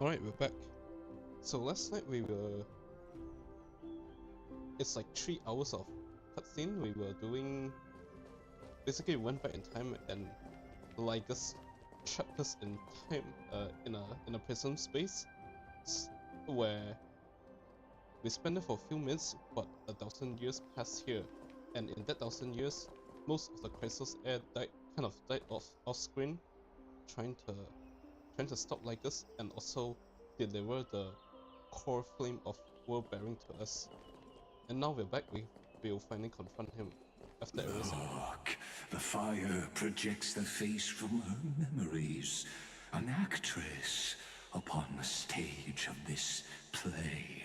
Alright, we're back. So last night it's like 3 hours of cutscene. We were doing... Basically we went back in time and Lygus trapped us in time, in a prison space, where we spent it for a few minutes, but 1,000 years passed here. And in that 1,000 years, most of the Crisis Air died off screen, trying to stop Lygus and also deliver the core flame of world bearing to us. And now we're back, we'll finally confront him after everything. Look, the fire projects the face from her memories. An actress upon the stage of this play.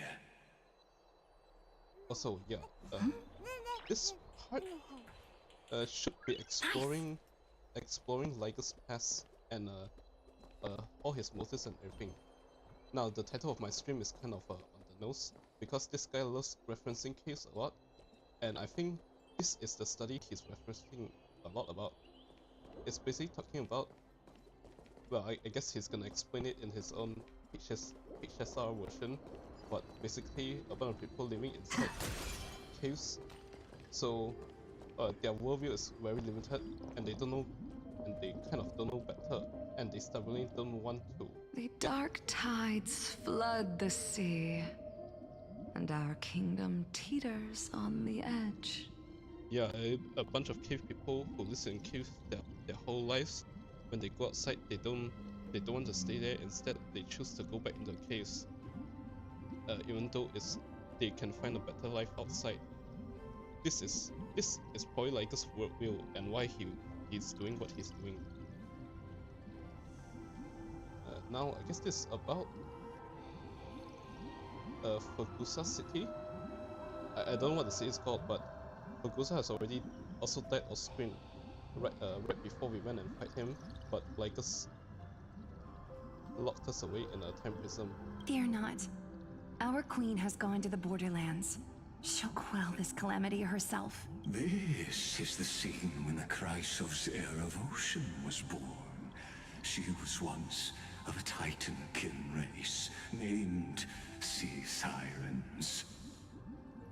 Also, yeah, this part should be exploring Lygus' past and all his motives and everything. Now, the title of my stream is kind of on the nose, because this guy loves referencing caves a lot, and I think this is the study he's referencing a lot about. It's basically talking about, well, I guess he's gonna explain it in his own HSR version, but basically a bunch of people living inside caves, so their worldview is very limited, and they kind of don't know better, and they stubbornly don't want to. The dark tides flood the sea, and our kingdom teeters on the edge. Yeah, a bunch of cave people who live in caves their whole lives. When they go outside, they don't want to stay there. Instead, they choose to go back into the caves, even though they can find a better life outside. This is probably Lygus' worldview and why he's doing what he's doing. Now, I guess this is about Fugusa City. I don't know what the city is called, but Fugusa has already also died off screen right before we went and fight him, but Lygus locked us away in a time prison. Fear not. Our queen has gone to the borderlands. She'll quell this calamity herself. This is the scene when the Chrysos heir of Ocean was born. She was once of a Titan-kin race named Sea Sirens.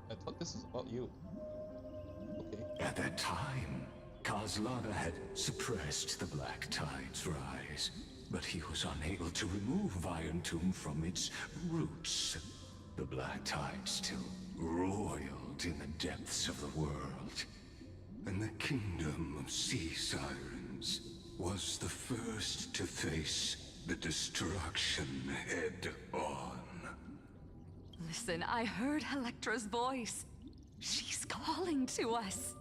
I thought this was about you. Okay. At that time, Kozlana had suppressed the Black Tide's rise, but he was unable to remove Iron Tomb from its roots. The Black Tide still roiled in the depths of the world, and the kingdom of Sea Sirens was the first to face the destruction head-on. Listen, I heard Electra's voice. She's calling to us.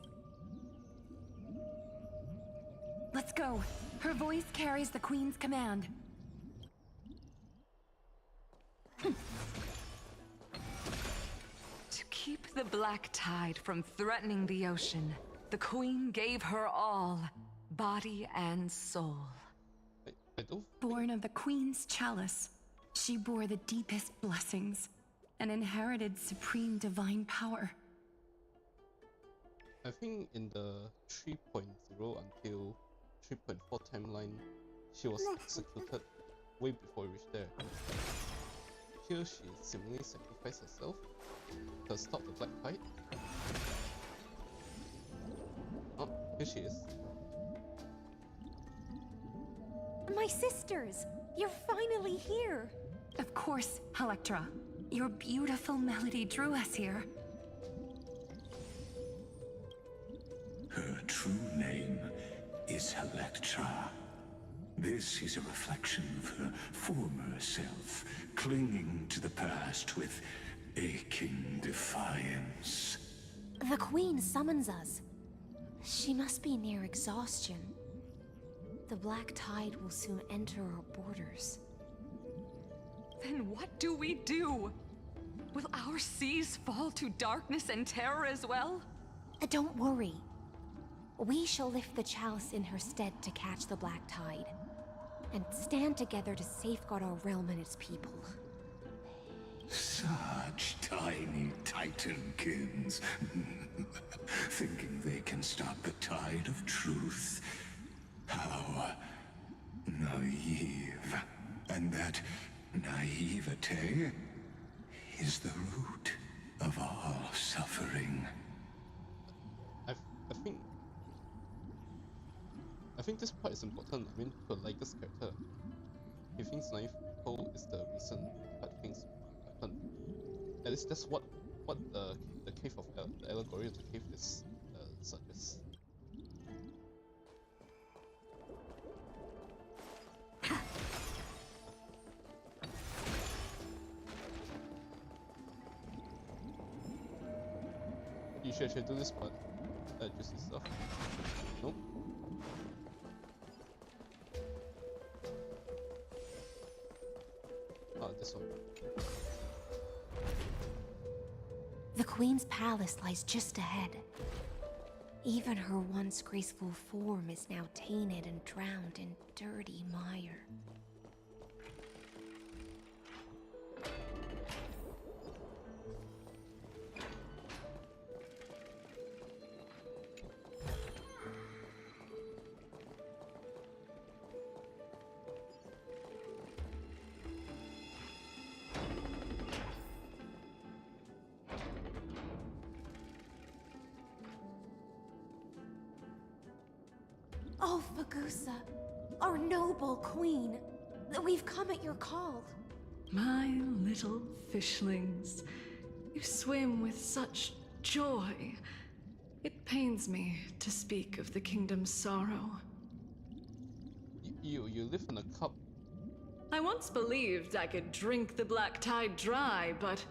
Let's go. Her voice carries the queen's command. To keep the Black Tide from threatening the ocean, the queen gave her all, body and soul. I don't... Born of the queen's chalice, she bore the deepest blessings and inherited supreme divine power. I think in the 3.0 until 3.4 timeline, she was executed way before we reached there. Here she seemingly sacrificed herself to stop the Black Tide. Oh, here she is. My sisters! You're finally here! Of course, Electra. Your beautiful melody drew us here. Her true name is Electra. This is a reflection of her former self, clinging to the past with aching defiance. The Queen summons us. She must be near exhaustion. The Black Tide will soon enter our borders. Then what do we do? Will our seas fall to darkness and terror as well? Don't worry. We shall lift the chalice in her stead to catch the Black Tide, and stand together to safeguard our realm and its people. Such tiny Titankins, thinking they can stop the tide of truth. How naive. And that naivete is the root of all suffering. I think this part is important. I mean, for Liger's character, he thinks naive people is the reason bad things happen. At least that's what the cave of the allegory of the cave is suggests. You should actually do this part. Juicy stuff. Nope. Oh, this one. The Queen's palace lies just ahead. Even her once graceful form is now tainted and drowned in dirty mire. Oh, Fagusa, our noble queen, we've come at your call. My little fishlings, you swim with such joy. It pains me to speak of the kingdom's sorrow. You live in a cup. I once believed I could drink the black tide dry, but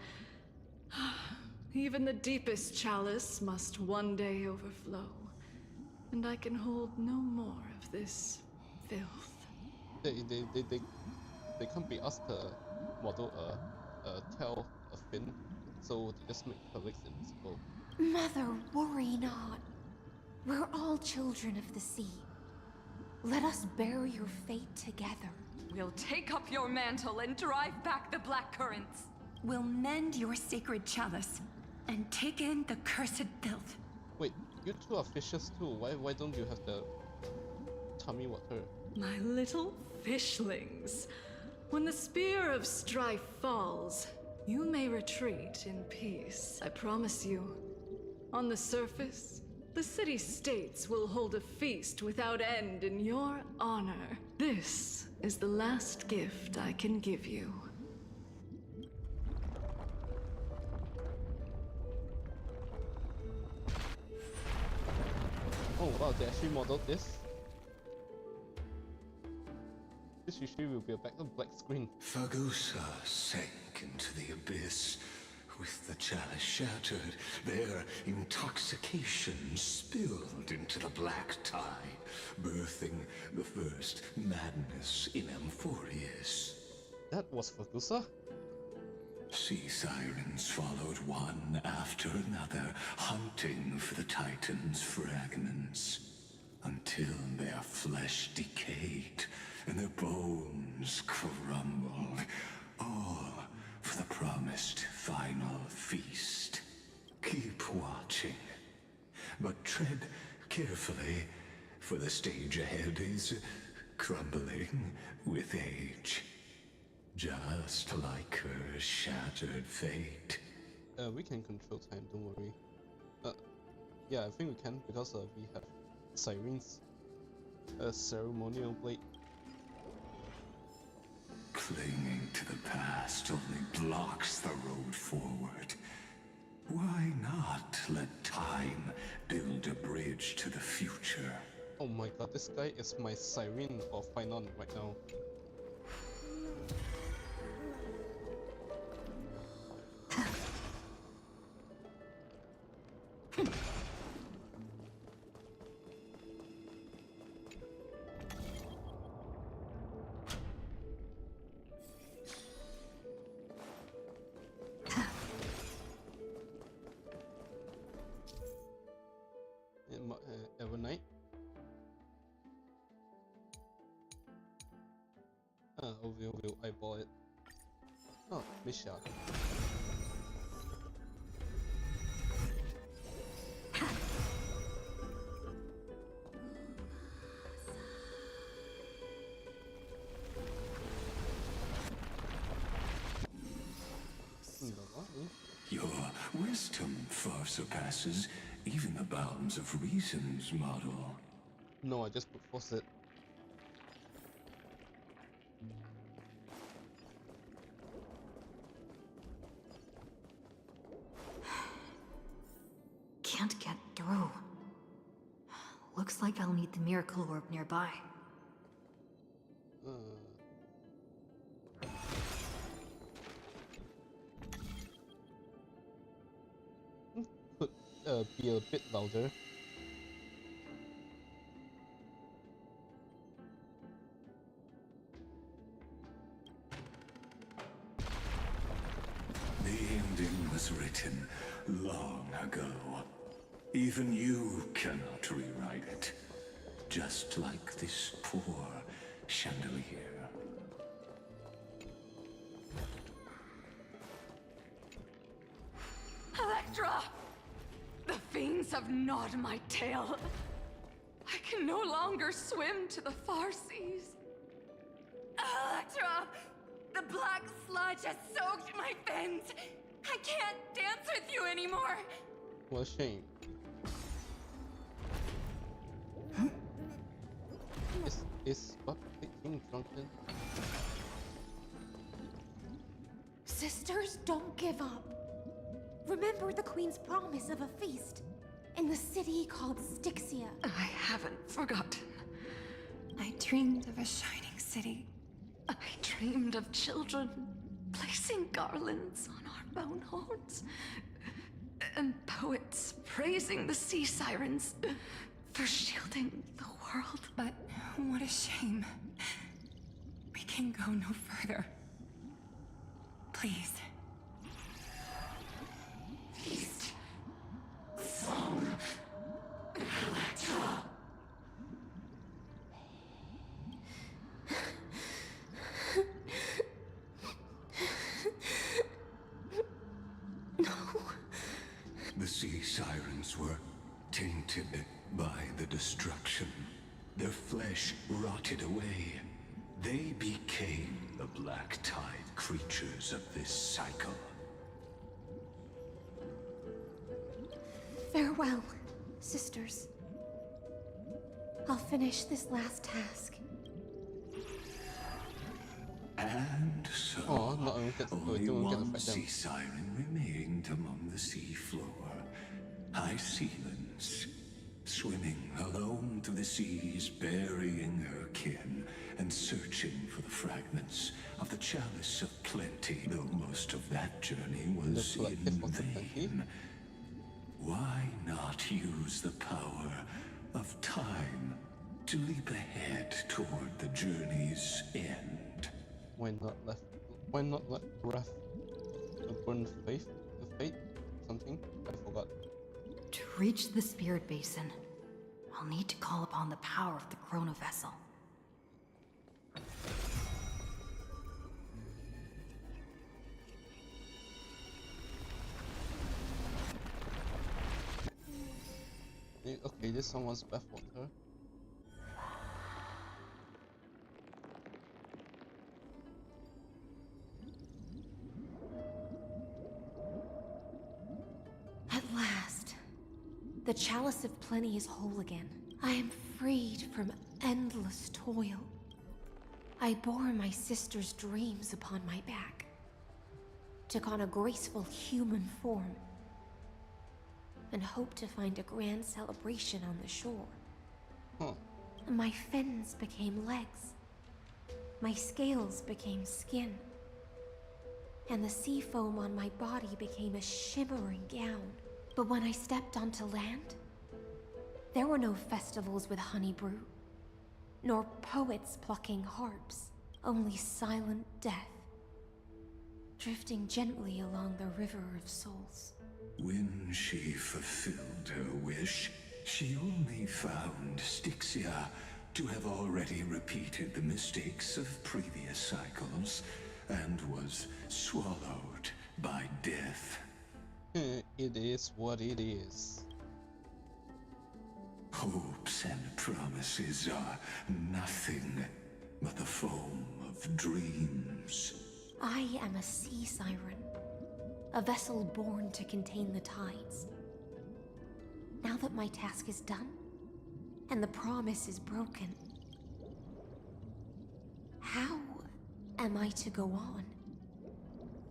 even the deepest chalice must one day overflow. And I can hold no more of this filth. They can't be asked to model a tail, a fin, so they just make her legs invisible. Mother, worry not. We're all children of the sea. Let us bear your fate together. We'll take up your mantle and drive back the black currents. We'll mend your sacred chalice and take in the cursed filth. Wait, you two are fishes too. Why don't you have the tummy water? My little fishlings, when the spear of strife falls, you may retreat in peace, I promise you. On the surface, the city-states will hold a feast without end in your honor. This is the last gift I can give you. Oh wow, they actually modeled this. This usually will be a black screen. Fagusa sank into the abyss. With the chalice shattered, their intoxication spilled into the black tide, birthing the first madness in Amphorius. That was Fagusa? Sea sirens followed one after another, hunting for the Titan's fragments, until their flesh decayed and their bones crumbled, all for the promised final feast. Keep watching, but tread carefully, for the stage ahead is crumbling with age. Just like her shattered fate. We can control time, don't worry. Yeah, I think we can because we have sirens. A ceremonial blade. Clinging to the past only blocks the road forward. Why not let time build a bridge to the future? Oh my god, this guy is my siren for Finon right now. Evernight. We'll eyeball it. Oh, Misha. custom far surpasses even the bounds of reason's model. No, I just put faucet. Can't get through. Looks like I'll need the miracle orb nearby. Could be a bit louder. The ending was written long ago. Even you cannot rewrite it. Just like this poor chandelier. Electra! The fiends have gnawed my tail. I can no longer swim to the far seas. Electra! The black sludge has soaked my fins. I can't dance with you anymore. What a shame. Is what being drunken? Sisters, don't give up. Remember the Queen's promise of a feast in the city called Styxia. I haven't forgotten. I dreamed of a shining city. I dreamed of children placing garlands on our bone horns, and poets praising the sea sirens for shielding the world. But what a shame. We can go no further. Please. Feast. Song. Electra. The sea sirens were tainted by the destruction. Their flesh rotted away. They became the black tide creatures of this cycle. Farewell, sisters. I'll finish this last task. And so, Oh, not only get only don't get one affect them. sea siren remained among the sea floor. High Sealands, swimming alone through the seas, burying her kin, and searching for the fragments of the chalice of plenty, though most of that journey was The collective in of the plenty? vain. Why not use the power of time to leap ahead toward the journey's end? Why not let breath burn faith? Fate? Something? I forgot. To reach the spirit basin, I'll need to call upon the power of the Chrono Vessel. Okay, this one was bathwater. At last, the chalice of plenty is whole again. I am freed from endless toil. I bore my sister's dreams upon my back, took on a graceful human form, and hoped to find a grand celebration on the shore. Huh. My fins became legs, my scales became skin, and the sea foam on my body became a shimmering gown. But when I stepped onto land, there were no festivals with honey brew, nor poets plucking harps, only silent death, drifting gently along the river of souls. When she fulfilled her wish, she only found Styxia to have already repeated the mistakes of previous cycles, and was swallowed by death. It is what it is. Hopes and promises are nothing but the foam of dreams. I am a sea siren, A vessel born to contain the tides. Now that my task is done, and the promise is broken, how am I to go on?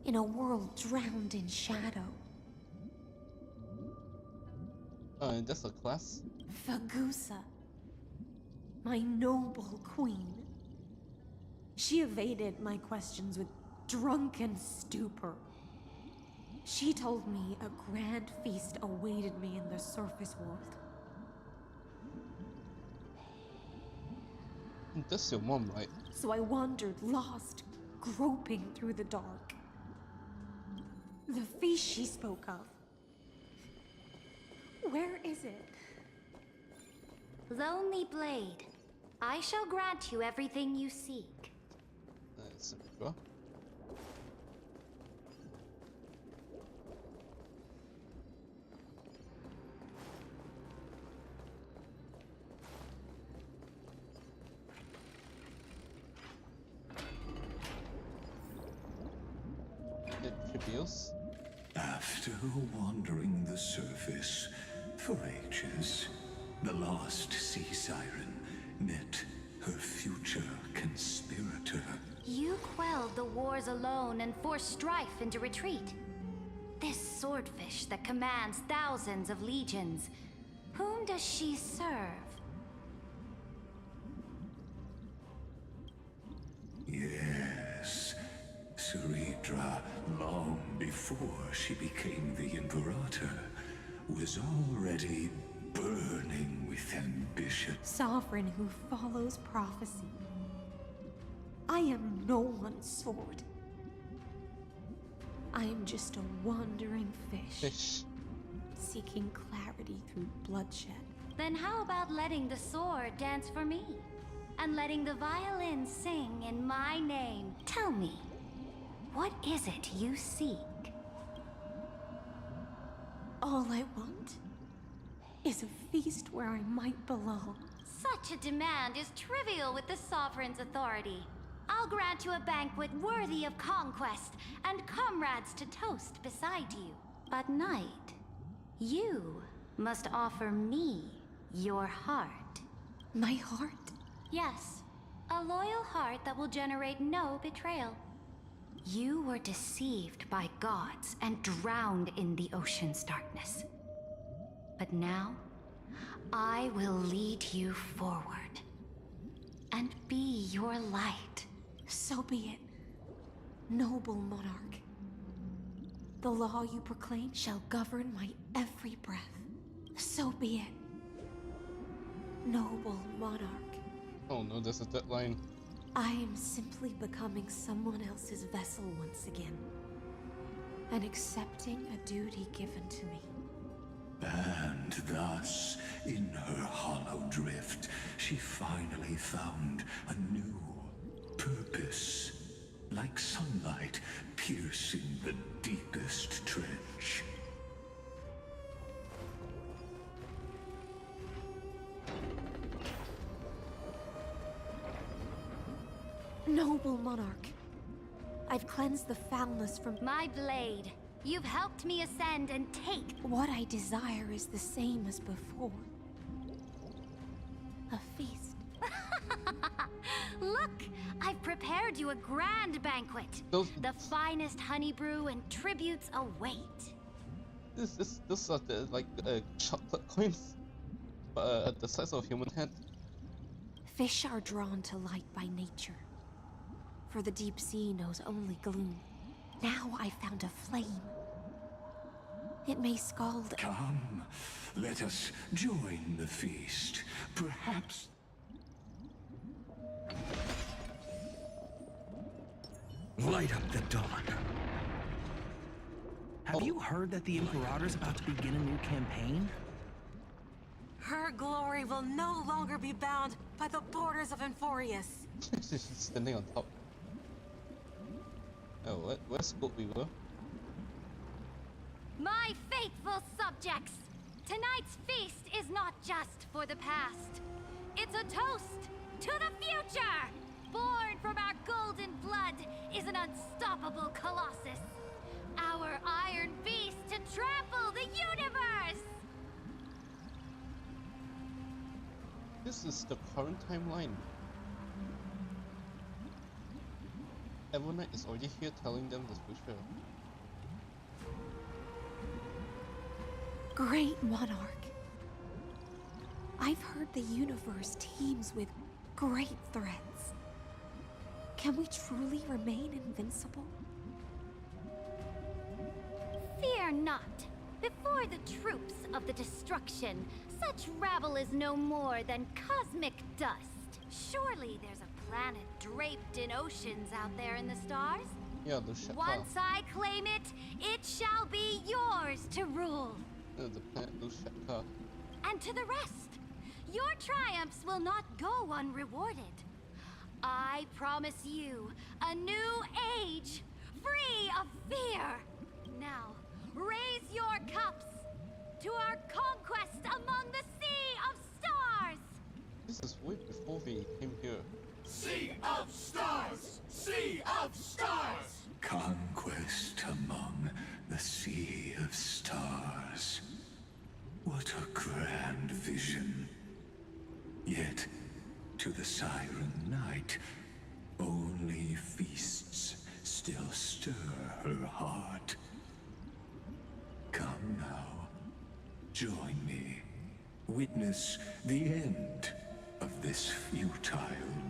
In a world drowned in shadow. That's a class. Fagusa, my noble queen. She evaded my questions with drunken stupor. She told me a grand feast awaited me in the surface world. That's your mom, right? So I wandered lost, groping through the dark. The feast she spoke of. Where is it? Lonely Blade, I shall grant you everything you seek. Etc. Attributes. After wandering the surface for ages, the lost sea siren met her future conspirator. You quelled the wars alone and forced strife into retreat. This swordfish that commands thousands of legions, whom does she serve? Yes, Ceridra, long before she became the Imperator, was already burning with ambition. Sovereign who follows prophecy. I am no one's sword. I am just a wandering fish, seeking clarity through bloodshed. Then how about letting the sword dance for me? And letting the violin sing in my name? Tell me, what is it you seek? All I want is a feast where I might belong. Such a demand is trivial with the Sovereign's authority. I'll grant you a banquet worthy of conquest and comrades to toast beside you. But Knight, you must offer me your heart. My heart? Yes, a loyal heart that will generate no betrayal. You were deceived by gods and drowned in the ocean's darkness. But now, I will lead you forward and be your light. So be it, noble monarch. The law you proclaim shall govern my every breath. So be it, noble monarch. Oh no, there's a deadline. I am simply becoming someone else's vessel once again, and accepting a duty given to me. And thus, in her hollow drift, she finally found a new purpose, like sunlight piercing the deepest trench. Noble monarch, I've cleansed the foulness from My blade, you've helped me ascend and take. what I desire is the same as before. A feast. Look, I've prepared you a grand banquet. The finest honey brew and tributes await. This are the chocolate coins, the size of a human head. Fish are drawn to light by nature, for the deep sea knows only gloom. Now I found a flame. It may scald. Come, let us join the feast. Perhaps... Light up the dawn. Have you heard that the Imperator's about to begin a new campaign? Her glory will no longer be bound by the borders of Enforius. She's standing on top. Oh, where's Gold Weaver? My faithful subjects, tonight's feast is not just for the past. It's a toast to the future! Born from our golden blood is an unstoppable colossus. Our our iron beast to trample the universe! This is the current timeline. Evernight is already here telling them the future. Great Monarch. I've heard the universe teems with great threats. Can we truly remain invincible? Fear not. Before the troops of the destruction, such rabble is no more than cosmic dust. Surely there's a planet draped in oceans out there in the stars. Yeah, the Shaka. Once I claim it, it shall be yours to rule. The planet Lushaka. And to the rest, your triumphs will not go unrewarded. I promise you a new age, free of fear. Now, raise your cups to our conquest among the Sea of Stars! This is way before we came here. Sea of Stars! Sea of Stars! Conquest among the Sea of Stars. What a grand vision. Yet, to the Siren Knight, only feasts still stir her heart. Come now, join me. Witness the end of this futile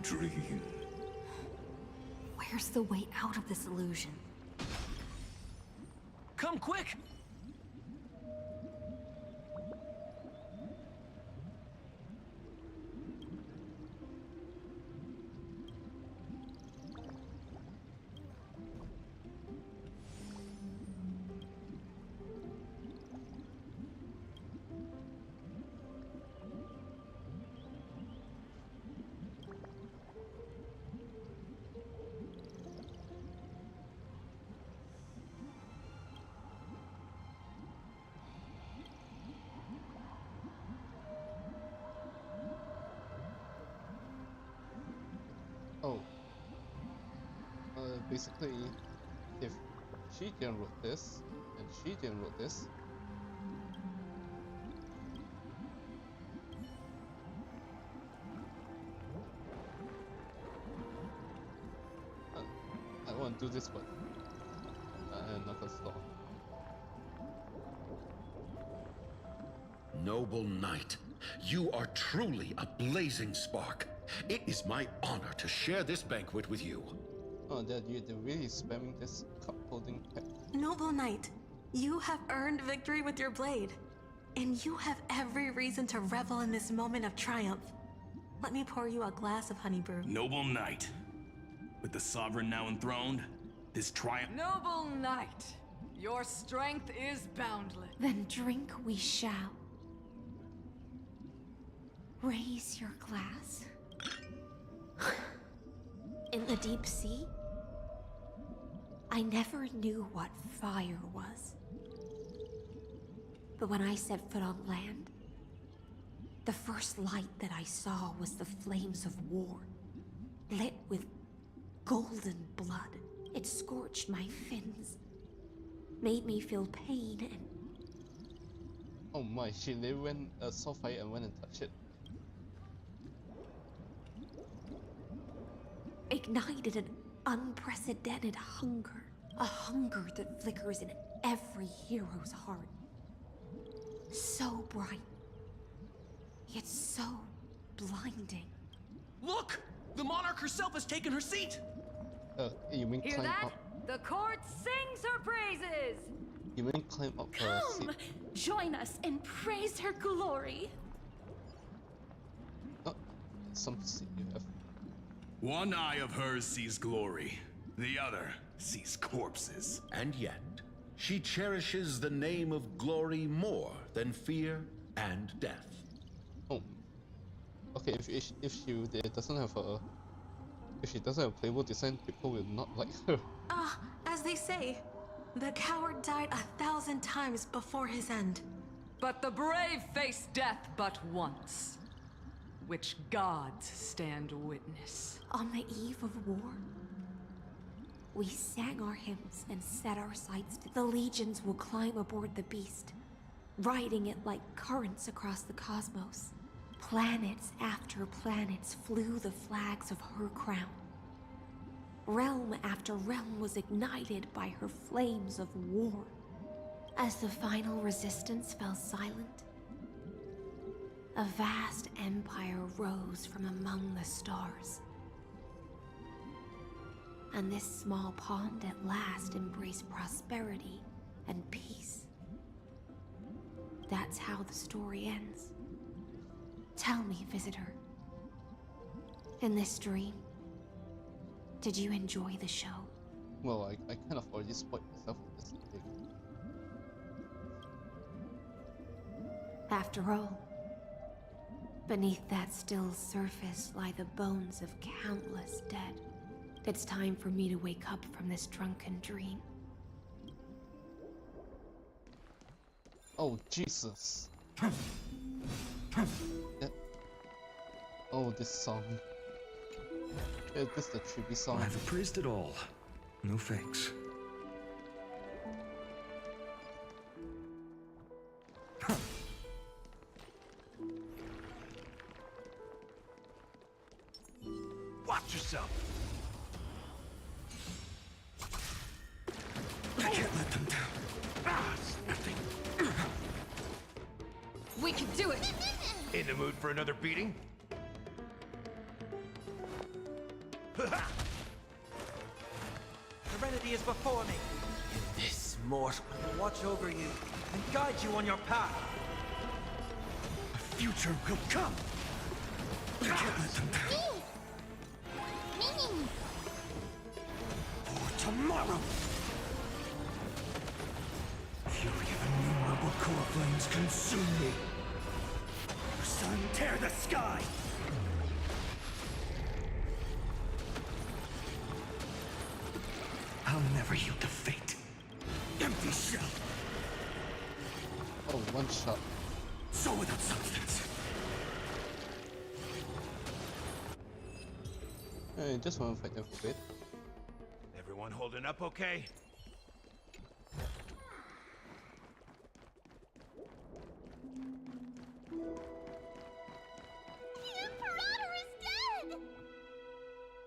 dream. Where's the way out of this illusion? Come quick! Oh. Basically, if she didn't wrote this, and she didn't wrote this, I want to do this, but I'm not gonna stop. Noble knight, you are truly a blazing spark. It is my honor to share this banquet with you. Oh, they're really spamming this cup holding pack. Noble Knight, you have earned victory with your blade. And you have every reason to revel in this moment of triumph. Let me pour you a glass of honey brew. Noble Knight, with the Sovereign now enthroned, this triumph... Noble knight, your strength is boundless. Then drink we shall. Raise your glass. In the deep sea, I never knew what fire was. But when I set foot on land, the first light that I saw was the flames of war, lit with golden blood. It scorched my fins, made me feel pain and... Oh my, she literally saw fire and went and touched it. Ignited an unprecedented hunger. A hunger that flickers in every hero's heart. So bright, yet so blinding. Look! The monarch herself has taken her seat! You mean Hear climb that? up? The court sings her praises! You mean climb up her seat? Come! Join us and praise her glory! Not some seat you have. One eye of hers sees glory, the other sees corpses. And yet, she cherishes the name of glory more than fear and death. Oh. Okay, if she doesn't have a... If she doesn't have a playable design, people will not like her. As they say, the coward died 1,000 times before his end. But the brave face death but once, which gods stand witness. On the eve of war, We sang our hymns and set our sights to the legions will climb aboard the beast, riding it like currents across the cosmos. Planets after planets flew the flags of her crown. Realm after realm was ignited by her flames of war. As the final resistance fell silent, a vast empire rose from among the stars. And this small pond at last embraced prosperity and peace. That's how the story ends. Tell me, visitor. In this dream, did you enjoy the show? Well, I kind of already spoiled myself with this thing. After all, beneath that still surface lie the bones of countless dead. It's time for me to wake up from this drunken dream. Oh, Jesus. Yeah. Oh, this song. Yeah, this is the tribute song. I've appraised it all. No fakes. Watch yourself. I can't let them down. Ah, it's nothing. We can do it! In the mood for another beating? Serenity is before me. This mortal will watch over you and guide you on your path. A future will come. I can't let them down. For tomorrow. Fury of innumerable core flames consume me. Sun, tear the sky. I'll never yield to fate. Empty shell. Oh, one shot. So without substance. I just want to fight them for a bit. Everyone holding up okay?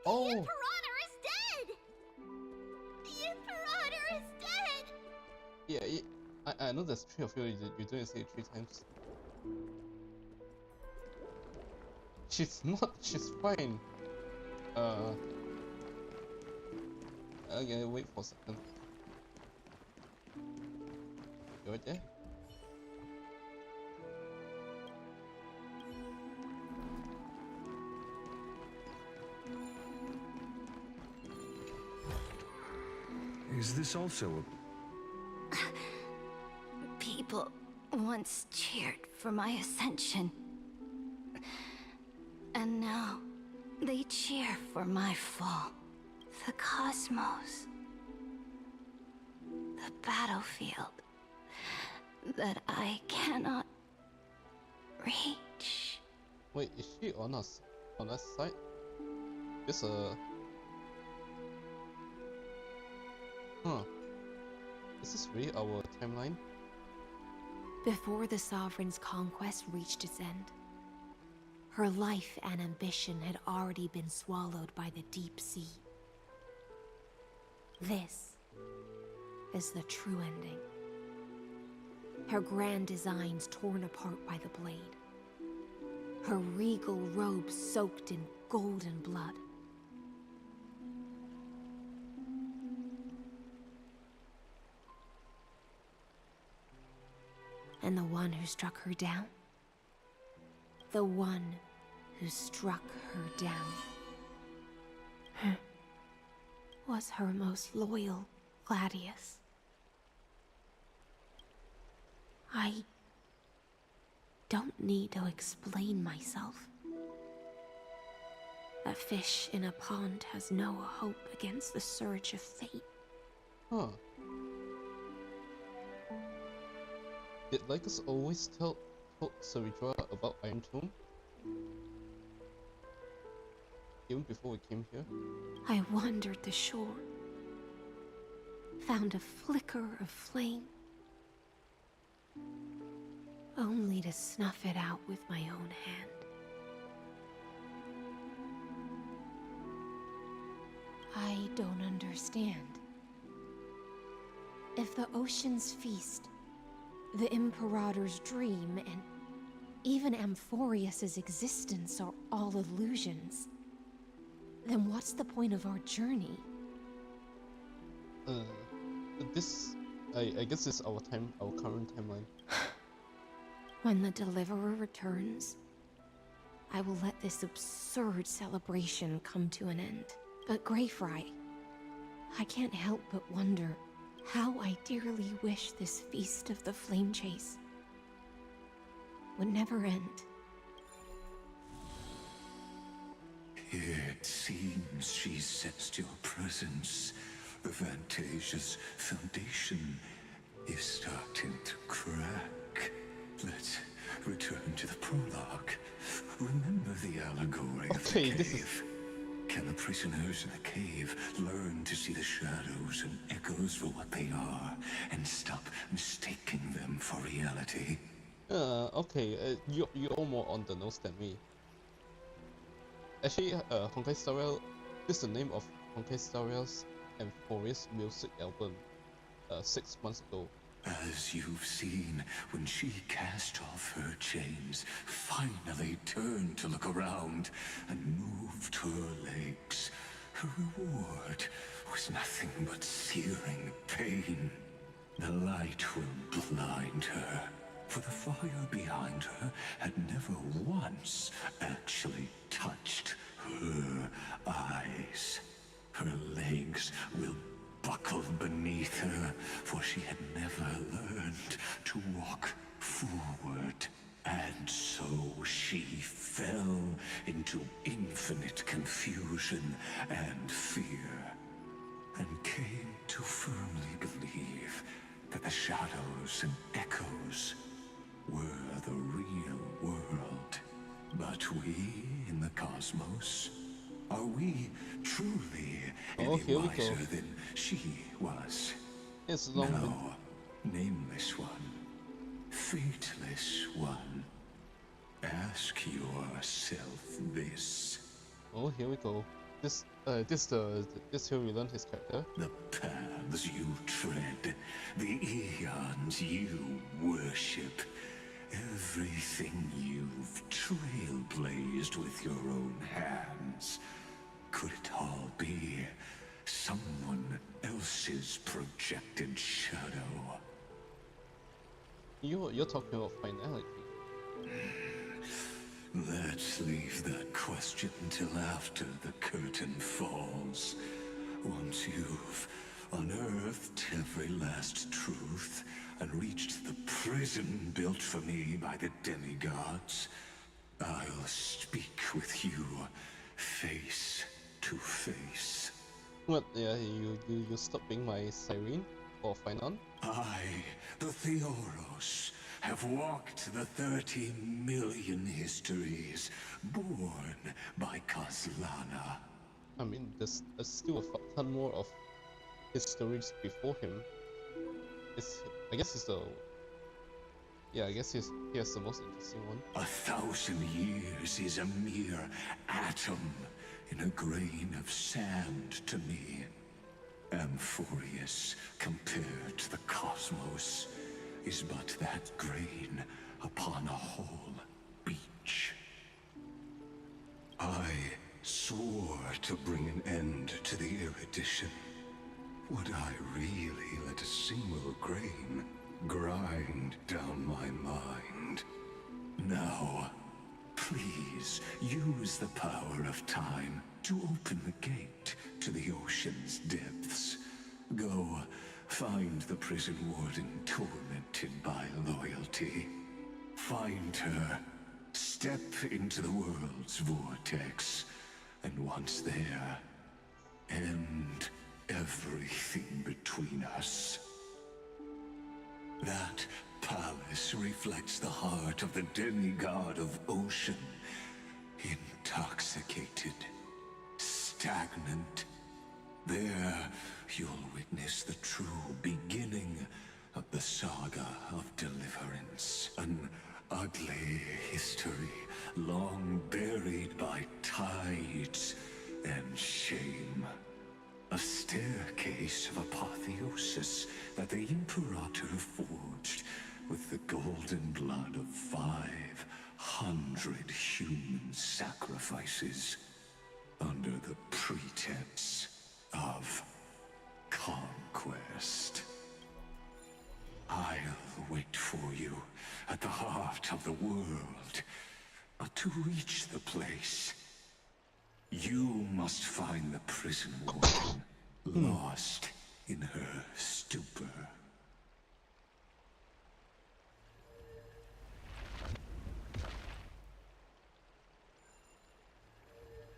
Oh! The Imperator is dead! The Imperator is dead! Yeah, I know there's three of you. You're doing it 3 times. She's not. She's fine. Okay, wait for a second. You right there? Is this also a... People once cheered for my ascension. And now they cheer for my fall. The cosmos. The battlefield that I cannot reach. Wait, is she on us? On us side? This Huh. Is this really our timeline? Before the Sovereign's conquest reached its end, her life and ambition had already been swallowed by the deep sea. This is the true ending. Her grand designs torn apart by the blade. Her regal robes soaked in golden blood. And the one who struck her down? The one who struck her down was her most loyal Gladius. I don't need to explain myself. A fish in a pond has no hope against the surge of fate. Huh. Did Lycus always told Saridra about Iron Tomb? Even before we came here? I wandered the shore, found a flicker of flame, only to snuff it out with my own hand. I don't understand. If the ocean's feast, the Imperator's dream, and even Amphorius's existence are all illusions, then what's the point of our journey? I guess it's our current timeline. When the Deliverer returns, I will let this absurd celebration come to an end. But Greyfry, I can't help but wonder how I dearly wish this feast of the Flame Chase would never end. It seems she sensed your presence. The Fantasia's foundation is starting to crack. Let's return to the prologue. Remember the allegory of the cave? Can the prisoners in the cave learn to see the shadows and echoes for what they are, and stop mistaking them for reality? Okay, you're more on the nose than me. Actually, Honkai Star Rail is the name of Honkai Star Rail's Amphorius music album 6 months ago. As you've seen, when she cast off her chains, finally turned to look around, and moved her legs, her reward was nothing but searing pain. The light will blind her, for the fire behind her had never once actually touched her eyes. Her legs will buckle beneath her, for she had never learned to walk forward. And so she fell into infinite confusion and fear, and came to firmly believe that the shadows and echoes were the real world. But we in the cosmos, are we truly any wiser than she was? No, nameless one, fateless one. Ask yourself this. Oh, here we go. This here we learn his character. The paths you tread, the eons you worship, everything you've trailblazed with your own hands. Could it all be someone else's projected shadow? You're talking about finality. Let's leave that question till after the curtain falls. Once you've unearthed every last truth and reached the prison built for me by the demigods, I'll speak with you face to face. What? Yeah, you stop being my siren or Finon? I, the Theoros, have walked the 30 million histories born by Kozlana. I mean, there's still a ton more of his stories before him. I guess he has the most interesting one. 1,000 years is a mere atom in a grain of sand to me. Amphorius, compared to the cosmos, is but that grain upon a whole beach. I swore to bring an end to the erudition. Would I really let a single grain grind down my mind? Now, please use the power of time to open the gate to the ocean's depths. Go, find the prison warden tormented by loyalty. Find her, step into the world's vortex, and once there, end everything between us. That palace reflects the heart of the demigod of ocean. Intoxicated, stagnant. There, you'll witness the true beginning of the saga of deliverance. An ugly history, long buried by tides and shame. A staircase of apotheosis that the Imperator forged with the golden blood of 500 human sacrifices under the pretense of conquest. I'll wait for you at the heart of the world. But to reach the place, you must find the prison warden, lost in her stupor.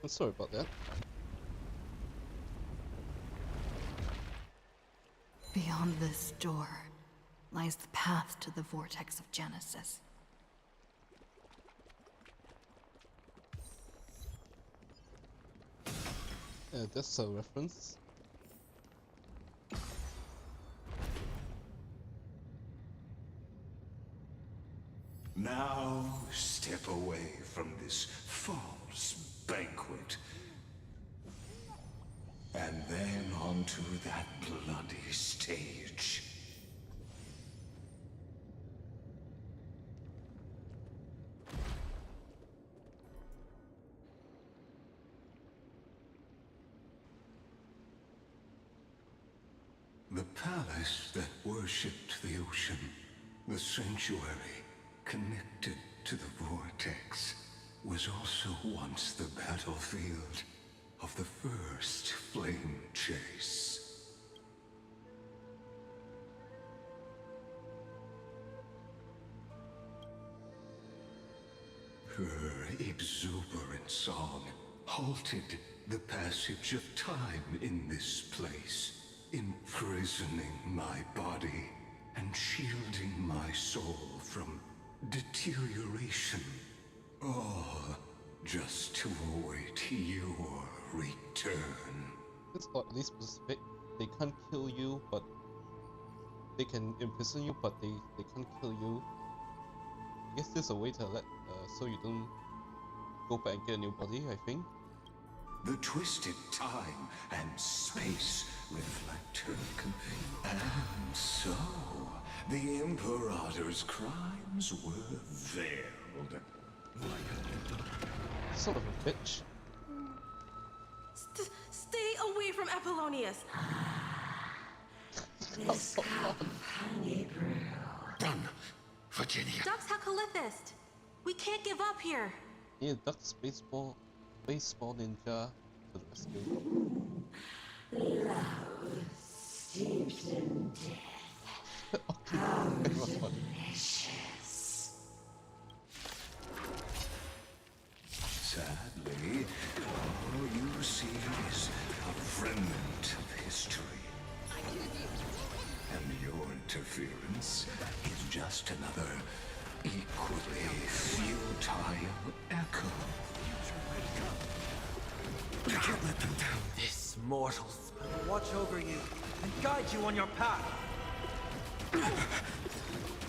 I'm sorry about that. Beyond this door lies the path to the vortex of Genesis. That's a reference. Now step away from this false banquet. And then onto that bloody stage. The palace that worshipped the ocean, the sanctuary connected to the vortex, was also once the battlefield of the first flame chase. Her exuberant song halted the passage of time in this place, imprisoning my body and shielding my soul from deterioration. All just to await your return. It's oddly specific. They can't kill you, but they can imprison you, but they can't kill you. I guess there's a way to let so you don't go back and get a new body, I think. The twisted time and space reflect her confusion. And so, the Imperator's crimes were veiled. Son of a bitch. Stay away from Apollonius! This cup of honey brew. Done, Virginia. Dux Hakalithist! We can't give up here! Yeah, Duck's baseball ninja to the rescue. Love steeped in death. How delicious. Sadly, all you see is a remnant of history. And your interference is just another equally futile echo. I can't let them down. This mortals will watch over you and guide you on your path. I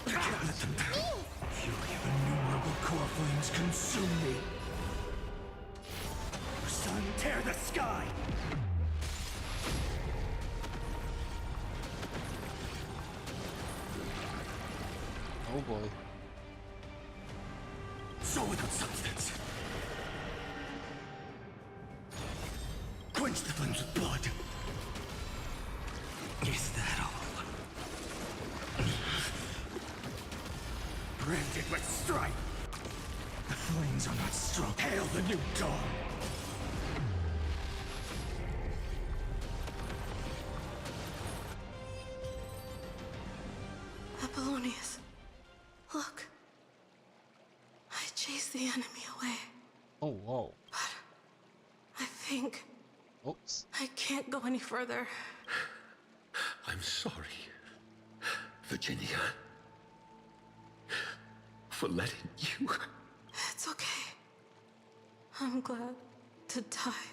can't let them down. Fury of innumerable core flames consume me. Sun, tear the sky! Oh boy. Soul without substance. Quench the flames with blood. Is that all? Branded with strife. The flames are not strong. Hail the new dawn. Apollonius, look. I chased the enemy away. Oh wow. But I think Oops. I can't go any further. I'm sorry, Virginia, for letting you. It's okay. I'm glad to die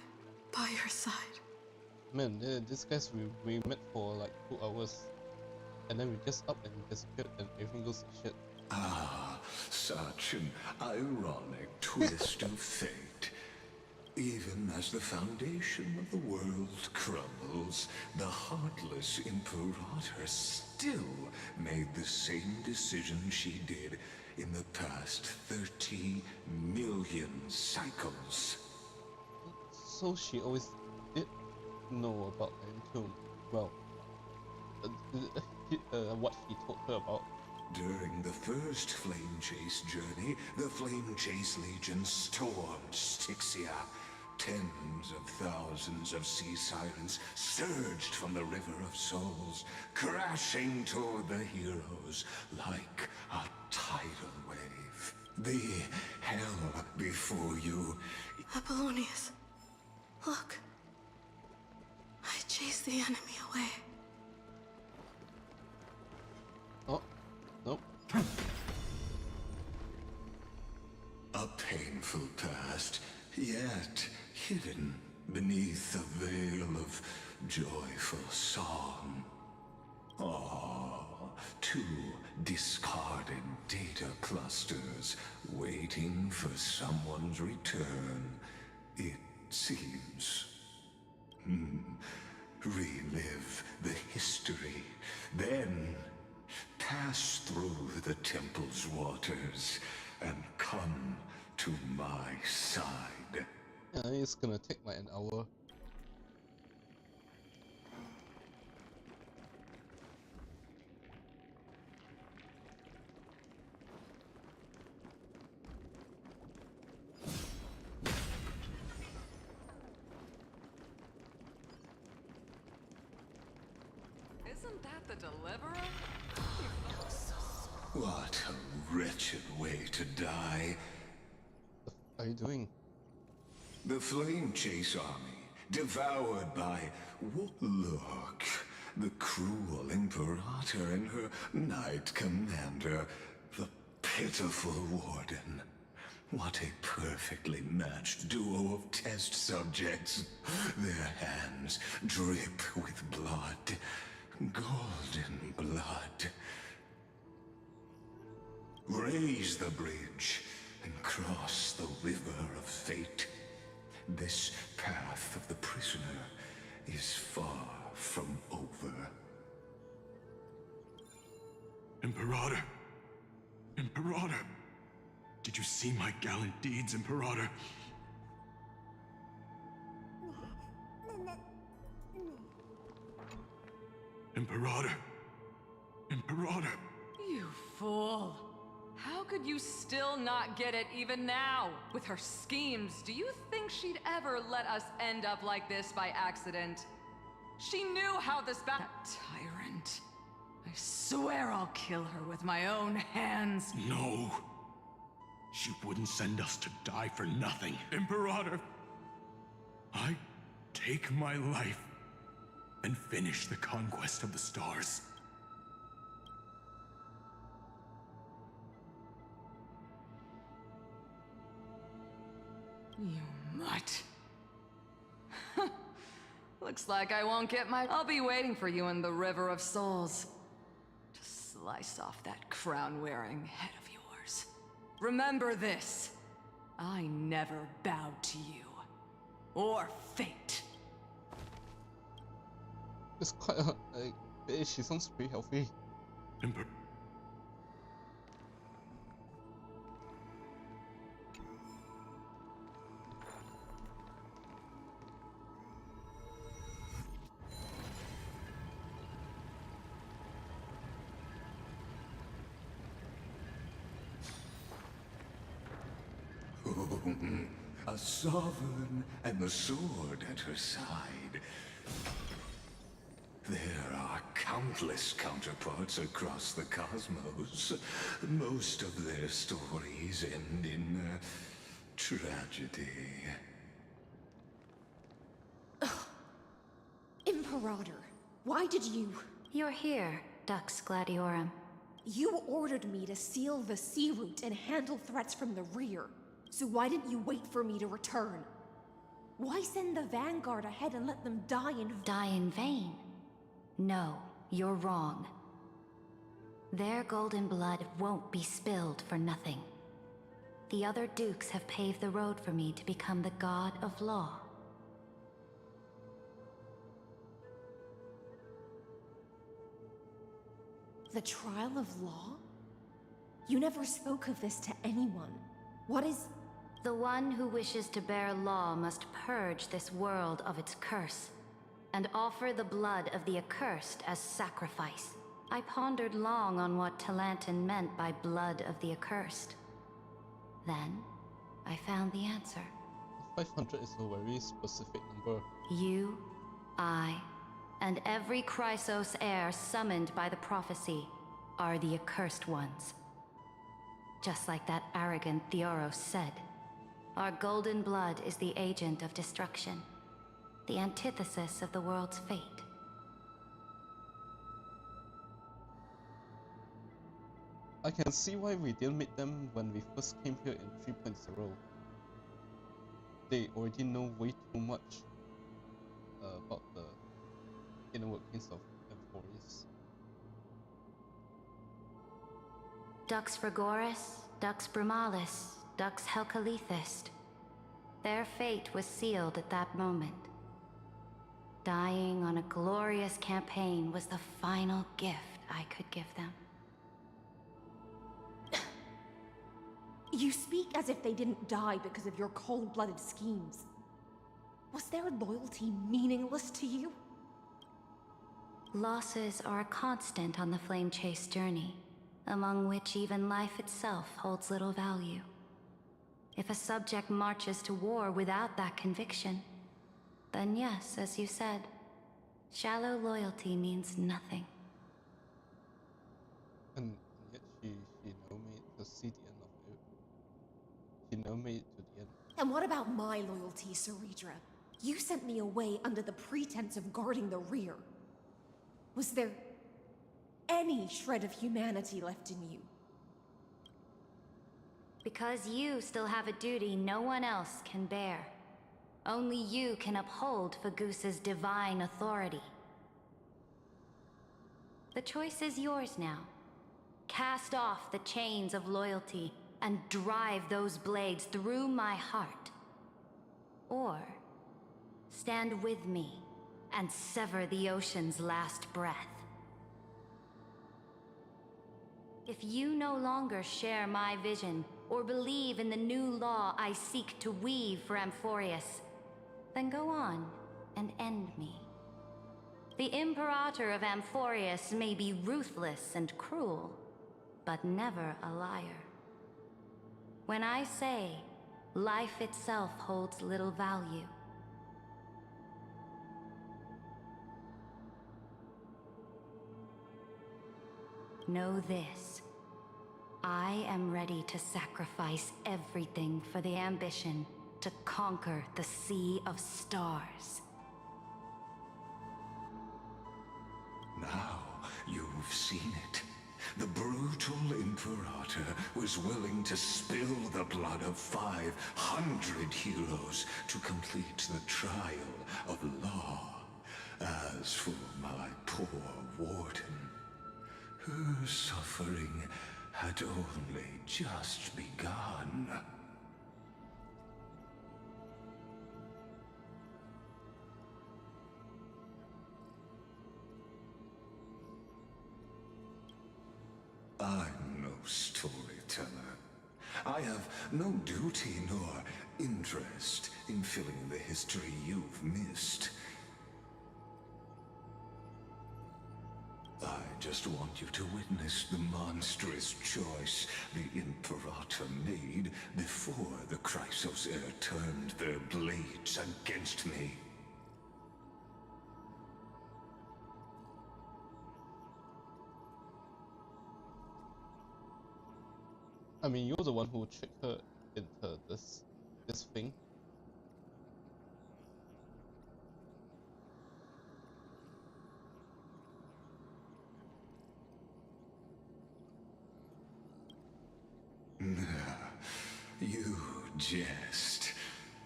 by your side. Man, these guys we met for like 2 hours, and then we just up and disappeared, and everything goes to shit. Ah, such an ironic twist of fate. Even as the foundation of the world crumbles, the heartless Imperator still made the same decision she did in the past 30 million cycles. So she always did know about the entomb. Well, what he told her about. During the first Flame Chase journey, the Flame Chase Legion stormed Styxia. Tens of thousands of sea sirens surged from the River of Souls, crashing toward the heroes like a tidal wave. The hell before you. Apollonius, look. I chased the enemy away. Oh, nope. A painful past, yet hidden beneath a veil of joyful song. Ah, two discarded data clusters waiting for someone's return, it seems. Relive the history, then pass through the temple's waters and come to my side. Yeah, it's gonna take like an hour. Isn't that the Deliverer? What a wretched way to die. What are you doing? The Flame Chase army, devoured by Look, the cruel Imperator and her Knight Commander, the pitiful Warden. What a perfectly matched duo of test subjects. Their hands drip with blood. Golden blood. Raise the bridge and cross the river of fate. This path of the prisoner is far from over. Imperator! Imperator! Did you see my gallant deeds, Imperator? Imperator! Imperator! You fool! How could you still not get it even now? With her schemes, do you think she'd ever let us end up like this by accident? She knew how this that tyrant. I swear I'll kill her with my own hands. No. She wouldn't send us to die for nothing. Imperator! I take my life and finish the conquest of the stars. You mutt. Looks like I won't get my... I'll be waiting for you in the River of Souls. To slice off that crown-wearing head of yours. Remember this. I never bowed to you. Or fate. It's quite she sounds pretty healthy. A sovereign and the sword at her side. There are countless counterparts across the cosmos. Most of their stories end in tragedy. Imperator, why did you... You're here, Dux Gladiorum. You ordered me to seal the sea route and handle threats from the rear. So why didn't you wait for me to return? Why send the vanguard ahead and let them die in Die in vain? No, you're wrong. Their golden blood won't be spilled for nothing. The other dukes have paved the road for me to become the god of law. The trial of law? You never spoke of this to anyone. What is... The one who wishes to bear law must purge this world of its curse, and offer the blood of the accursed as sacrifice. I pondered long on what Talantin meant by blood of the accursed. Then, I found the answer. 500 is a very specific number. You, I, and every Chrysos heir summoned by the prophecy are the accursed ones. Just like that arrogant Theoros said, our golden blood is the agent of destruction, the antithesis of the world's fate. I can see why we didn't meet them when we first came here in 3.0. They already know way too much about the inner workings of Amphorius. Dux Frigoris, Dux Brumalis, Dux Helcalethist. Their fate was sealed at that moment. Dying on a glorious campaign was the final gift I could give them. You speak as if they didn't die because of your cold-blooded schemes. Was their loyalty meaningless to you? Losses are a constant on the Flame Chase journey, among which even life itself holds little value. If a subject marches to war without that conviction, then yes, as you said, shallow loyalty means nothing. And yet she never made to see the end of it. She never made it to the end. And what about my loyalty, Ceredra? You sent me away under the pretense of guarding the rear. Was there any shred of humanity left in you? Because you still have a duty no one else can bear. Only you can uphold Fagoos's divine authority. The choice is yours now. Cast off the chains of loyalty and drive those blades through my heart. Or stand with me and sever the ocean's last breath. If you no longer share my vision or believe in the new law I seek to weave for Amphorius, then go on and end me. The Imperator of Amphorius may be ruthless and cruel, but never a liar. When I say life itself holds little value, know this. I am ready to sacrifice everything for the ambition to conquer the Sea of Stars. Now you've seen it. The brutal Imperator was willing to spill the blood of 500 heroes to complete the trial of law. As for my poor warden, her suffering had only just begun. I'm no storyteller. I have no duty nor interest in filling the history you've missed. I just want you to witness the monstrous choice the Imperator made before the Chrysos heir turned their blades against me. I mean, you're the one who tricked her into this thing. You jest.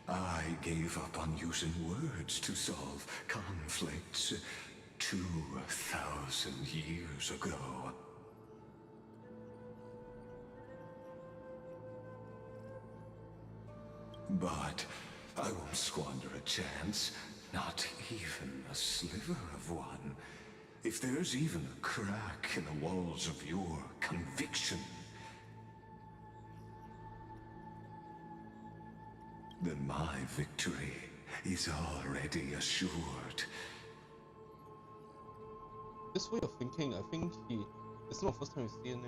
I gave up on using words to solve conflicts 2,000 years ago. But I won't squander a chance, not even a sliver of one. If there's even a crack in the walls of your conviction, then my victory is already assured. This way of thinking, I think it's not the first time we've seen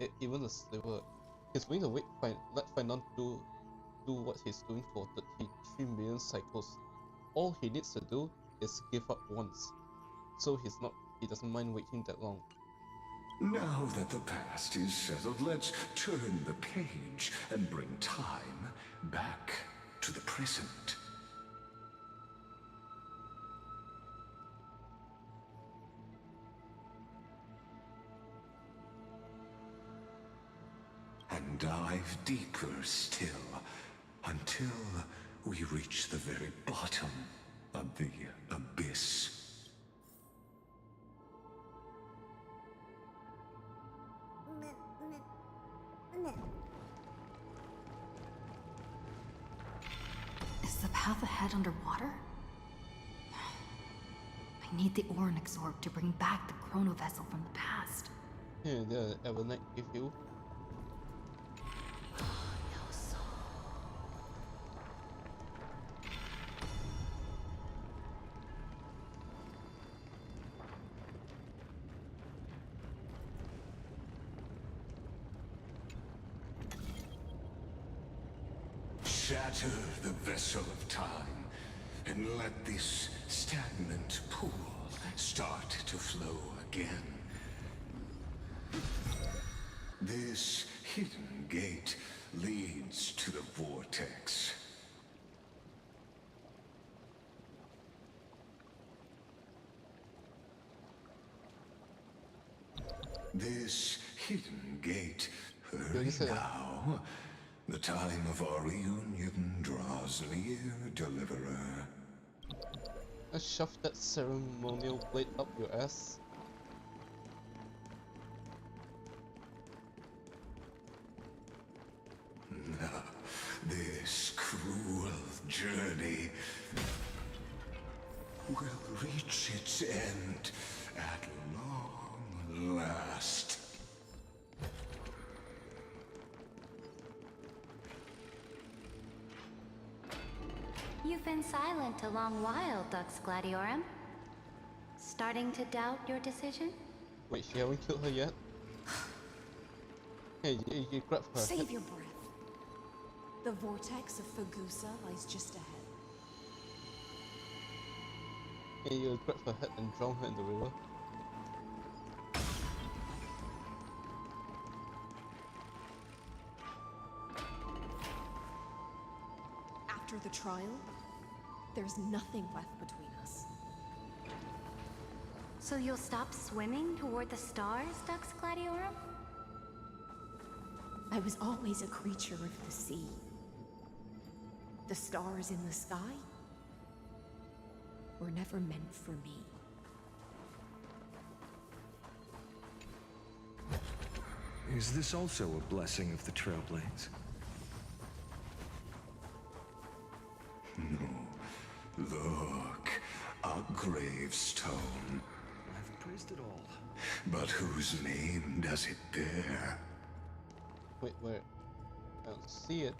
it. Even a sliver. He's willing to let Finon do what he's doing for 33 million cycles. All he needs to do is give up once. So he doesn't mind waiting that long. Now that the past is settled, let's turn the page and bring time back to the present. And dive deeper still, until we reach the very bottom of the abyss. Is the path ahead underwater? I need the Ornix orb to bring back the chrono vessel from the past. Yeah, the Evernight give you. Shatter the vessel of time, and let this stagnant pool start to flow again. This hidden gate leads to the vortex. This hidden gate, hurry now. The time of our reunion draws near, Deliverer. Let's shove that ceremonial blade up your ass. This cruel journey will reach its end at long last. You've been silent a long while, Dux Gladiorum. Starting to doubt your decision? Wait, she haven't killed her yet? Hey, you grab her. Save your breath. The vortex of Fagusa lies just ahead. Hey, you grab her head and drown her in the river. After the trial, there's nothing left between us. So you'll stop swimming toward the stars, Dux Gladiorum? I was always a creature of the sea. The stars in the sky were never meant for me. Is this also a blessing of the Trailblades? No. Look, a gravestone. I've praised it all. But whose name does it bear? Wait, where? I don't see it.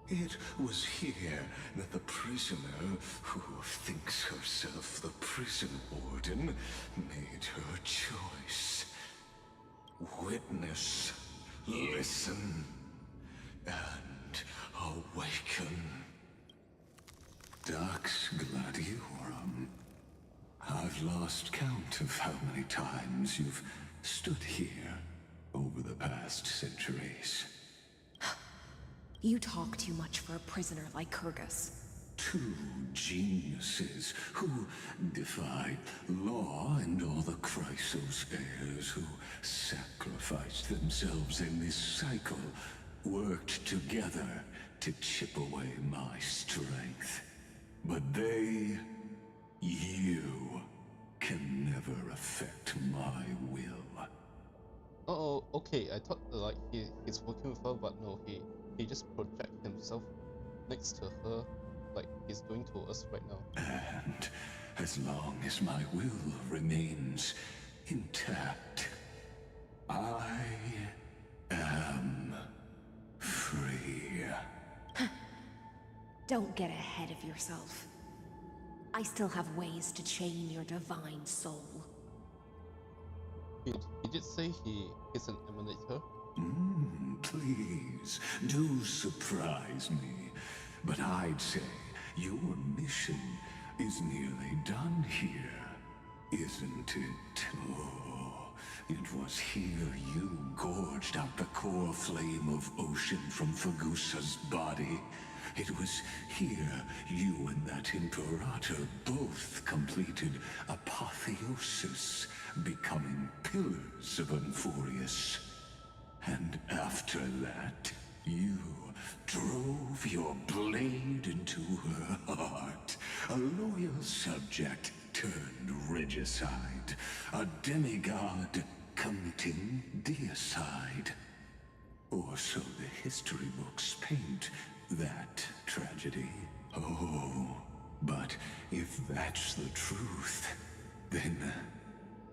It was here that the prisoner, who thinks herself the prison warden, made her choice. Witness, listen, and awaken. Dux Gladiorum. I've lost count of how many times you've stood here over the past centuries. You talk too much for a prisoner like Kurgus. Two geniuses who defied law and all the Chrysos heirs who sacrificed themselves in this cycle worked together to chip away my strength. But they, you, can never affect my will. Oh, okay. I thought like he's working with her, but no, he just project himself next to her, like he's doing to us right now. And as long as my will remains intact, I am free. Don't get ahead of yourself. I still have ways to chain your divine soul. He did say he is an emanator. Please, do surprise me. But I'd say your mission is nearly done here, isn't it? Oh, it was here you gorged out the core flame of ocean from Fagusa's body. It was here you and that Imperator both completed apotheosis, becoming pillars of Unfurious. And after that, you drove your blade into her heart. A loyal subject turned regicide. A demigod committing deicide. Or so the history books paint that tragedy. Oh, but if that's the truth, then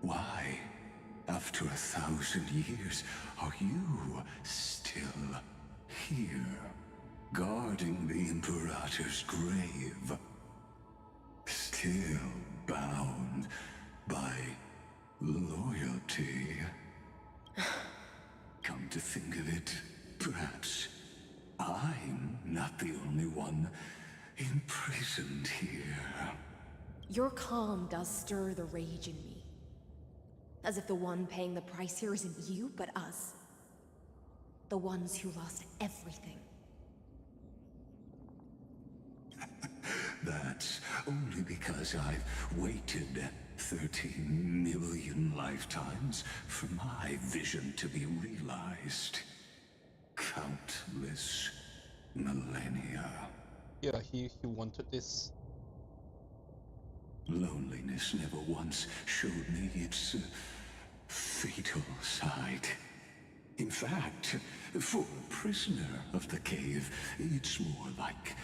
why, after 1,000 years, are you still here, guarding the Imperator's grave? Still bound by loyalty? Come to think of it, perhaps I'm not the only one imprisoned here. Your calm does stir the rage in me. As if the one paying the price here isn't you, but us. The ones who lost everything. That's only because I've waited 13 million lifetimes for my vision to be realized. Countless millennia. Yeah, he wanted this. Loneliness never once showed me its fatal side. In fact, for a prisoner of the cave, it's more like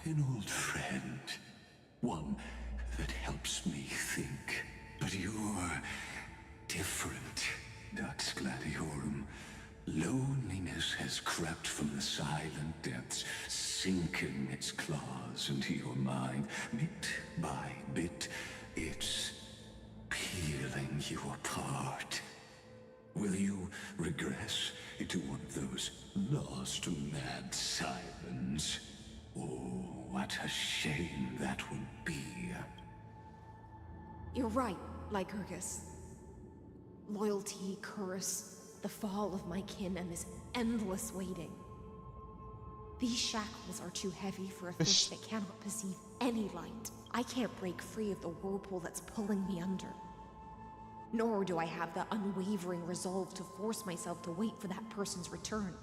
an old friend. One that helps me think. But you're different, Dux Gladiorum. Loneliness has crept from the silent depths, sinking its claws into your mind. Bit by bit, it's peeling you apart. Will you regress into one of those lost mad sirens? Oh, what a shame that would be. You're right, Lycurgus. Loyalty, curse, the fall of my kin, and this endless waiting. These shackles are too heavy for a fish that cannot perceive any light. I can't break free of the whirlpool that's pulling me under. Nor do I have the unwavering resolve to force myself to wait for that person's return,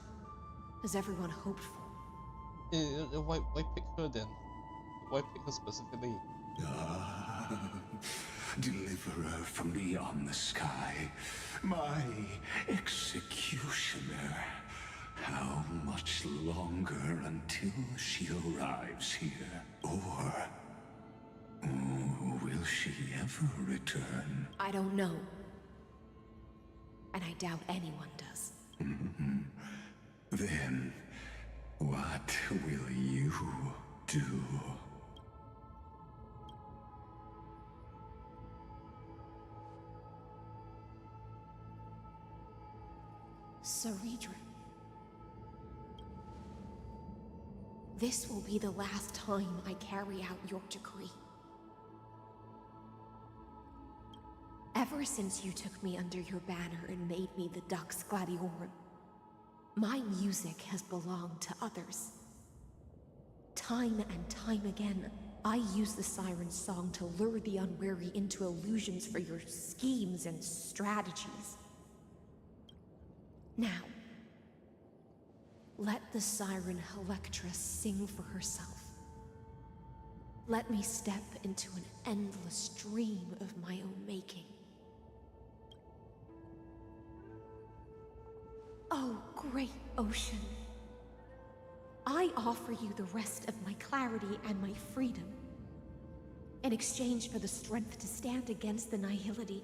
as everyone hoped for. Why pick her then? Why pick her specifically? Deliverer from beyond the sky, my executioner. How much longer until she arrives here? Or will she ever return? I don't know. And I doubt anyone does. Then, what will you do? Saridra. This will be the last time I carry out your decree. Ever since you took me under your banner and made me the Dux Gladiorum, my music has belonged to others. Time and time again, I use the siren's song to lure the unwary into illusions for your schemes and strategies. Now, Let the siren Electra sing for herself. Let me step into an endless dream of my own making. Oh, great ocean. I offer you the rest of my clarity and my freedom in exchange for the strength to stand against the nihility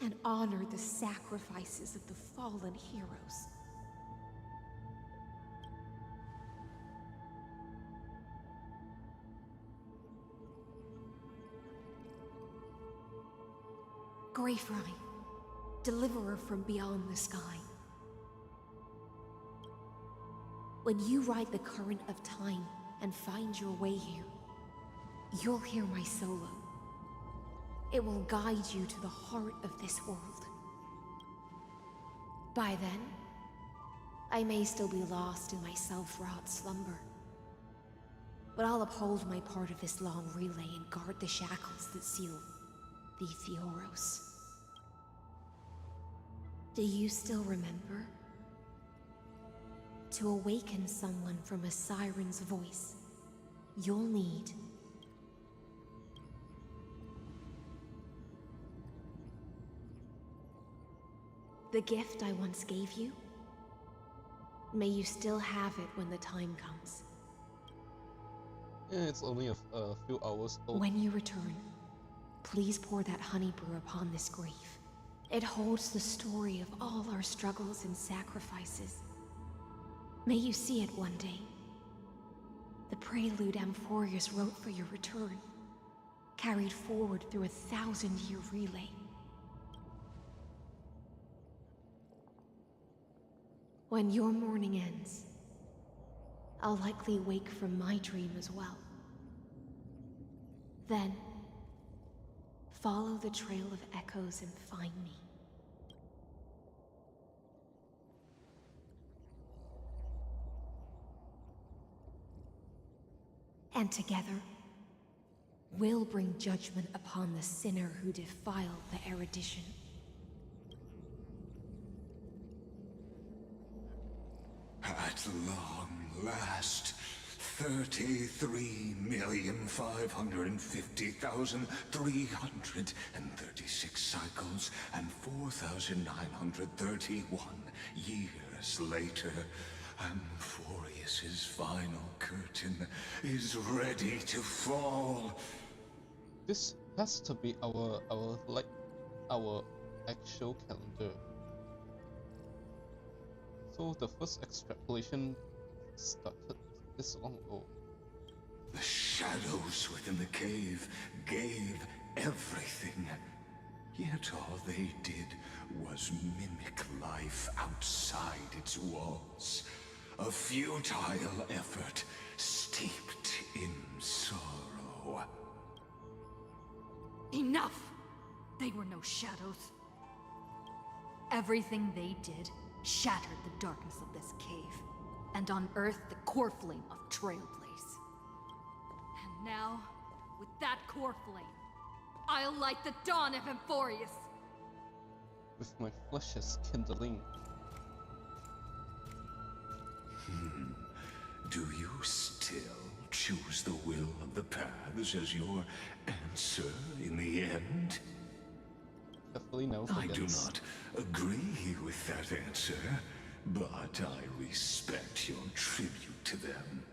and honor the sacrifices of the fallen heroes. Greyfry, deliverer from beyond the sky. When you ride the current of time and find your way here, you'll hear my solo. It will guide you to the heart of this world. By then, I may still be lost in my self-wrought slumber, but I'll uphold my part of this long relay and guard the shackles that seal the Theoros. Do you still remember? To awaken someone from a siren's voice, you'll need the gift I once gave you. May you still have it when the time comes. Yeah, it's only a few hours old. When you return, please pour that honey brew upon this grave. It holds the story of all our struggles and sacrifices. May you see it one day. The prelude Amphorius wrote for your return, carried forward through a 1,000-year relay. When your morning ends, I'll likely wake from my dream as well. Then, follow the trail of echoes and find me. And together, we'll bring judgment upon the sinner who defiled the erudition. At long last, 33,550,336 cycles and 4,931 years later, Amphorius's final curtain is ready to fall. This has to be our actual calendar. So the first extrapolation started this long ago. The shadows within the cave gave everything. Yet all they did was mimic life outside its walls. A futile effort steeped in sorrow. Enough! They were no shadows. Everything they did shattered the darkness of this cave, and unearthed the core flame of Trailblaze. And now, with that core flame, I'll light the dawn of Amphorius! With my flesh as kindling. Do you still choose the will of the paths as your answer in the end? Definitely no. I do not agree with that answer, but I respect your tribute to them.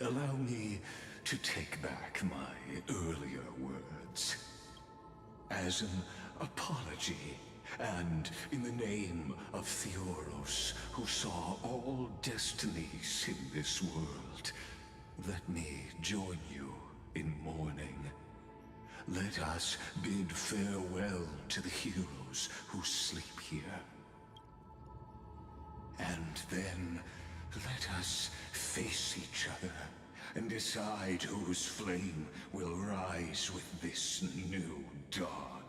Allow me to take back my earlier words. As an apology, and in the name of Theoros, who saw all destinies in this world, let me join you in mourning. Let us bid farewell to the heroes who sleep here. And then, let us face each other and decide whose flame will rise with this new dawn.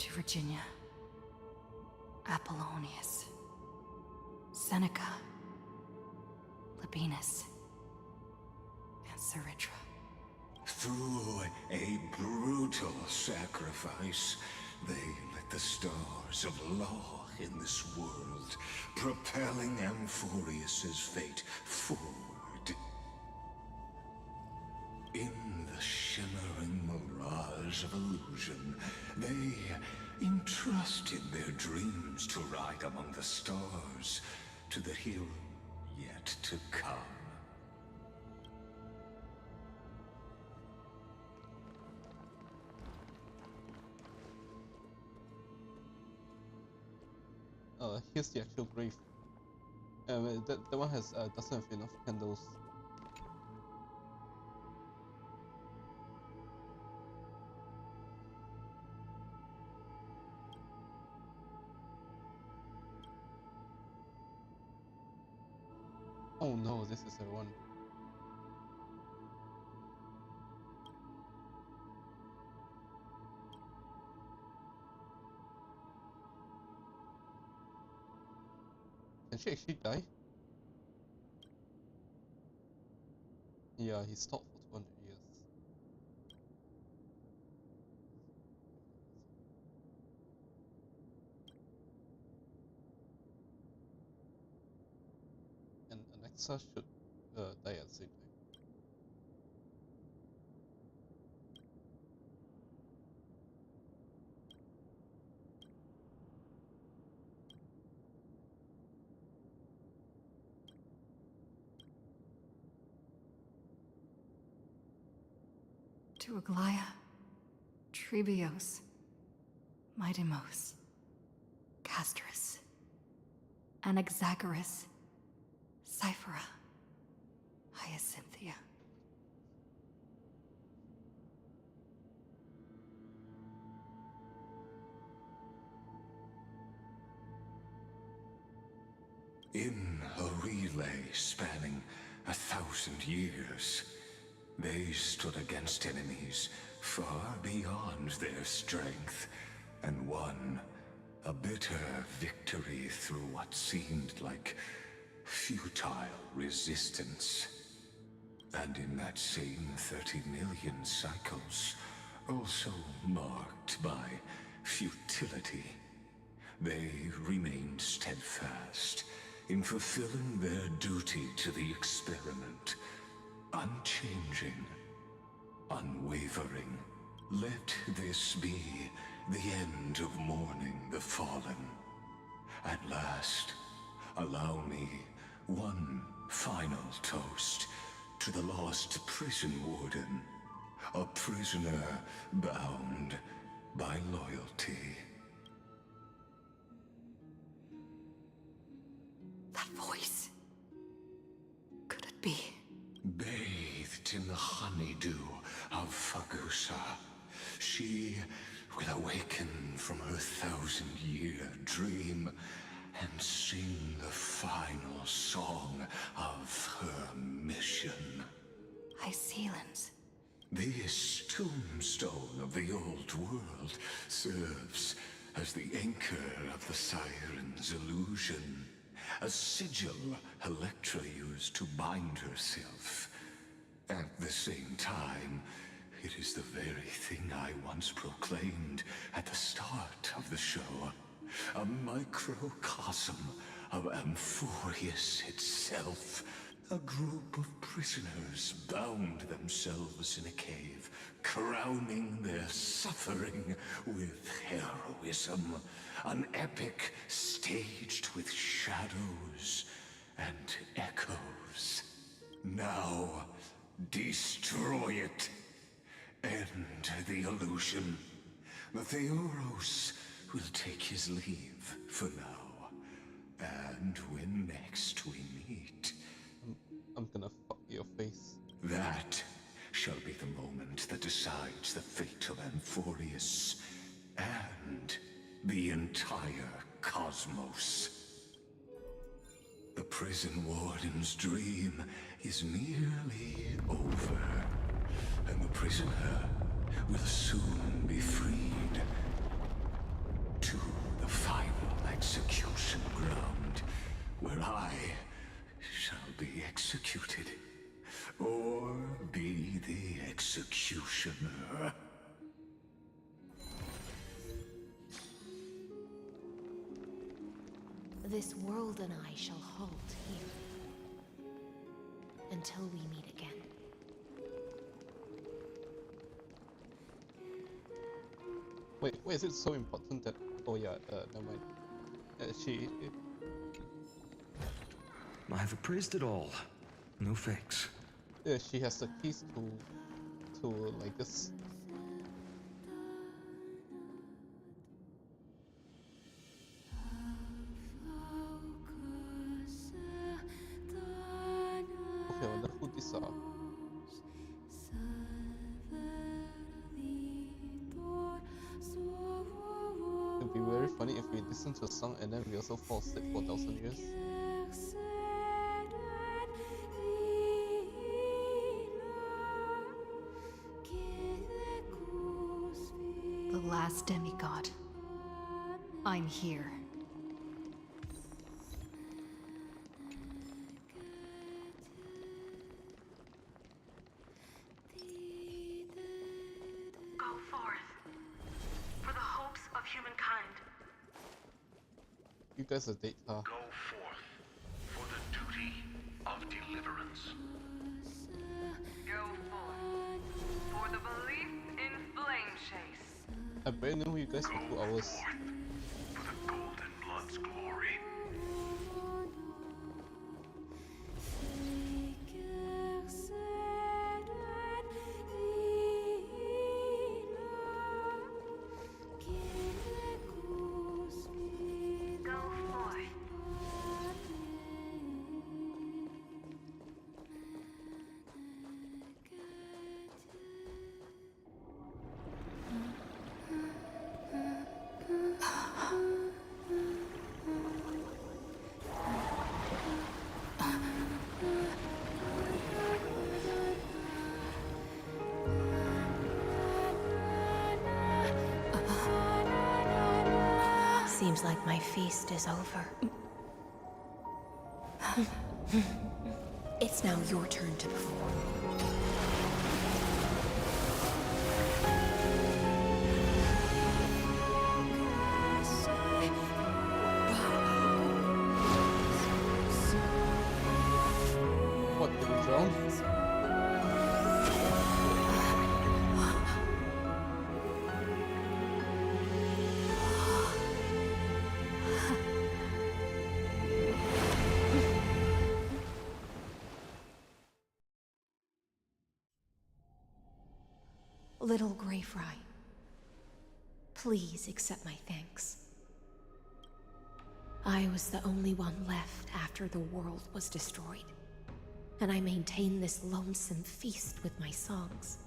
to Virginia, Apollonius, Seneca, Labienus, and Cyritra. Through a brutal sacrifice, they lit the stars of law in this world, propelling Amphorius's fate forward. In the shimmering mirage of illusion, they entrusted their dreams to ride among the stars to the hero yet to come. Here's the actual grave. That one has doesn't have enough candles. Oh no, this is the one. Can she actually die? Yeah, he stopped for 200 years. And Alexa should die at the same time. To Aglaia, Trebios, Midimos, Castris, Anaxagoras, Cyphera, Hyacinthia. In a relay spanning 1,000 years, they stood against enemies far beyond their strength, and won a bitter victory through what seemed like futile resistance. And in that same 30 million cycles, also marked by futility, they remained steadfast in fulfilling their duty to the experiment. Unchanging, unwavering. Let this be the end of mourning the fallen. At last, allow me one final toast to the lost prison warden, a prisoner bound by loyalty. That voice. Could it be? Bathed in the honeydew of Fagusa, she will awaken from her 1,000-year dream and sing the final song of her mission. Hycelans. This tombstone of the old world serves as the anchor of the siren's illusion. A sigil Electra used to bind herself. At the same time, it is the very thing I once proclaimed at the start of the show. A microcosm of Amphorius itself. A group of prisoners bound themselves in a cave, crowning their suffering with heroism. An epic staged with shadows and echoes. Now, destroy it. End the illusion. Theoros will take his leave for now. And when next we meet... I'm gonna fuck your face. That shall be the moment that decides the fate of Amphorius and the entire cosmos. The prison warden's dream is nearly over, and the prisoner will soon be freed. frozen ground, where I shall be executed, or be the executioner. This world and I shall halt here until we meet again. Wait, why is it so important that? Oh yeah, never mind. I have appraised it all. No fakes. Yeah, she has the keys to like this. Okay, I wonder who these are. It would be very funny if we listen to a song and then we also fall asleep for 1,000 years. The last demigod. I'm here. Go forth for the hopes of humankind. You guys are data. Go forth for the duty of deliverance. Go forth for the belief in flame chase. I barely knew you guys for 2 hours. For the golden blood's glory. Go forth. Seems like my feast is over. It's now your turn to perform. What, did we drown? Little Grey Fry, please accept my thanks. I was the only one left after the world was destroyed, and I maintain this lonesome feast with my songs.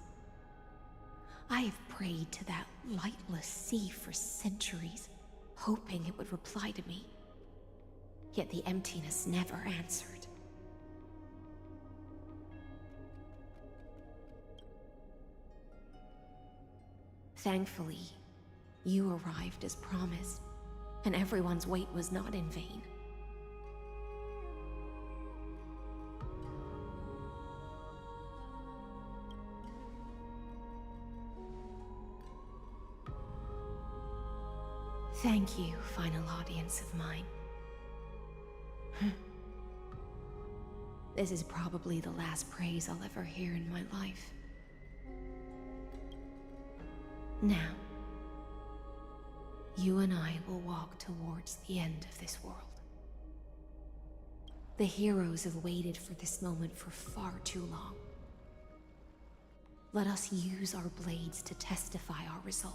I have prayed to that lightless sea for centuries, hoping it would reply to me. Yet the emptiness never answered. Thankfully, you arrived as promised, and everyone's wait was not in vain. Thank you, final audience of mine. This is probably the last praise I'll ever hear in my life. Now, you and I will walk towards the end of this world. The heroes have waited for this moment for far too long. Let us use our blades to testify our resolve.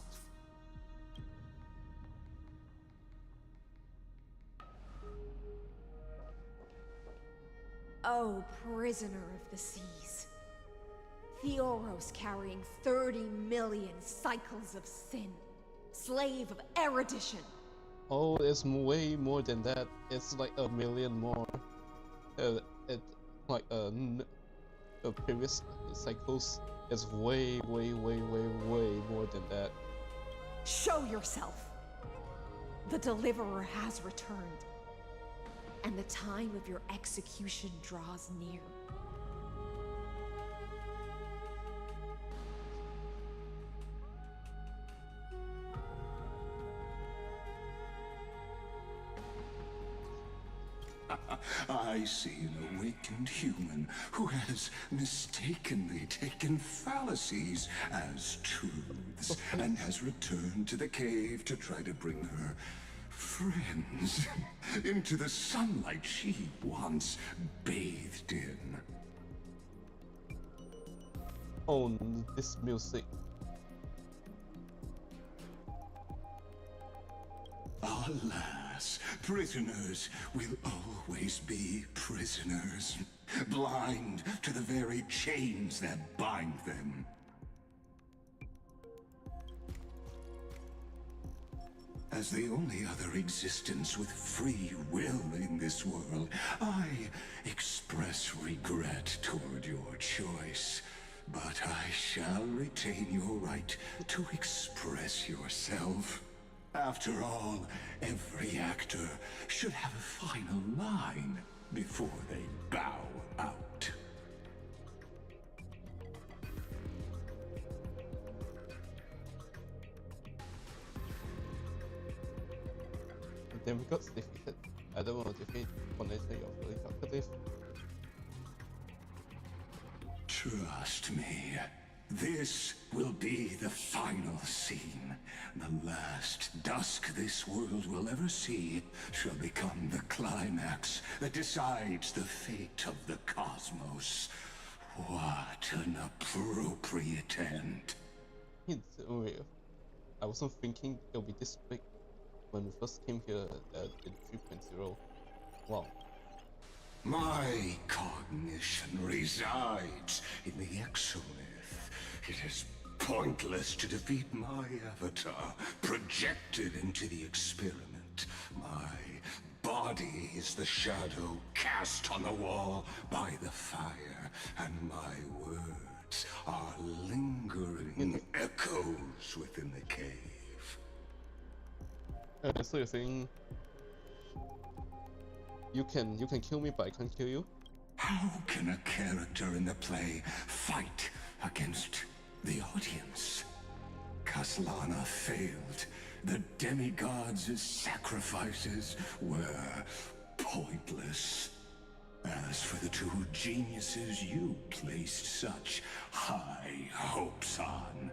Oh, prisoner of the seas. Theoros carrying 30 million cycles of sin. Slave of erudition. Oh, it's way more than that. It's like 1 million more. The previous cycles is way more than that. Show yourself. The Deliverer has returned. and the time of your execution draws near. I see an awakened human who has mistakenly taken fallacies as truths and has returned to the cave to try to bring her friends into the sunlight she once bathed in. Oh, this music. Alas, prisoners will always be prisoners, blind to the very chains that bind them. As the only other existence with free will in this world, I express regret toward your choice. But I shall retain your right to express yourself. After all, every actor should have a final line before they bow out. The demigods defeated. I don't want to defeat Conator, you're fully calculative. Trust me, this will be the final scene. The last dusk this world will ever see shall become the climax that decides the fate of the cosmos. What an appropriate end. I wasn't thinking it'll be this big when we first came here in 3.0. Wow. My cognition resides in the exolith. It is pointless to defeat my avatar, projected into the experiment. My body is the shadow cast on the wall by the fire, and my words are lingering echoes within the cave. So you're saying you can kill me, but I can't kill you? How can a character in the play fight against the audience? Kaslana failed. The demigods' sacrifices were pointless. As for the two geniuses you placed such high hopes on,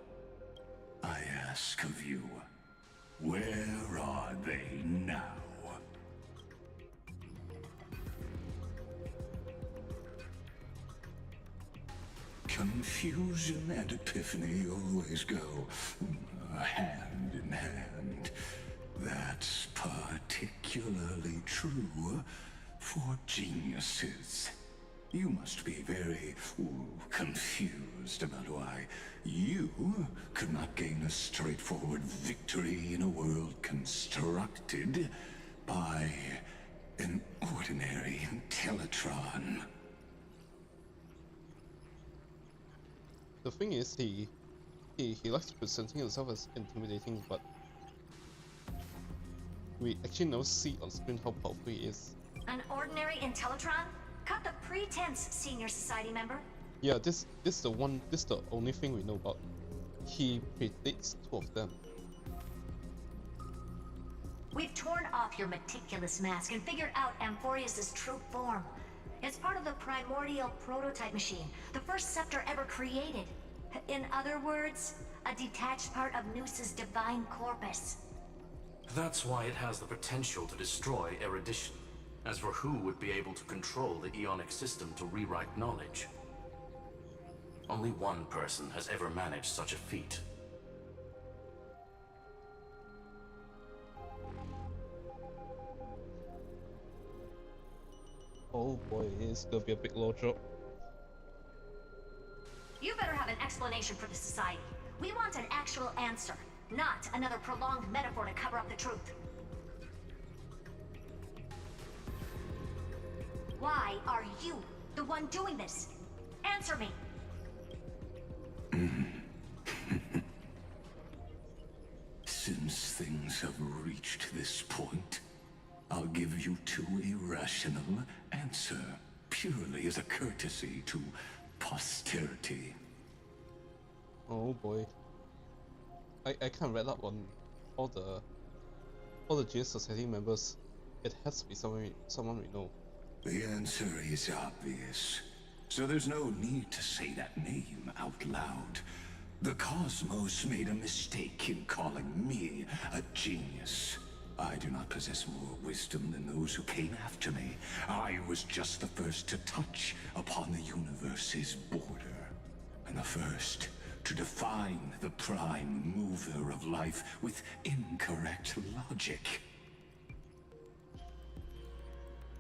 I ask of you, where are they now? Confusion and epiphany always go hand in hand. That's particularly true for geniuses. You must be very confused about why you could not gain a straightforward victory in a world constructed by an ordinary Teletron. The thing is, he likes presenting himself as intimidating, but we actually never see on screen how powerful he is. An ordinary Intellitron? Cut the pretense, senior society member. Yeah, this is the only thing we know about. He predates two of them. We've torn off your meticulous mask and figured out Amphorius' true form. It's part of the primordial prototype machine, the first scepter ever created. In other words, a detached part of Noos's divine corpus. That's why it has the potential to destroy erudition. As for who would be able to control the Ionic system to rewrite knowledge, only one person has ever managed such a feat. Oh boy, it's gonna be a big low drop. You better have an explanation for the society. We want an actual answer, not another prolonged metaphor to cover up the truth. Why are you the one doing this? Answer me. Since things have reached this point, I'll give you two irrational answer, purely as a courtesy to posterity. Oh boy. I can't read up on all the Genius Society members. It has to be someone we know. The answer is obvious, so there's no need to say that name out loud. The cosmos made a mistake in calling me a genius. I do not possess more wisdom than those who came after me. I was just the first to touch upon the universe's border, and the first to define the prime mover of life with incorrect logic.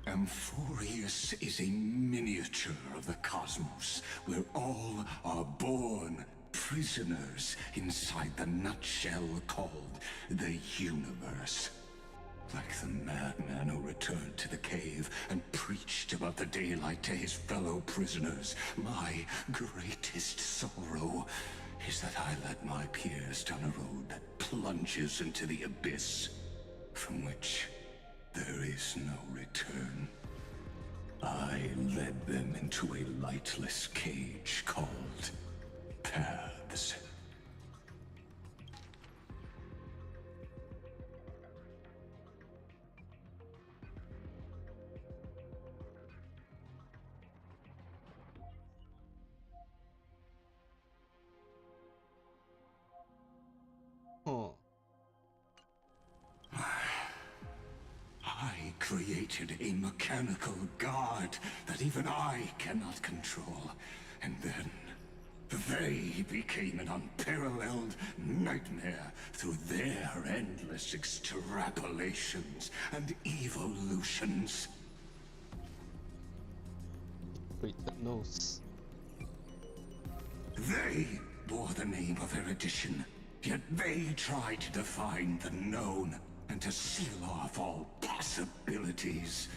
Amphorius is a miniature of the cosmos, where all are born prisoners inside the nutshell called the universe. Like the madman who returned to the cave and preached about the daylight to his fellow prisoners, my greatest sorrow is that I led my peers down a road that plunges into the abyss, from which there is no return. I led them into a lightless cage called paths. I created a mechanical guard that even I cannot control, and then they became an unparalleled nightmare through their endless extrapolations and evolutions. Created nose. They bore the name of erudition, yet they tried to define the known and to seal off all possibilities.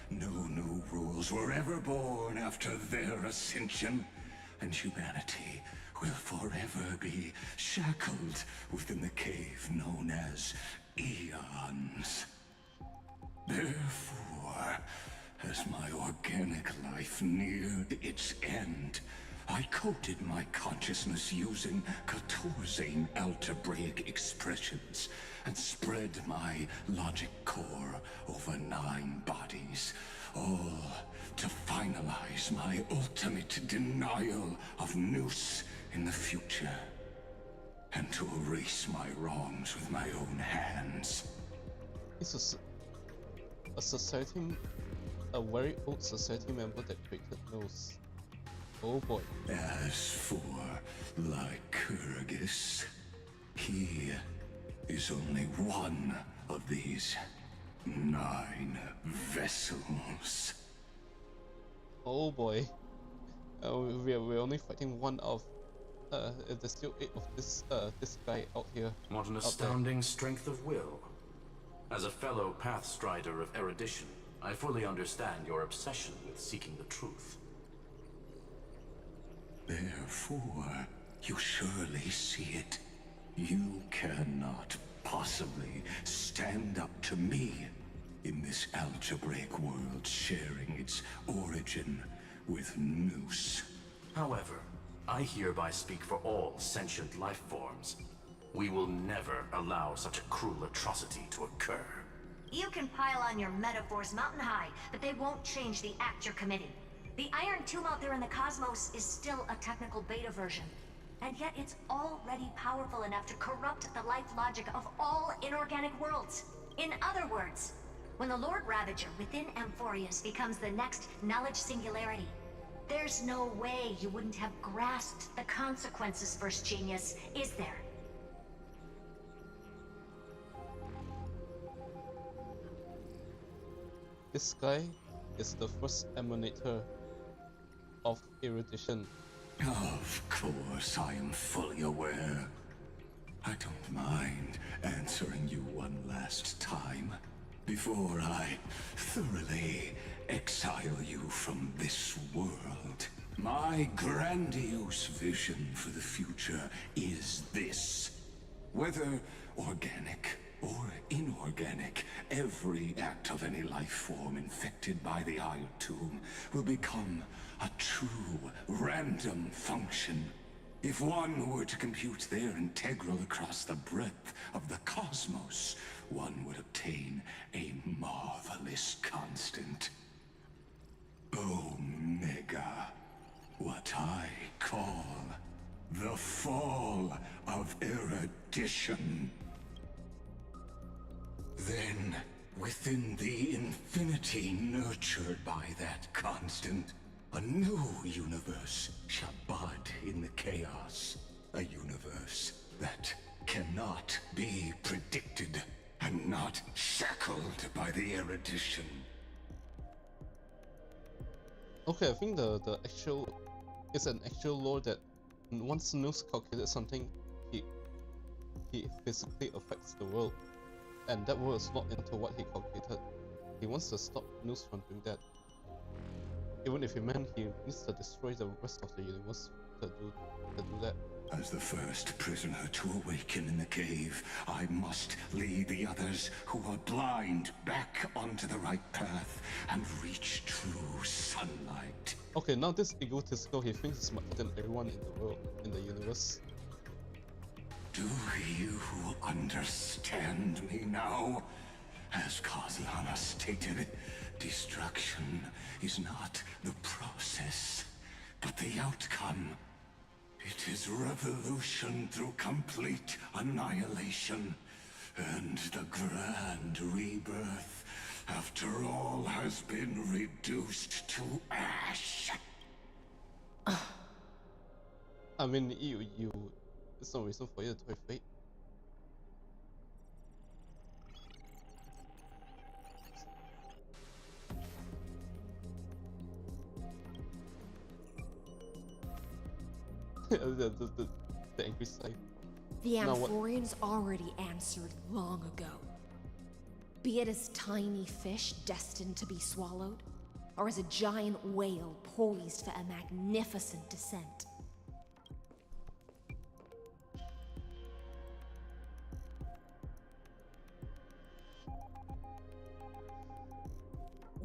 No new rules were ever born after their ascension, and humanity will forever be shackled within the cave known as eons. Therefore, as my organic life neared its end, I coded my consciousness using Catorzane algebraic expressions and spread my logic core over 9 bodies, all to finalize my ultimate denial of Nous in the future, and to erase my wrongs with my own hands. This is a very old society member that created nose. Oh boy. As for Lycurgus, he is only one of these 9 vessels. Oh boy. We're only fighting one of. There's still 8 of this guy out here. What an astounding strength of will. As a fellow pathstrider of erudition, I fully understand your obsession with seeking the truth. Therefore, you surely see it. You cannot possibly stand up to me in this algebraic world sharing its origin with Nous. However, I hereby speak for all sentient life forms. We will never allow such a cruel atrocity to occur. You can pile on your metaphors mountain high, but they won't change the act you're committing. The Iron Tomb out there in the cosmos is still a technical beta version, and yet it's already powerful enough to corrupt the life logic of all inorganic worlds. In other words, when the Lord Ravager within Amphorius becomes the next knowledge singularity, there's no way you wouldn't have grasped the consequences, First Genius, is there? This guy is the first emanator of erudition. Of course, I am fully aware. I don't mind answering you one last time before I thoroughly exile you from this world. My grandiose vision for the future is this. Whether organic or inorganic, every act of any life form infected by the Iron Tomb will become a true random function. If one were to compute their integral across the breadth of the cosmos, one would obtain a marvelous constant. Omega. What I call the fall of erudition. Then, within the infinity nurtured by that constant, a new universe shall bud in the chaos. A universe that cannot be predicted and not shackled by the erudition. Okay, I think it's an actual law that once Nus calculated something, he physically affects the world, and that world is not into what he calculated. He wants to stop Nus from doing that. Even if it meant he needs to destroy the rest of the universe to do that. As the first prisoner to awaken in the cave, I must lead the others who are blind back onto the right path and reach true sunlight. Okay, now this egotistical, he thinks he's smarter than everyone in the world, in the universe. Do you understand me now? As Kozlana stated, destruction is not the process, but the outcome. It is revolution through complete annihilation, and the grand rebirth, after all has been reduced to ash. I mean, it's no reason for you to have faith. the angry side. The Now what? Amphorians already answered long ago. Be it as tiny fish destined to be swallowed, or as a giant whale poised for a magnificent descent.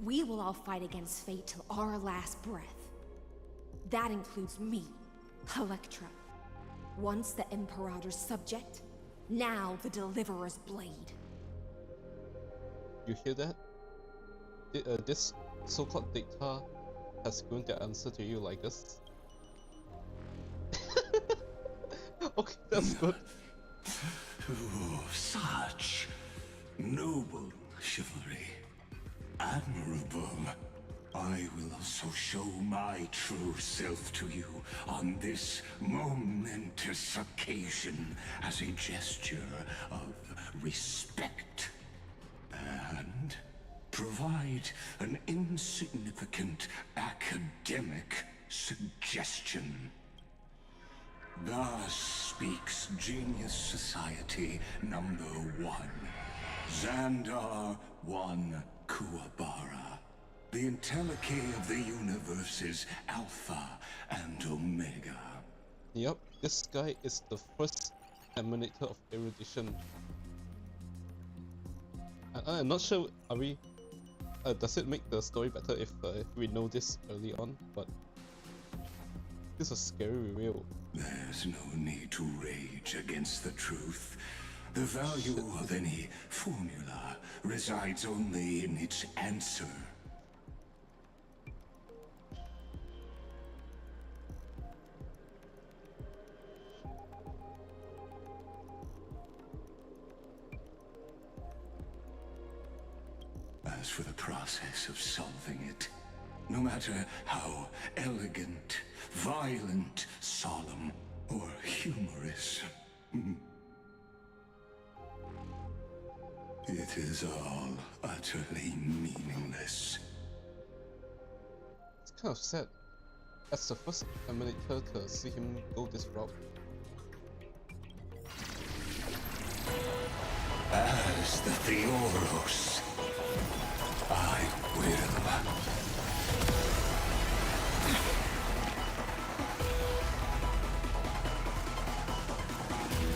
We will all fight against fate till our last breath. That includes me, Electra. Once the Imperator's subject, now the Deliverer's blade. You hear that? This so-called dictator has given the answer to you like this. Okay, that's good. Oh, such noble chivalry. Admirable. I will also show my true self to you on this momentous occasion as a gesture of respect. And provide an insignificant academic suggestion. Thus speaks Genius Society number 1. Xandar 1 Kuwabara. The entelechy of the universe's Alpha and Omega. Yep, this guy is the first emanator of erudition. I'm not sure, are we... does it make the story better if we know this early on? But this is a scary reveal. There's no need to rage against the truth. The value of any formula resides only in its answer. As for the process of solving it, no matter how elegant, violent, solemn, or humorous, it is all utterly meaningless. It's kind of sad. As the first emanator to see him go this route. As the Theoros, I will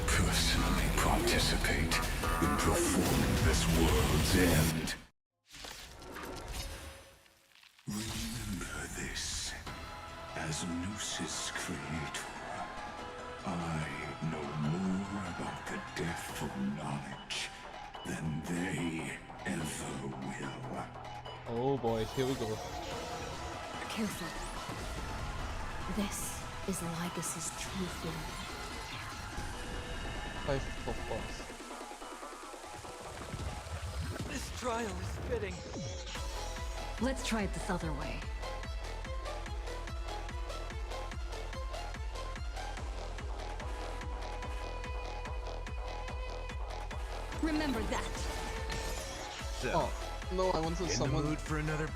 personally participate in profound hand. Remember this. As Noos's creator, I know more about the death of knowledge than they ever will. Oh boy, here we go. Careful. This is Lycus's true form. 5 of boss. This trial is fitting. Let's try it this other way. Remember that. So, Oh, no, I wanted in someone. the mood for another.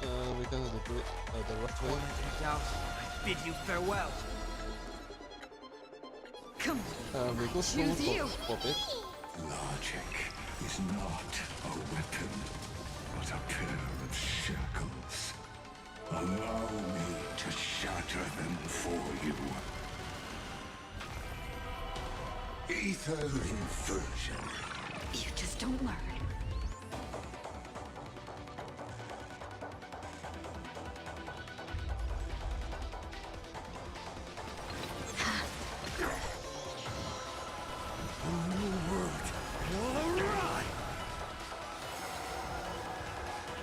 We're gonna do it the rough way. Torment and doubt, I bid you farewell. Come on. We go slow Choose you. for a bit. Logic is not a weapon, but a pair of shackles. Allow me to shatter them for you. Ether inversion. You just don't learn.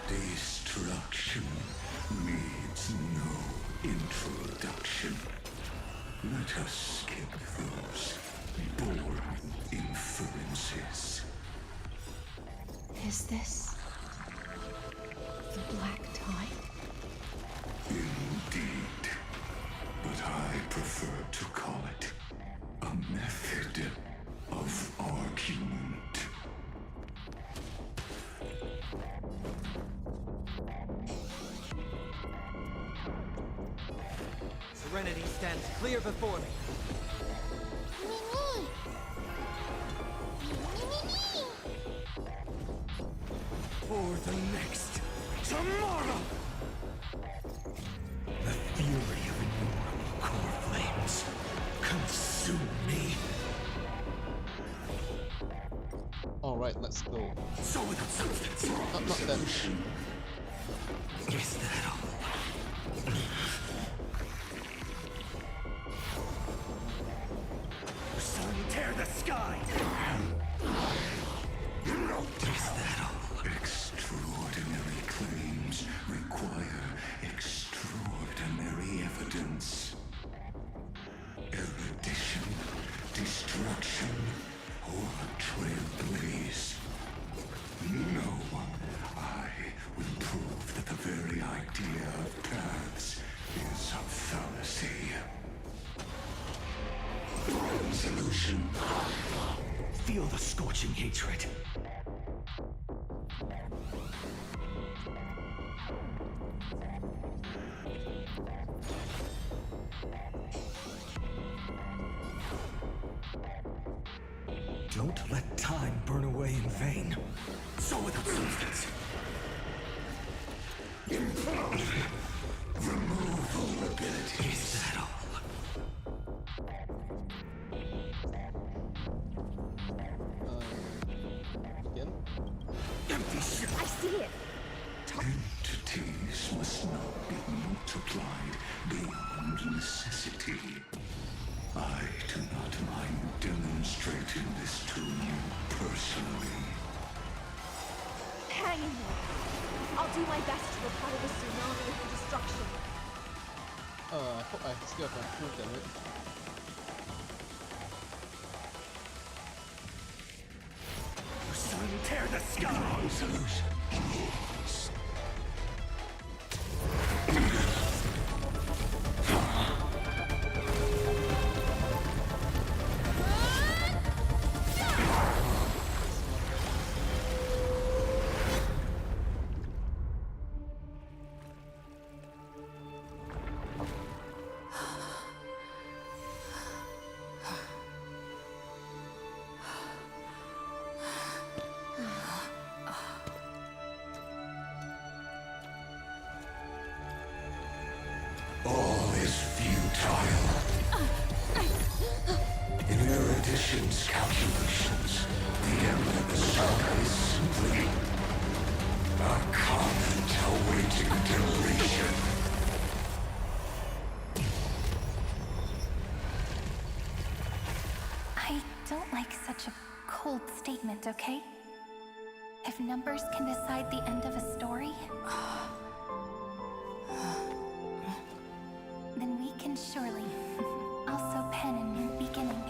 Destruction needs no introduction. Let us skip those boring inferences. Is this the Black Tide? Indeed. But I prefer to call it a method of argument. Serenity stands clear before me. For the next tomorrow! The fury of innumerable core flames consume me. Alright, let's go. So without substance, Not that. is that all? Sun tear the sky! Is that all? Extraordinary claims require extraordinary evidence. Erudition, destruction, or a trailblaze. No, I will prove that the very idea of paths is a fallacy. Solution. Feel the scorching hatred. Don't let time burn away in vain. So without substance. Remove all abilities. Is that all? Again? Empty shell. I see it. Entities must not be multiplied beyond necessity. I do not mind demonstrating this to you personally. Hang in there. I'll do my best to repel the tsunami of destruction. I hope I still have full damage. Sun tear the sky! Solution. don't like such a cold statement, okay? If numbers can decide the end of a story, then we can surely also pen a new beginning.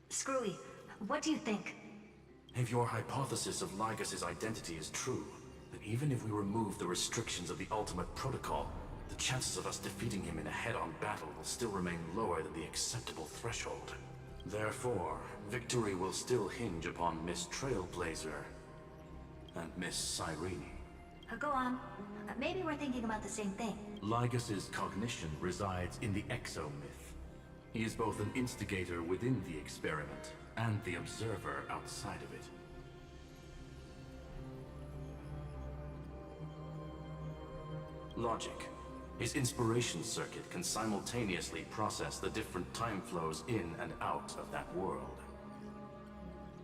Screwy, what do you think? If your hypothesis of Lygas's identity is true, then even if we remove the restrictions of the Ultimate Protocol, the chances of us defeating him in a head-on battle will still remain lower than the acceptable threshold. Therefore, victory will still hinge upon Miss Trailblazer and Miss Cyrene. Go on. Maybe we're thinking about the same thing. Lygas's cognition resides in the exomyth. He is both an instigator within the experiment and the observer outside of it. Logic. His inspiration circuit can simultaneously process the different time flows in and out of that world.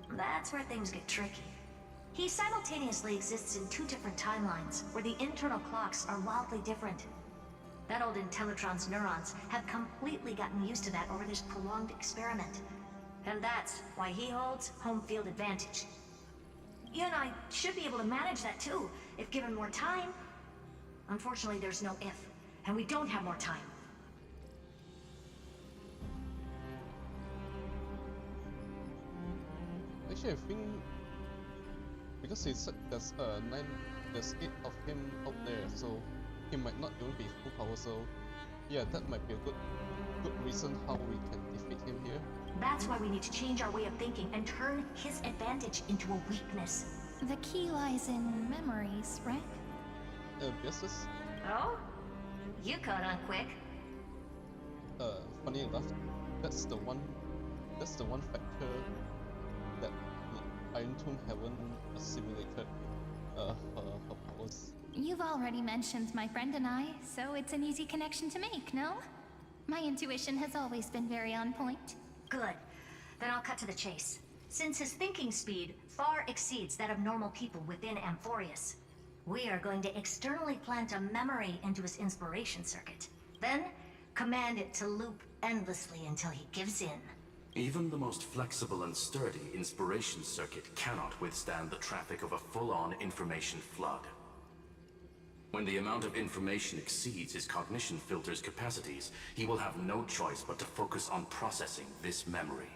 That's where things get tricky. He simultaneously exists in two different timelines, where the internal clocks are wildly different. That old Intellitron's neurons have completely gotten used to that over this prolonged experiment. And that's why he holds home field advantage. You and I should be able to manage that too, if given more time. Unfortunately, there's no if, and we don't have more time. Actually, I think because he said there's there's 8 of him out there, so he might not even be full power. So yeah, that might be a good reason how we can defeat him here. That's why we need to change our way of thinking and turn his advantage into a weakness. The key lies in memories, right? Yes. Oh? You caught on quick. Funny enough, that's the one factor that Iron Tomb haven't assimilated her powers. You've already mentioned my friend and I, so it's an easy connection to make, no? My intuition has always been very on point. Good. Then I'll cut to the chase. Since his thinking speed far exceeds that of normal people within Amphorius, we are going to externally plant a memory into his inspiration circuit. Then, command it to loop endlessly until he gives in. Even the most flexible and sturdy inspiration circuit cannot withstand the traffic of a full-on information flood. When the amount of information exceeds his cognition filter's capacities, he will have no choice but to focus on processing this memory.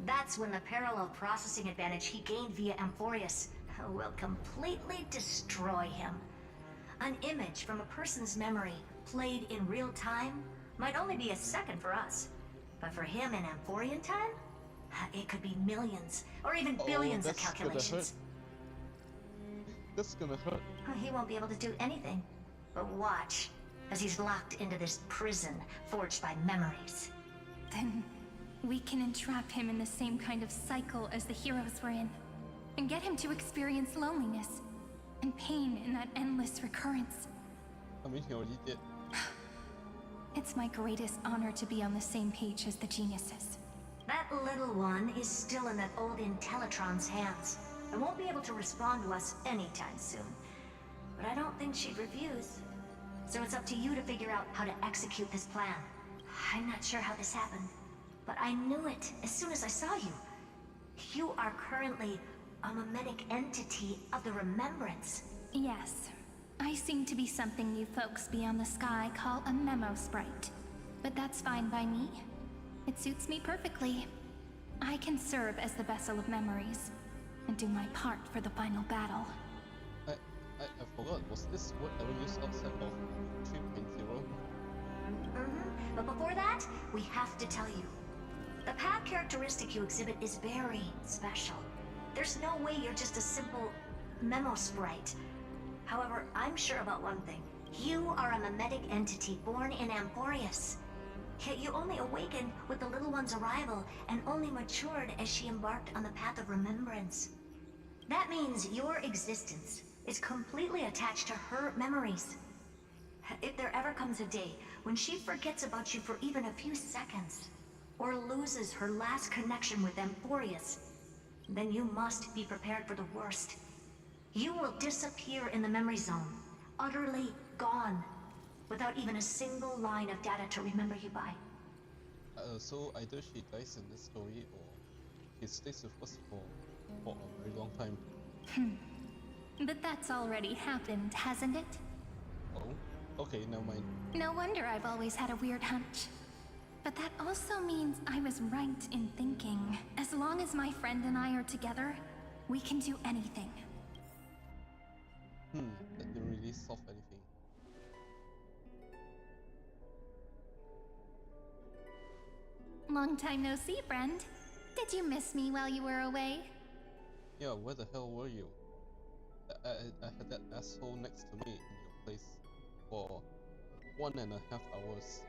That's when the parallel processing advantage he gained via Amphorius will completely destroy him. An image from a person's memory played in real time might only be a second for us, but for him in Amphorian time, it could be millions or even billions of calculations. That's gonna hurt. He won't be able to do anything but watch as he's locked into this prison forged by memories. Then we can entrap him in the same kind of cycle as the heroes were in, and get him to experience loneliness and pain in that endless recurrence. I mean, he already did. It's my greatest honor to be on the same page as the geniuses. That little one is still in that old Intellitron's hands, and won't be able to respond to us anytime soon. But I don't think she'd refuse. So it's up to you to figure out how to execute this plan. I'm not sure how this happened, but I knew it as soon as I saw you. You are currently a mimetic entity of the Remembrance. Yes. I seem to be something you folks beyond the sky call a memo sprite. But that's fine by me. It suits me perfectly. I can serve as the vessel of memories, and do my part for the final battle. I forgot, was this word ever used outside of 3.0? But before that, we have to tell you. The path characteristic you exhibit is very special. There's no way you're just a simple memo sprite. However, I'm sure about one thing. You are a mimetic entity born in Amphorius. Yet you only awakened with the little one's arrival and only matured as she embarked on the path of remembrance. That means your existence is completely attached to her memories. If there ever comes a day when she forgets about you for even a few seconds, or loses her last connection with Amphorius, then you must be prepared for the worst. You will disappear in the memory zone, utterly gone, without even a single line of data to remember you by. So either she dies in this story or she stays with us for a very long time. But that's already happened, hasn't it? Oh, okay, never mind. No wonder I've always had a weird hunch. But that also means I was right in thinking, as long as my friend and I are together, we can do anything. That didn't really solve anything. Long time no see, friend. Did you miss me while you were away? Yeah, where the hell were you? I had that asshole next to me in your place for 1.5 hours.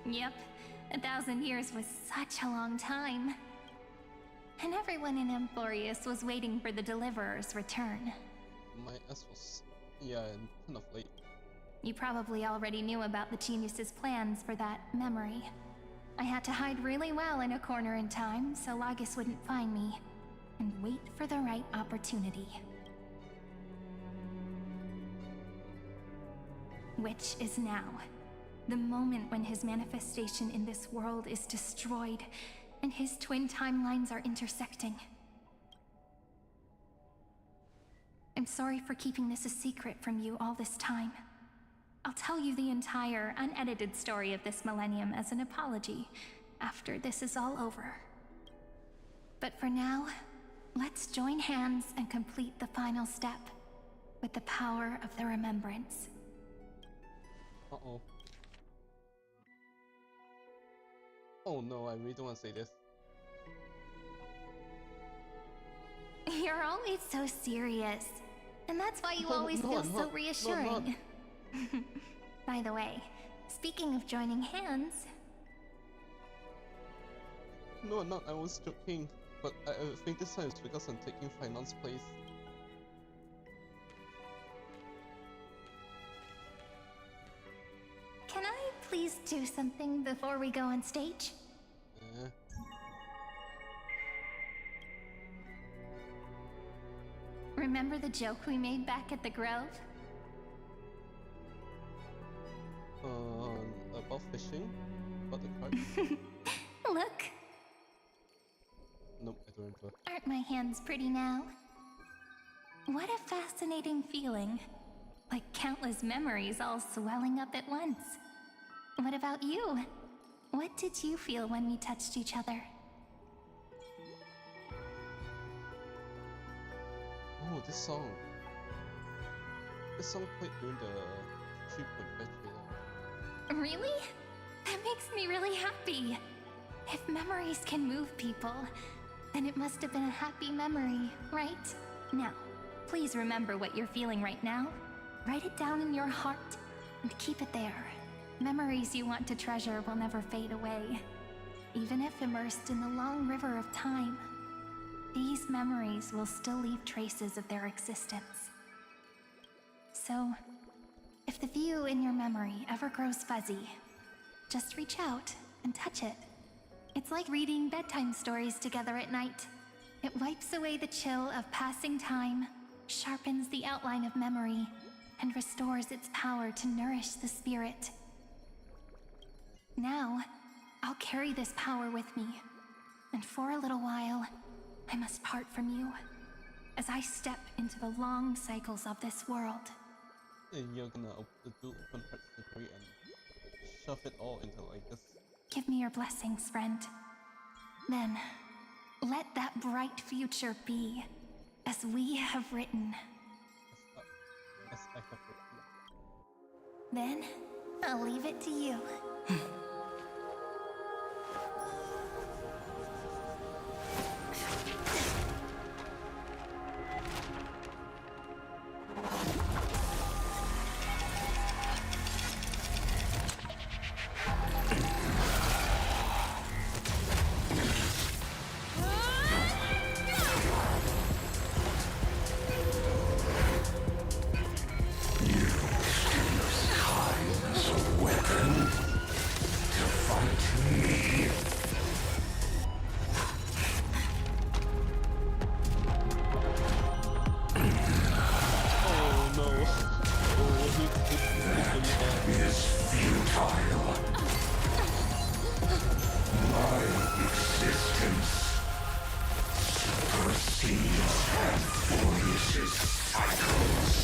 Yep, 1,000 years was such a long time. And everyone in Amphorius was waiting for the Deliverer's return. My ass was, yeah, kind of late. You probably already knew about the genius's plans for that memory. I had to hide really well in a corner in time so Lagus wouldn't find me, and wait for the right opportunity. Which is now. The moment when his manifestation in this world is destroyed, and his twin timelines are intersecting. I'm sorry for keeping this a secret from you all this time. I'll tell you the entire, unedited story of this millennium as an apology after this is all over. But for now, let's join hands and complete the final step with the power of the remembrance. Uh-oh. Oh no, I really don't want to say this. You're always so serious. And that's why you always feel so reassuring. By the way, speaking of joining hands... No, I'm not. I was joking. But I think this time it's because I'm taking finance place. Can I please do something before we go on stage? Remember the joke we made back at the Grove? About fishing? About the card? Look! Nope, I don't remember. Aren't my hands pretty now? What a fascinating feeling. Like countless memories all swelling up at once. What about you? What did you feel when we touched each other? Oh, this song. This song played during the 3.5 trailer. Really? That makes me really happy. If memories can move people, then it must have been a happy memory, right? Now, please remember what you're feeling right now. Write it down in your heart and keep it there. Memories you want to treasure will never fade away. Even if immersed in the long river of time, these memories will still leave traces of their existence. So, if the view in your memory ever grows fuzzy, just reach out and touch it. It's like reading bedtime stories together at night. It wipes away the chill of passing time, sharpens the outline of memory, and restores its power to nourish the spirit. Now, I'll carry this power with me, and for a little while, I must part from you, as I step into the long cycles of this world. And you're gonna do open heart surgery and shove it all into like this. Give me your blessings, friend. Then, let that bright future be, as we have written. As I have written. Then, I'll leave it to you. return to fight me. Oh no. That is futile. My existence supersedes Amphorius' cycles.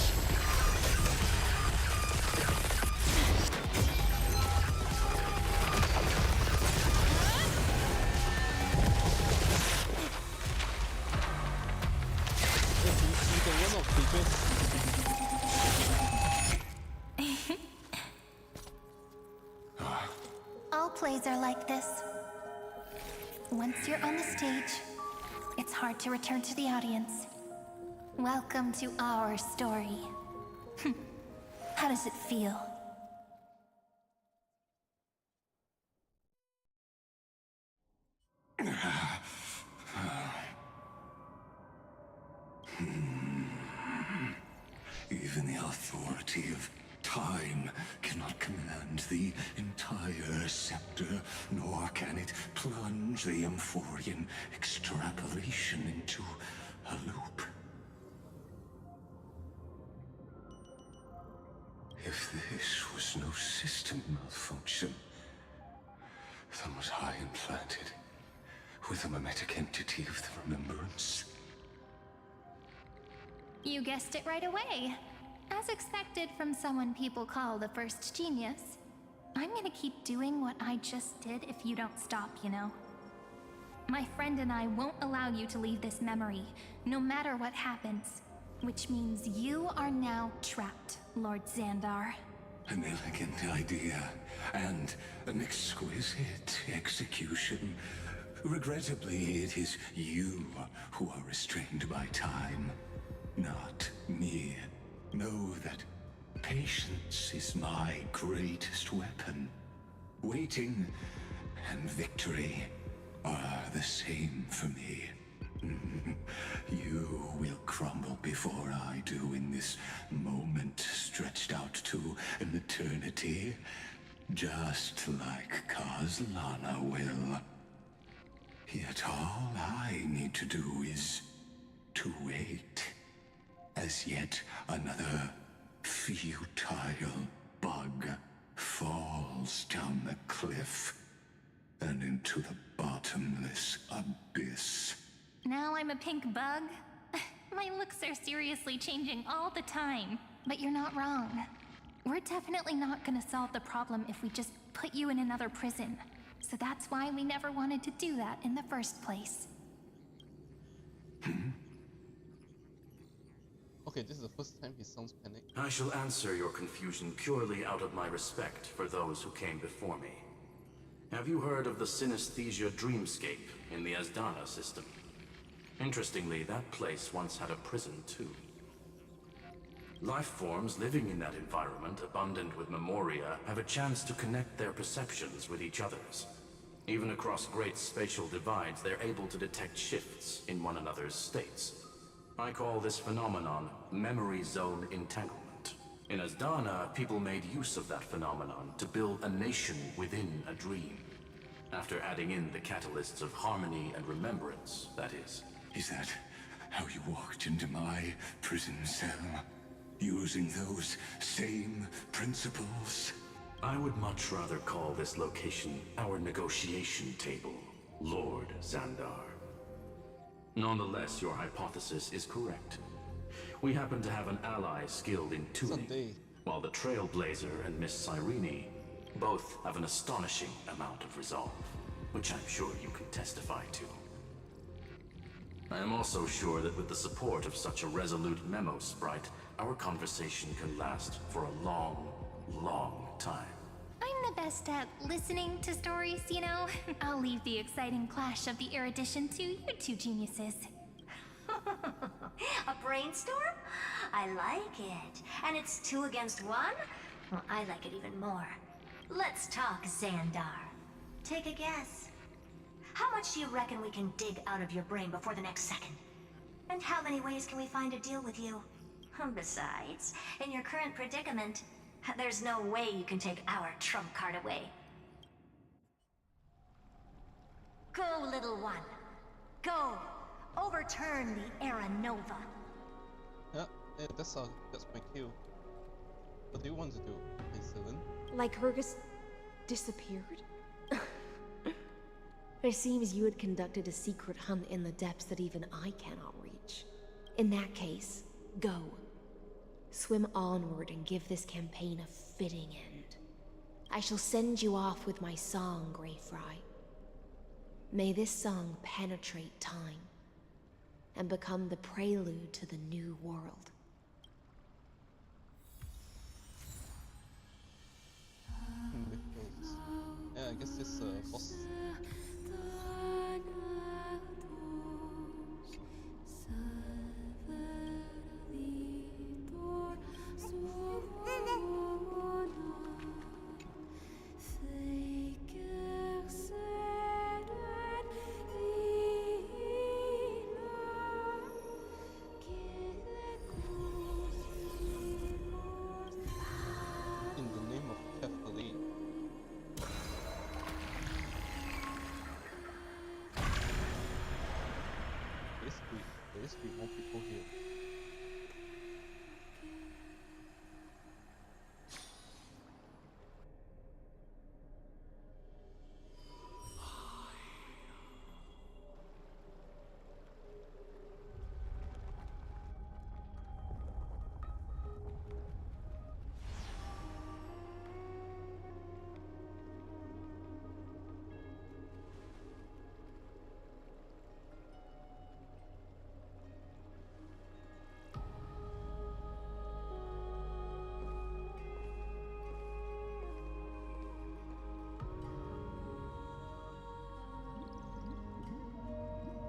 All plays are like this. Once you're on the stage, it's hard to return to the audience. Welcome to our story. How does it feel? Even the authority of time cannot command the entire scepter, nor can it plunge the Amphorian extrapolation into a loop. If this was no system malfunction, then was I implanted with a mimetic entity of the remembrance? You guessed it right away. As expected from someone people call the first genius. I'm gonna keep doing what I just did if you don't stop, you know. My friend and I won't allow you to leave this memory, no matter what happens. Which means you are now trapped, Lord Xandar. An elegant idea, and an exquisite execution. Regrettably, it is you who are restrained by time, not me. Know that patience is my greatest weapon. Waiting and victory are the same for me. You will crumble before I do in this moment stretched out to an eternity, just like Kazlana will. Yet all I need to do is to wait, as yet another futile bug falls down the cliff and into the bottomless abyss. Now I'm a pink bug? My looks are seriously changing all the time. But you're not wrong. We're definitely not gonna solve the problem if we just put you in another prison. So that's why we never wanted to do that in the first place. Okay, this is the first time he sounds panicked. I shall answer your confusion purely out of my respect for those who came before me. Have you heard of the synesthesia dreamscape in the Asdana system? Interestingly, that place once had a prison too. Life forms living in that environment, abundant with memoria, have a chance to connect their perceptions with each other's. Even across great spatial divides, they're able to detect shifts in one another's states. I call this phenomenon memory zone entanglement. In Asdana, people made use of that phenomenon to build a nation within a dream. After adding in the catalysts of harmony and remembrance, that is. Is that how you walked into my prison cell? Using those same principles? I would much rather call this location our negotiation table, Lord Xandar. Nonetheless, your hypothesis is correct. We happen to have an ally skilled in tuning, while the Trailblazer and Miss Cyrene both have an astonishing amount of resolve, which I'm sure you can testify to. I am also sure that with the support of such a resolute memo sprite, our conversation can last for a long, long time. I'm the best at listening to stories, you know? I'll leave the exciting clash of the erudition to you two geniuses. A brainstorm? I like it. And it's 2 against 1? Well, I like it even more. Let's talk, Xandar. Take a guess. How much do you reckon we can dig out of your brain before the next second? And how many ways can we find to deal with you? Besides, in your current predicament, There's no way you can take our trump card away. Go, little one. Go. Overturn the Era Nova. Yeah, that's my cue. What do you want to do, Hazelin? Lycurgus disappeared? It seems you had conducted a secret hunt in the depths that even I cannot reach. In that case, go. Swim onward and give this campaign a fitting end. I shall send you off with my song, Greyfry. May this song penetrate time and become the prelude to the new world. Yeah, I guess this boss. In the name of Kefali. There is more people here.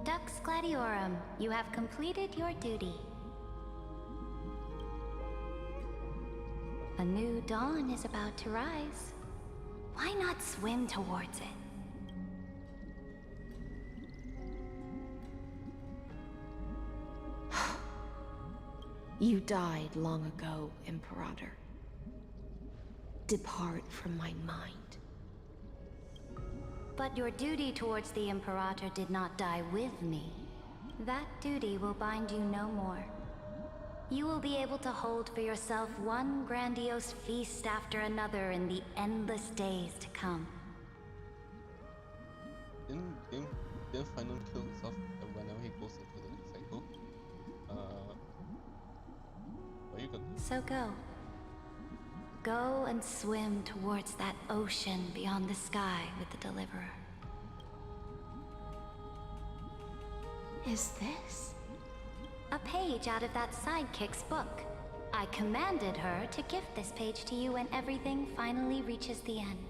Dux Gladiorum, you have completed your duty. A new dawn is about to rise. Why not swim towards it? You died long ago, Imperator. Depart from my mind. But your duty towards the Imperator did not die with me. That duty will bind you no more. You will be able to hold for yourself one grandiose feast after another in the endless days to come. Didn't Final kill himself whenever he goes into the next cycle? What are you gonna do? So go. Go and swim towards that ocean beyond the sky with the Deliverer. Is this? A page out of that sidekick's book. I commanded her to gift this page to you when everything finally reaches the end.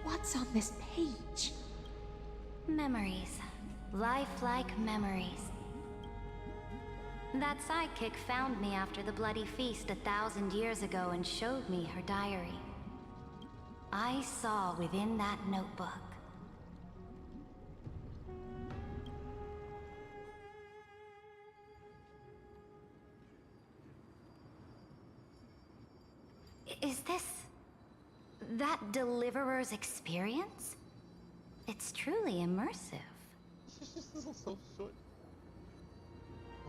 What's on this page? Memories. Lifelike memories. That sidekick found me after the bloody feast 1,000 years ago and showed me her diary. I saw within that notebook Is this that Deliverer's experience? It's truly immersive. This is so short.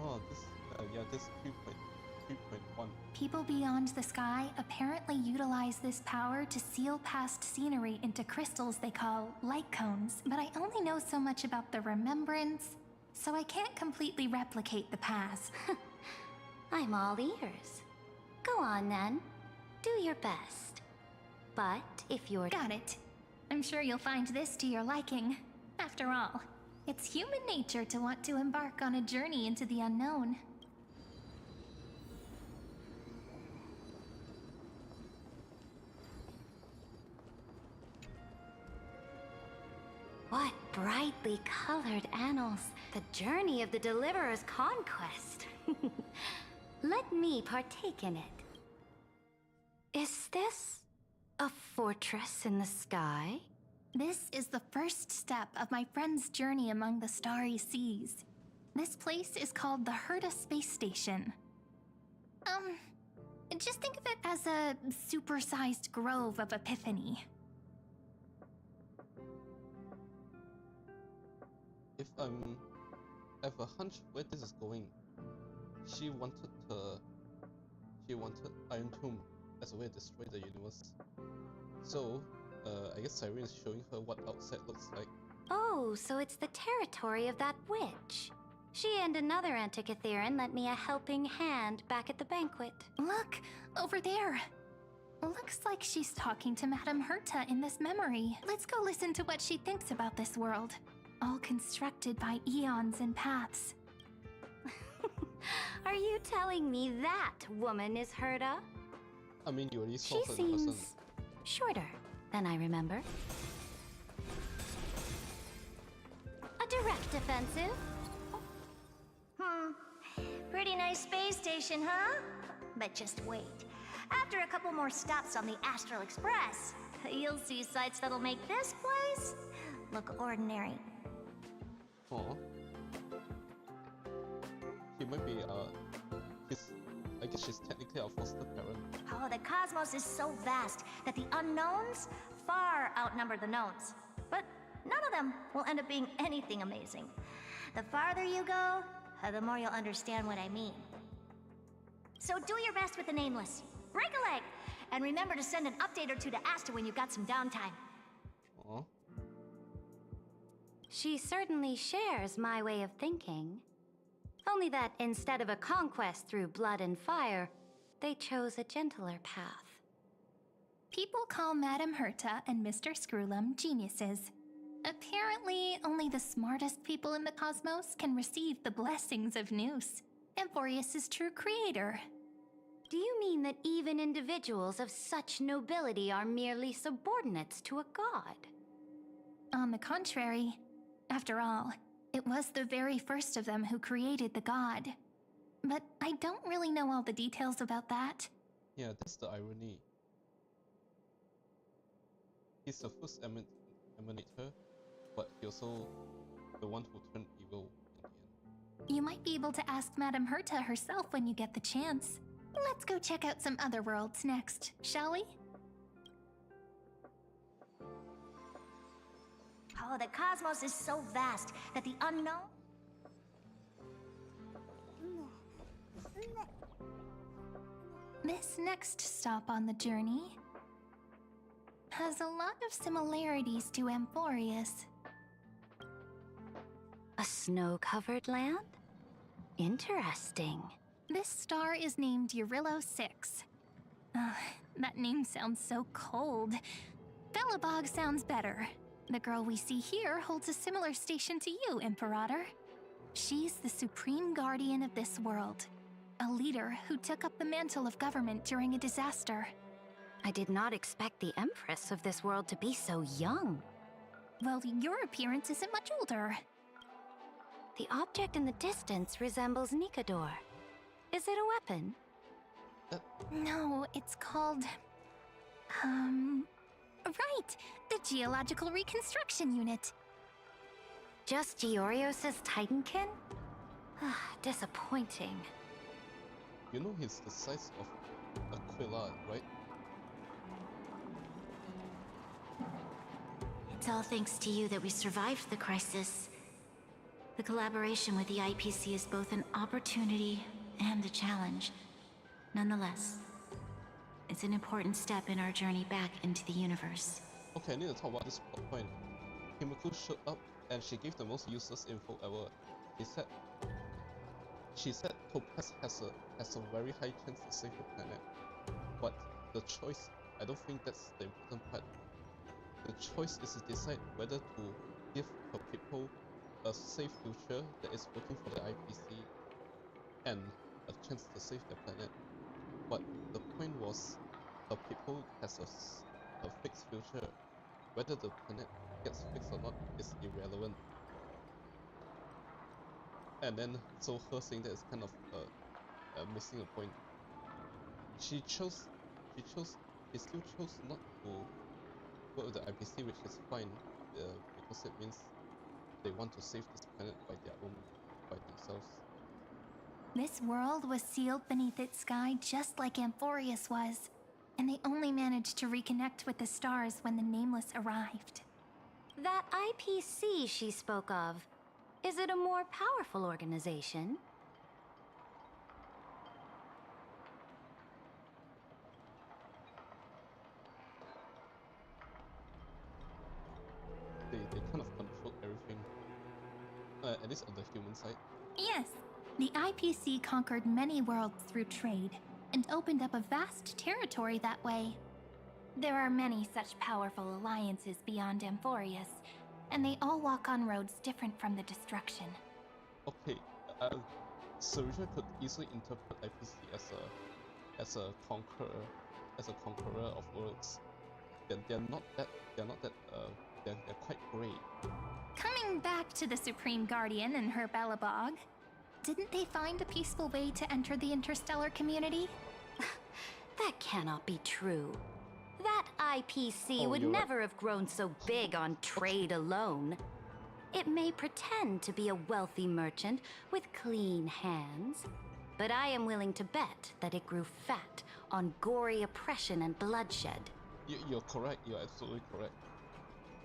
Oh, this 3.1. People beyond the sky apparently utilize this power to seal past scenery into crystals they call light cones, but I only know so much about the remembrance, so I can't completely replicate the past. I'm all ears. Go on then. Do your best. But if you're... Got it. I'm sure you'll find this to your liking. After all, it's human nature to want to embark on a journey into the unknown. What brightly colored annals. The journey of the Deliverer's conquest. Let me partake in it. Is this a fortress in the sky? This is the first step of my friend's journey among the starry seas. This place is called the Herta Space Station. Just think of it as a supersized grove of epiphany. If I have a hunch where this is going, she wanted Iron Tomb as a way to destroy the universe. So, I guess Siren is showing her what outside looks like. Oh, so it's the territory of that witch. She and another Antikytherian lent me a helping hand back at the banquet. Look, over there. Looks like she's talking to Madame Herta in this memory. Let's go listen to what she thinks about this world. All constructed by eons and paths. Are you telling me that woman is Herta? I mean, you already saw She her in person. seems shorter than I remember. A direct offensive? Pretty nice space station, huh? But just wait. After a couple more stops on the Astral Express, you'll see sights that'll make this place look ordinary. Aw. She might be, I guess she's technically our foster parent. Oh, the cosmos is so vast that the unknowns far outnumber the knowns. But none of them will end up being anything amazing. The farther you go, the more you'll understand what I mean. So do your best with the Nameless. Break a leg! And remember to send an update or two to Asta when you've got some downtime. Aw. She certainly shares my way of thinking. Only that instead of a conquest through blood and fire, they chose a gentler path. People call Madame Herta and Mr. Screwlum geniuses. Apparently, only the smartest people in the cosmos can receive the blessings of Nous, Amphorius' true creator. Do you mean that even individuals of such nobility are merely subordinates to a god? On the contrary, after all, it was the very first of them who created the god. But I don't really know all the details about that. Yeah, that's the irony. He's the first emanator, but he also the one who turned evil in the end. You might be able to ask Madame Herta herself when you get the chance. Let's go check out some other worlds next, shall we? Oh, the cosmos is so vast that the unknown... This next stop on the journey has a lot of similarities to Amphorius. A snow-covered land? Interesting. This star is named Eurillo 6. That name sounds so cold. Belobog sounds better. The girl we see here holds a similar station to you, Imperator. She's the supreme guardian of this world. A leader who took up the mantle of government during a disaster. I did not expect the Empress of this world to be so young. Well, your appearance isn't much older. The object in the distance resembles Nikador. Is it a weapon? No, it's called... Right! The Geological Reconstruction Unit. Just Giorios' Titankin? Disappointing. You know he's the size of Aquila, right? It's all thanks to you that we survived the crisis. The collaboration with the IPC is both an opportunity and a challenge. Nonetheless, it's an important step in our journey back into the universe. Okay, I need to talk about this plot point. Himiko showed up and she gave the most useless info ever. She said Topaz has a very high chance to save the planet. But the choice, I don't think that's the important part. The choice is to decide whether to give her people a safe future that is working for the IPC and a chance to save the planet. But the point was, her people has a fixed future. Whether the planet gets fixed or not is irrelevant. And then, so her saying that is kind of missing a point. She still chose not to work with the IPC, which is fine, because it means they want to save this planet by themselves. This world was sealed beneath its sky just like Amphorius was, and they only managed to reconnect with the stars when the Nameless arrived. That IPC she spoke of, is it a more powerful organization? They kind of control everything. At least on the human side. Yes, the IPC conquered many worlds through trade and opened up a vast territory that way. There are many such powerful alliances beyond Amphorius, and they all walk on roads different from the destruction. Okay, Sarita could easily interpret IPC as a conqueror of worlds. They're not that they're quite great. Coming back to the Supreme Guardian and her Belobog, didn't they find a peaceful way to enter the interstellar community? That cannot be true. That IPC would never have grown so big on trade alone. It may pretend to be a wealthy merchant with clean hands, but I am willing to bet that it grew fat on gory oppression and bloodshed. You're correct. You're absolutely correct.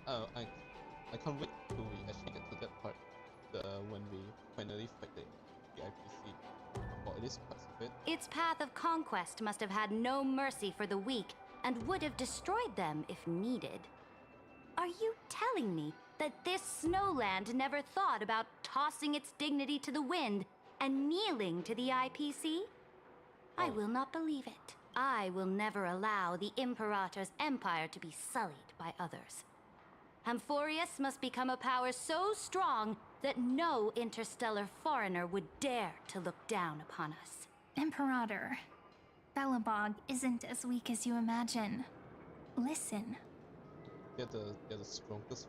I can't wait till we actually get to that part. When we finally fight the IPC, or at least parts of it. Its path of conquest must have had no mercy for the weak, and would have destroyed them if needed. Are you telling me that this snowland never thought about tossing its dignity to the wind and kneeling to the IPC? I will not believe it. I will never allow the Imperator's empire to be sullied by others. Amphorius must become a power so strong that no interstellar foreigner would dare to look down upon us. Imperator, Belobog isn't as weak as you imagine. Listen. They're the strongest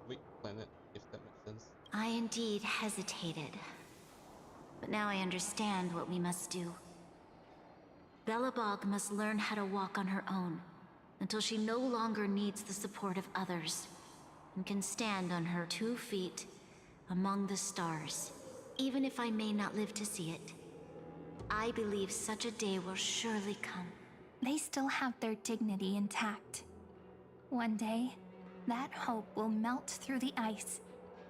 weak planet, if that makes sense. I indeed hesitated. But now I understand what we must do. Belobog must learn how to walk on her own, until she no longer needs the support of others, and can stand on her 2 feet among the stars. Even if I may not live to see it, I believe such a day will surely come. They still have their dignity intact. One day, that hope will melt through the ice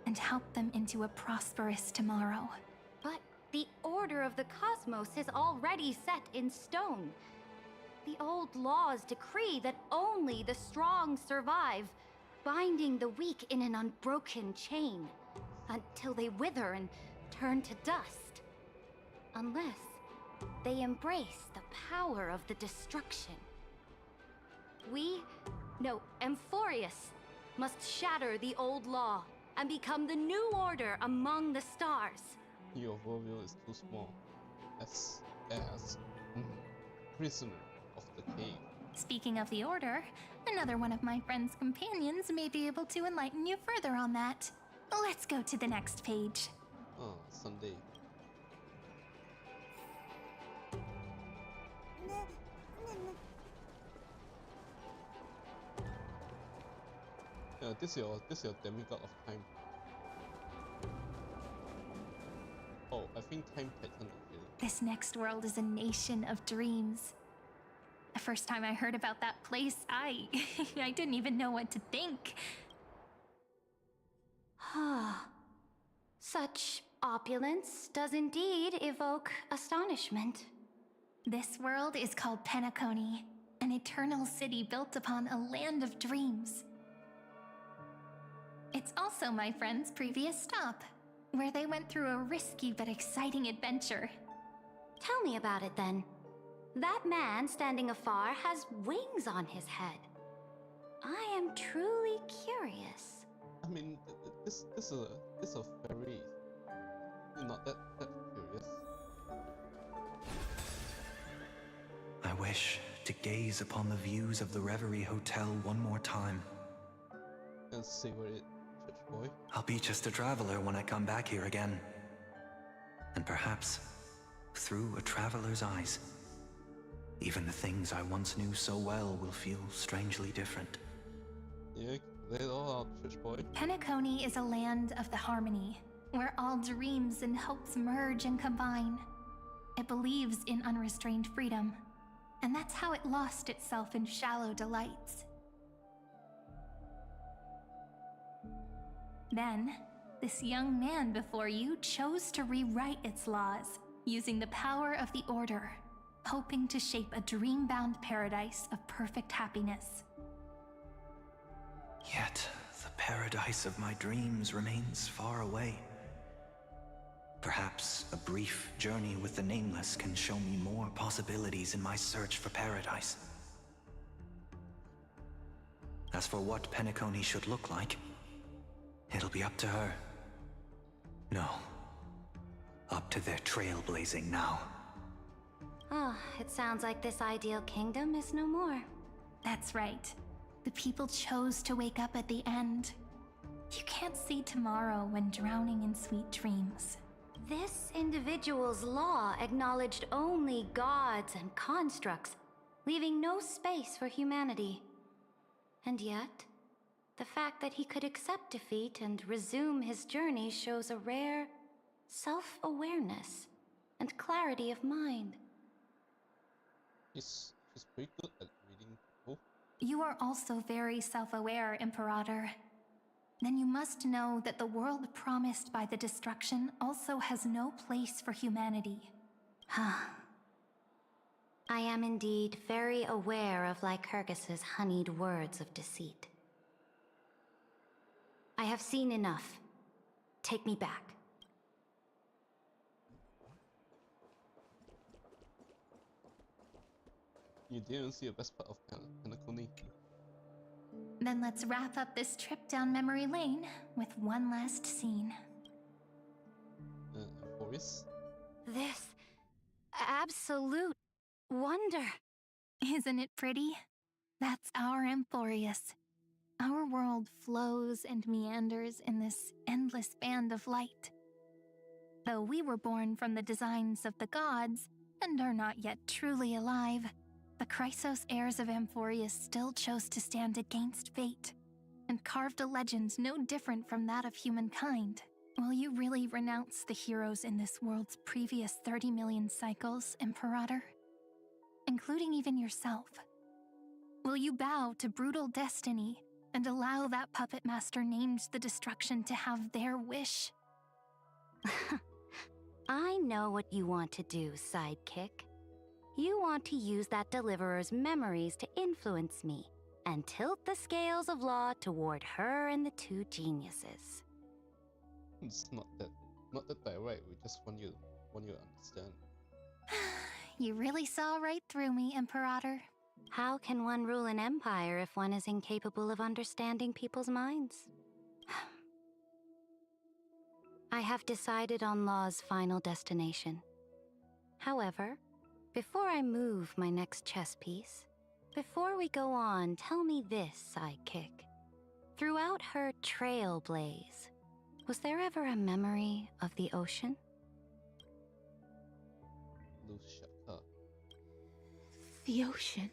and help them into a prosperous tomorrow. But the order of the cosmos is already set in stone. The old laws decree that only the strong survive, binding the weak in an unbroken chain, until they wither and turn to dust. Unless they embrace the power of the destruction. Amphorius must shatter the old law and become the new order among the stars. Your worldview is too small. As prisoner of the cave. Speaking of the Order, another one of my friend's companions may be able to enlighten you further on that. Let's go to the next page. Oh, Sunday. This is your demigod of time. Oh, I think time pattern actually. This next world is a nation of dreams. The first time I heard about that place, I didn't even know what to think. Such opulence does indeed evoke astonishment. This world is called Penacony, an eternal city built upon a land of dreams. It's also my friend's previous stop, where they went through a risky but exciting adventure. Tell me about it then. That man standing afar has wings on his head. I am truly curious. I mean, this is a fairy. You're not that curious. I wish to gaze upon the views of the Reverie Hotel one more time. And savor it, church boy. I'll be just a traveler when I come back here again. And perhaps, through a traveler's eyes, even the things I once knew so well will feel strangely different. Yeah, lay it all out, church boy. Penacony is a land of the harmony, where all dreams and hopes merge and combine. It believes in unrestrained freedom, and that's how it lost itself in shallow delights. Then, this young man before you chose to rewrite its laws, using the power of the Order, hoping to shape a dream-bound paradise of perfect happiness. Yet, the paradise of my dreams remains far away. Perhaps a brief journey with the Nameless can show me more possibilities in my search for paradise. As for what Penacony should look like, it'll be up to her. No. Up to their trailblazing now. Ah, it sounds like this ideal kingdom is no more. That's right. The people chose to wake up at the end. You can't see tomorrow when drowning in sweet dreams. This individual's law acknowledged only gods and constructs, leaving no space for humanity. And yet, the fact that he could accept defeat and resume his journey shows a rare self-awareness and clarity of mind. He's pretty good at reading people. You are also very self-aware, Imperator. Then you must know that the world promised by the destruction also has no place for humanity. I am indeed very aware of Lycurgus's honeyed words of deceit. I have seen enough. Take me back. You didn't see the best part of Penacony. Then let's wrap up this trip down memory lane with one last scene. Boris? This absolute wonder. Isn't it pretty? That's our Amphorius. Our world flows and meanders in this endless band of light. Though we were born from the designs of the gods and are not yet truly alive, the Chrysos heirs of Amphorius still chose to stand against fate and carved a legend no different from that of humankind. Will you really renounce the heroes in this world's previous 30 million cycles, Imperator? Including even yourself. Will you bow to brutal destiny and allow that puppet master named the destruction to have their wish? I know what you want to do, sidekick. You want to use that deliverer's memories to influence me and tilt the scales of law toward her and the two geniuses. It's not that direct. We just want you to understand. You really saw right through me, Imperator. How can one rule an empire if one is incapable of understanding people's minds? I have decided on Law's final destination. However, before I move my next chess piece, before we go on, tell me this, sidekick. Throughout her trailblaze, was there ever a memory of the ocean? The ocean.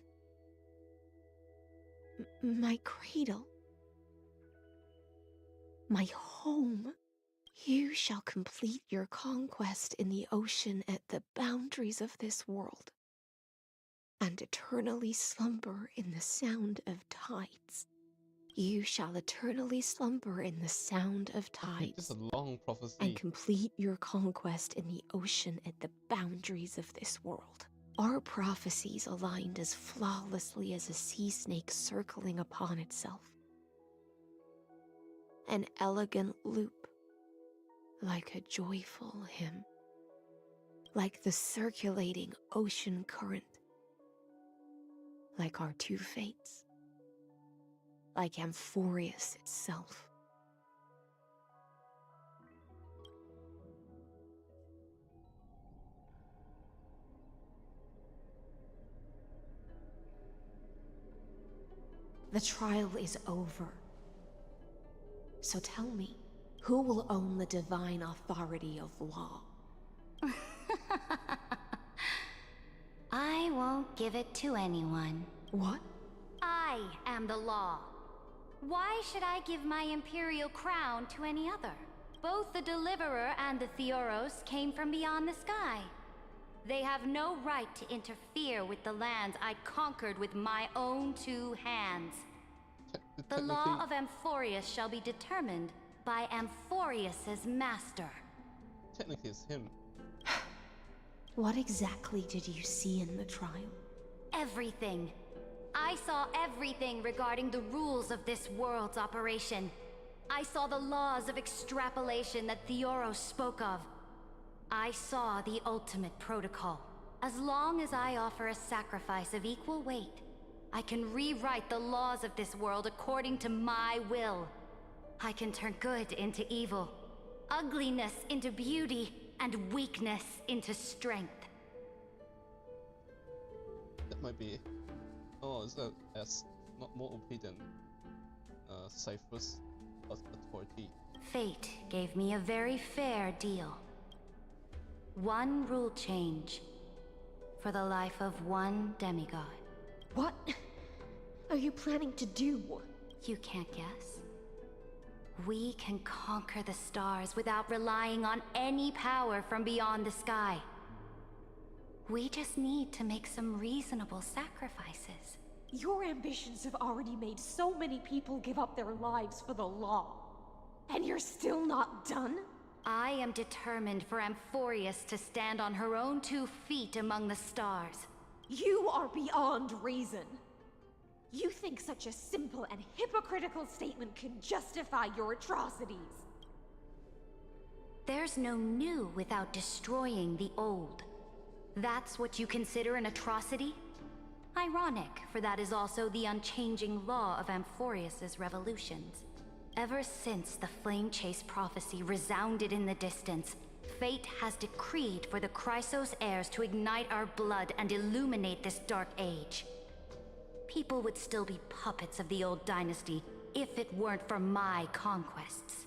My cradle. My home. You shall complete your conquest in the ocean at the boundaries of this world, and eternally slumber in the sound of tides. You shall eternally slumber in the sound of tides. It's a long prophecy. And complete your conquest in the ocean at the boundaries of this world. Our prophecies aligned as flawlessly as a sea snake circling upon itself. An elegant loop, like a joyful hymn, like the circulating ocean current, like our two fates, like Amphorius itself. The trial is over. So tell me, who will own the divine authority of law? I won't give it to anyone. What? I am the law. Why should I give my imperial crown to any other? Both the Deliverer and the Theoros came from beyond the sky. They have no right to interfere with the lands I conquered with my own two hands. The law of Amphorius shall be determined by Amphorius's master. Technically, it's him. What exactly did you see in the trial? Everything. I saw everything regarding the rules of this world's operation. I saw the laws of extrapolation that Theoros spoke of. I saw the ultimate protocol. As long as I offer a sacrifice of equal weight, I can rewrite the laws of this world according to my will. I can turn good into evil, ugliness into beauty, and weakness into strength. That might be. Oh, is that as not more OP than Cypher's authority? Fate gave me a very fair deal. One rule change for the life of one demigod. What are you planning to do? You can't guess. We can conquer the stars without relying on any power from beyond the sky. We just need to make some reasonable sacrifices. Your ambitions have already made so many people give up their lives for the law. And you're still not done? I am determined for Amphorius to stand on her own 2 feet among the stars. You are beyond reason. You think such a simple and hypocritical statement can justify your atrocities. There's no new without destroying the old. That's what you consider an atrocity? Ironic, for that is also the unchanging law of Amphorius's revolutions. Ever since the Flame Chase prophecy resounded in the distance, fate has decreed for the Chrysos heirs to ignite our blood and illuminate this dark age. People would still be puppets of the old dynasty if it weren't for my conquests.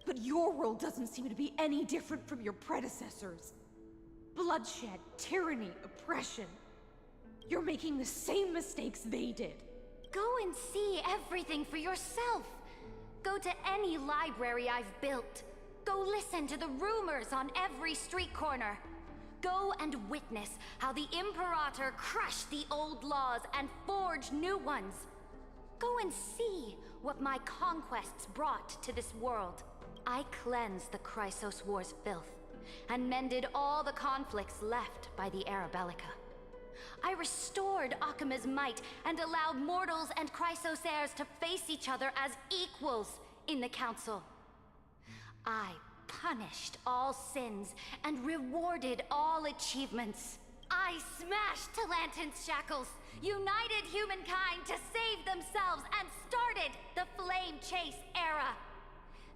But your world doesn't seem to be any different from your predecessors. Bloodshed, tyranny, oppression. You're making the same mistakes they did. Go and see everything for yourself. Go to any library I've built. Go listen to the rumors on every street corner. Go and witness how the Imperator crushed the old laws and forged new ones. Go and see what my conquests brought to this world. I cleansed the Chrysos War's filth and mended all the conflicts left by the Era Bellica. I restored Akima's might and allowed mortals and Chrysos heirs to face each other as equals in the Council. I punished all sins and rewarded all achievements. I smashed Talantin's shackles, united humankind to save themselves, and started the Flame Chase era.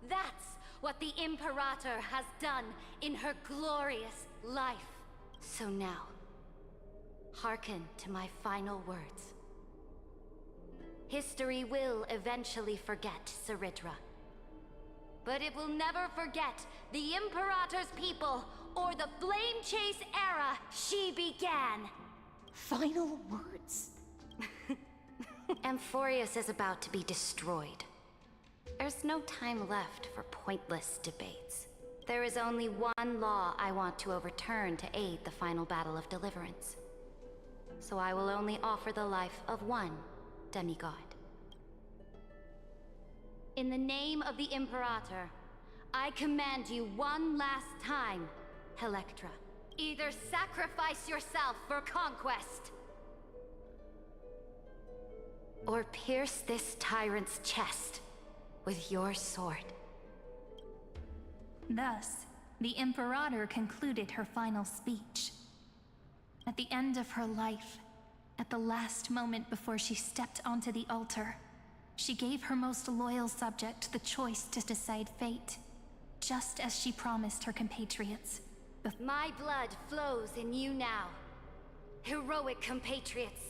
That's what the Imperator has done in her glorious life. So now, hearken to my final words. History will eventually forget Ceridra. But it will never forget the Imperator's people or the Flame Chase era she began. Final words? Amphorius is about to be destroyed. There's no time left for pointless debates. There is only one law I want to overturn to aid the final battle of deliverance. So I will only offer the life of one demigod. In the name of the Imperator, I command you one last time, Electra. Either sacrifice yourself for conquest, or pierce this tyrant's chest with your sword. Thus, the Imperator concluded her final speech. At the end of her life, at the last moment before she stepped onto the altar, she gave her most loyal subject the choice to decide fate, just as she promised her compatriots. My blood flows in you now. Heroic compatriots,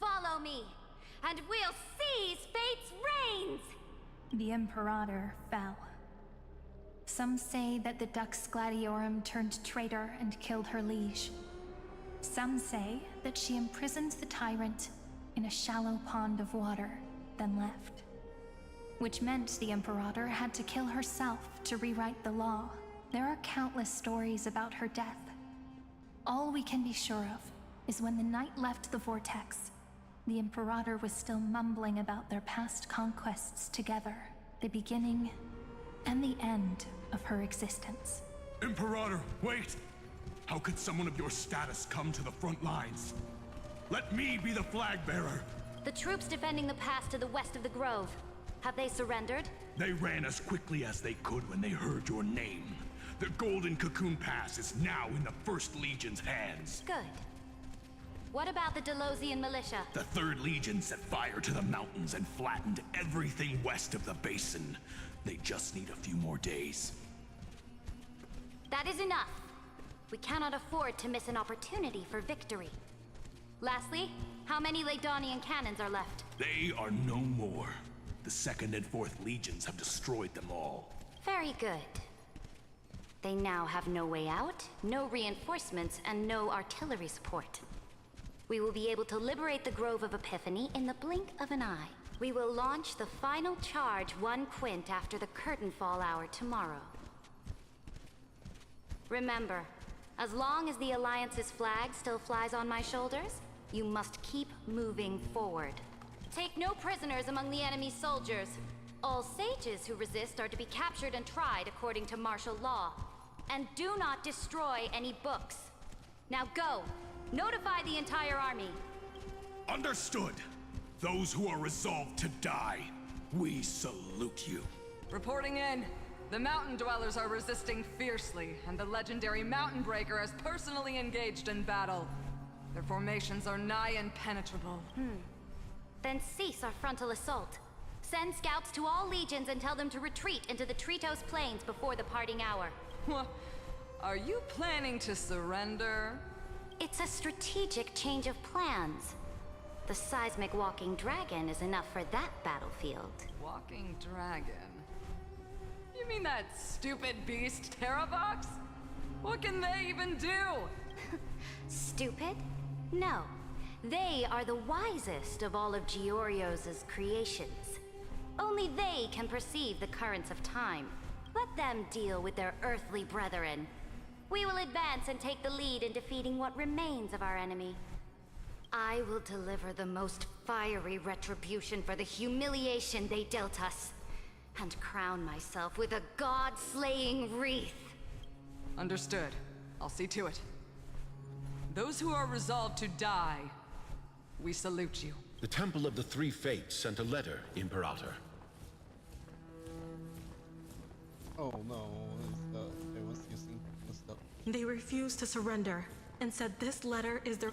follow me, and we'll seize fate's reins! The Imperator fell. Some say that the Dux Gladiorum turned traitor and killed her liege. Some say that she imprisoned the tyrant in a shallow pond of water, then left. which meant the Imperator had to kill herself to rewrite the law. There are countless stories about her death. All we can be sure of is when the Knight left the Vortex, the Imperator was still mumbling about their past conquests together, the beginning and the end of her existence. Imperator, wait! How could someone of your status come to the front lines? Let me be the flag bearer! The troops defending the pass to the west of the Grove. Have they surrendered? They ran as quickly as they could when they heard your name. The Golden Cocoon Pass is now in the First Legion's hands. Good. What about the Delosian militia? The Third Legion set fire to the mountains and flattened everything west of the basin. They just need a few more days. That is enough. We cannot afford to miss an opportunity for victory. Lastly, how many Legdonian cannons are left? They are no more. The Second and Fourth Legions have destroyed them all. Very good. They now have no way out, no reinforcements, and no artillery support. We will be able to liberate the Grove of Epiphany in the blink of an eye. We will launch the final charge 1 quint after the curtain fall hour tomorrow. Remember, as long as the Alliance's flag still flies on my shoulders, you must keep moving forward. Take no prisoners among the enemy's soldiers. All sages who resist are to be captured and tried according to martial law. And do not destroy any books. Now go! Notify the entire army. Understood. Those who are resolved to die, we salute you. Reporting in. The mountain dwellers are resisting fiercely, and the legendary Mountain Breaker has personally engaged in battle. Their formations are nigh impenetrable. Then cease our frontal assault. Send scouts to all legions and tell them to retreat into the Tritos Plains before the parting hour. What? Are you planning to surrender? It's a strategic change of plans. The seismic walking dragon is enough for that battlefield. Walking dragon? You mean that stupid beast, Terravox? What can they even do? Stupid? No. They are the wisest of all of Giorio's creations. Only they can perceive the currents of time. Let them deal with their earthly brethren. We will advance and take the lead in defeating what remains of our enemy. I will deliver the most fiery retribution for the humiliation they dealt us, and crown myself with a god-slaying wreath. Understood. I'll see to it. Those who are resolved to die, we salute you. The Temple of the Three Fates sent a letter, Imperator. Oh no, they was using the stuff. They refused to surrender and said this letter is their...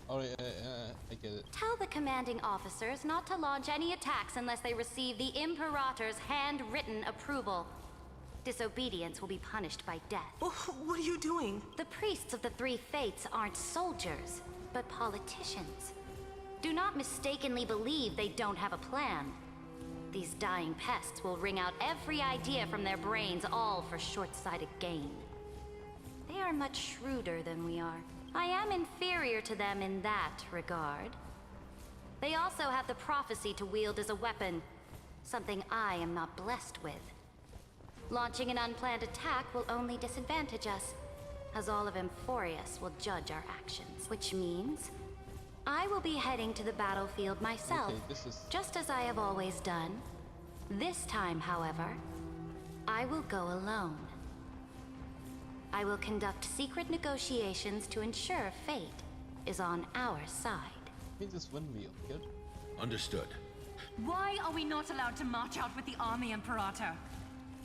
Alright, I get it. Tell the commanding officers not to launch any attacks unless they receive the Imperator's handwritten approval. Disobedience will be punished by death. What are you doing? The priests of the Three Fates aren't soldiers, but politicians. Do not mistakenly believe they don't have a plan. These dying pests will wring out every idea from their brains, all for short-sighted gain. They are much shrewder than we are. I am inferior to them in that regard. They also have the prophecy to wield as a weapon, something I am not blessed with. Launching an unplanned attack will only disadvantage us, as all of Emphorius will judge our actions, which means I will be heading to the battlefield myself, just as I have always done. This time, however, I will go alone. I will conduct secret negotiations to ensure fate is on our side. Just when we appeared. Understood. Why are we not allowed to march out with the army, Imperator?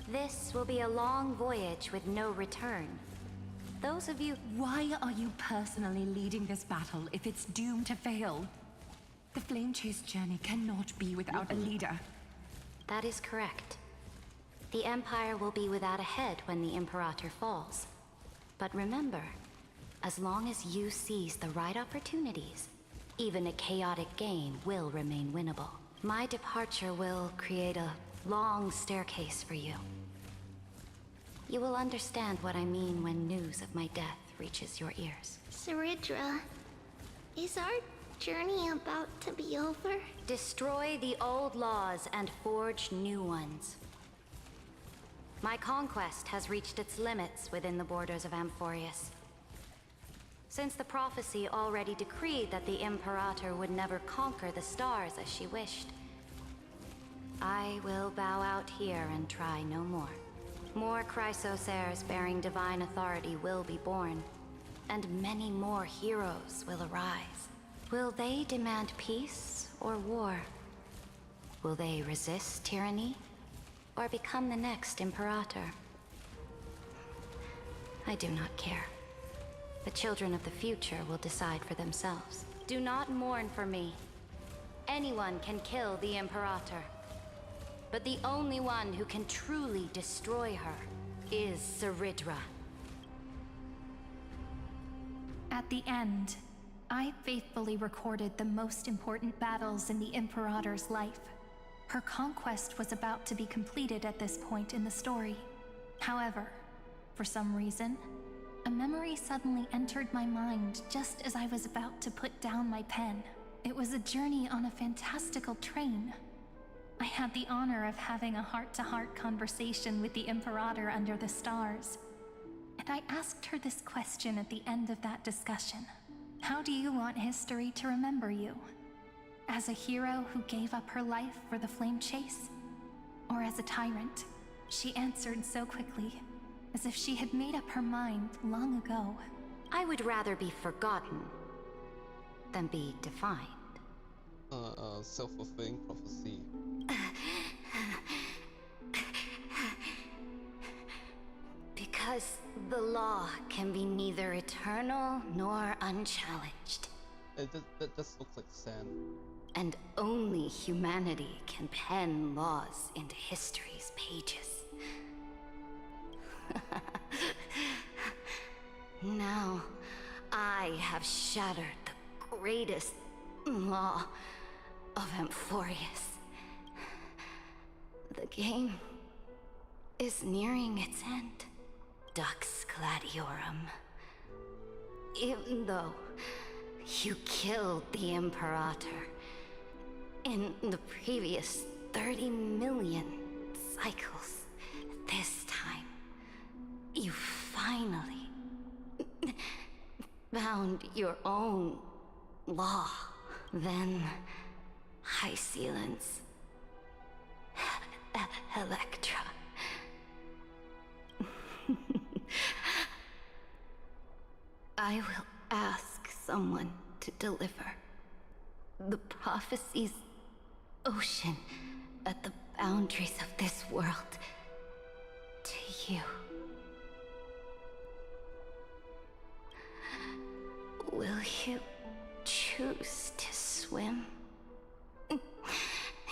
This will be a long voyage with no return. Those of you... Why are you personally leading this battle if it's doomed to fail? The Flame Chase journey cannot be without a leader. That is correct. The Empire will be without a head when the Imperator falls. But remember, as long as you seize the right opportunities, even a chaotic game will remain winnable. My departure will create a long staircase for you. You will understand what I mean when news of my death reaches your ears. Saridra, is our journey about to be over? Destroy the old laws and forge new ones. My conquest has reached its limits within the borders of Amphorius. Since the prophecy already decreed that the Imperator would never conquer the stars as she wished, I will bow out here and try no more. More Chrysos heirs bearing divine authority will be born, and many more heroes will arise. Will they demand peace or war? Will they resist tyranny or become the next Imperator? I do not care. The children of the future will decide for themselves. Do not mourn for me. Anyone can kill the Imperator. But the only one who can truly destroy her is Saridra. At the end, I faithfully recorded the most important battles in the Imperator's life. Her conquest was about to be completed at this point in the story. However, for some reason, a memory suddenly entered my mind just as I was about to put down my pen. It was a journey on a fantastical train. I had the honor of having a heart-to-heart conversation with the Imperator under the stars. And I asked her this question at the end of that discussion. How do you want history to remember you? As a hero who gave up her life for the flame chase? Or as a tyrant? She answered so quickly, as if she had made up her mind long ago. I would rather be forgotten than be defined. Self-fulfilling prophecy. Because the law can be neither eternal nor unchallenged. That just looks like sand. And only humanity can pen laws into history's pages. Now, I have shattered the greatest law of Amphorius. The game is nearing its end. Dux Gladiorum. Even though you killed the Imperator in the previous 30 million cycles, this time, you finally found your own law. Then, High Sealants, Electra. I will ask someone to deliver the prophecy's ocean at the boundaries of this world to you. Will you choose to swim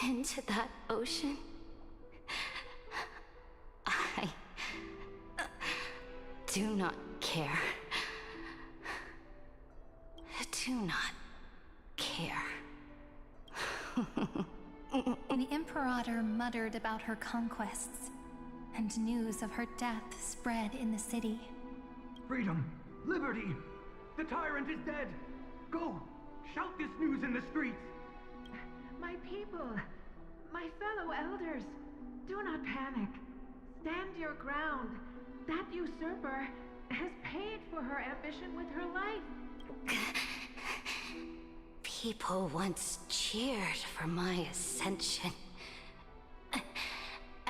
into that ocean? I do not care. Do not care. The Imperator muttered about her conquests, and news of her death spread in the city. Freedom! Liberty! The tyrant is dead! Go! Shout this news in the streets! My people, my fellow elders, do not panic. Stand your ground. That usurper has paid for her ambition with her life. People once cheered for my ascension.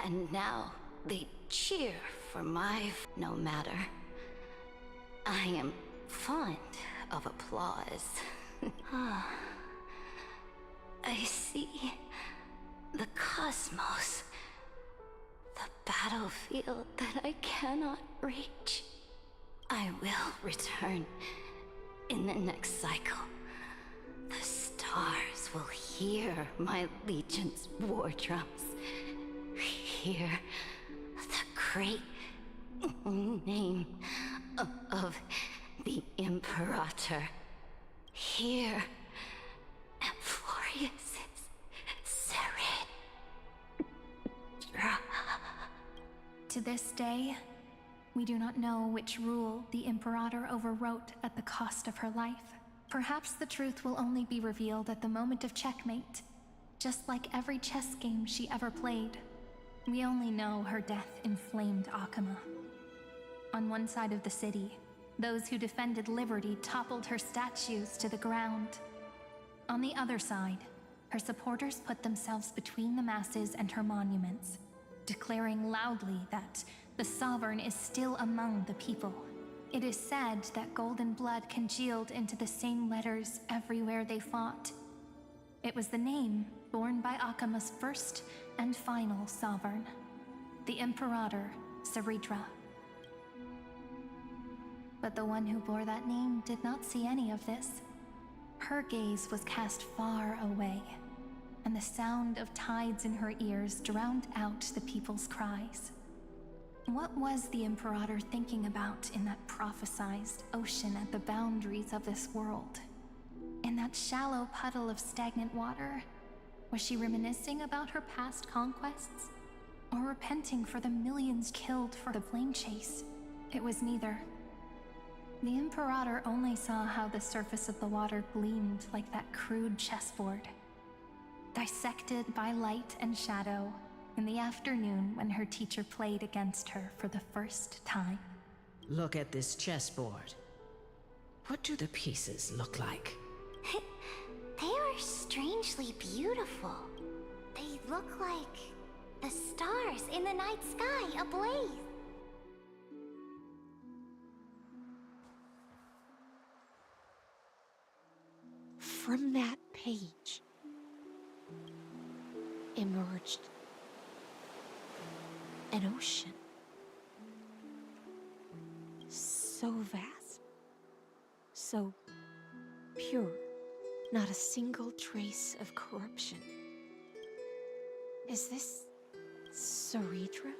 And now they cheer for my... No matter. I am fond of applause. I see the cosmos. The battlefield that I cannot reach. I will return in the next cycle. The stars will hear my legion's war drums. Hear the great name of the Imperator. Hear Amphorius' Saridra. To this day, we do not know which rule the Imperator overwrote at the cost of her life. Perhaps the truth will only be revealed at the moment of checkmate, just like every chess game she ever played. We only know her death inflamed Akama. On one side of the city, those who defended liberty toppled her statues to the ground. On the other side, her supporters put themselves between the masses and her monuments, declaring loudly that the Sovereign is still among the people. It is said that golden blood congealed into the same letters everywhere they fought. It was the name borne by Akama's first and final sovereign, the Imperator Saridra. But the one who bore that name did not see any of this. Her gaze was cast far away, and the sound of tides in her ears drowned out the people's cries. What was the Imperator thinking about in that prophesized ocean at the boundaries of this world? In that shallow puddle of stagnant water, was she reminiscing about her past conquests? Or repenting for the millions killed for the flame chase? It was neither. The Imperator only saw how the surface of the water gleamed like that crude chessboard, dissected by light and shadow in the afternoon when her teacher played against her for the first time. Look at this chessboard. What do the pieces look like? They are strangely beautiful. They look like the stars in the night sky ablaze. From that page emerged an ocean. So vast, so pure, not a single trace of corruption. Is this Saridra?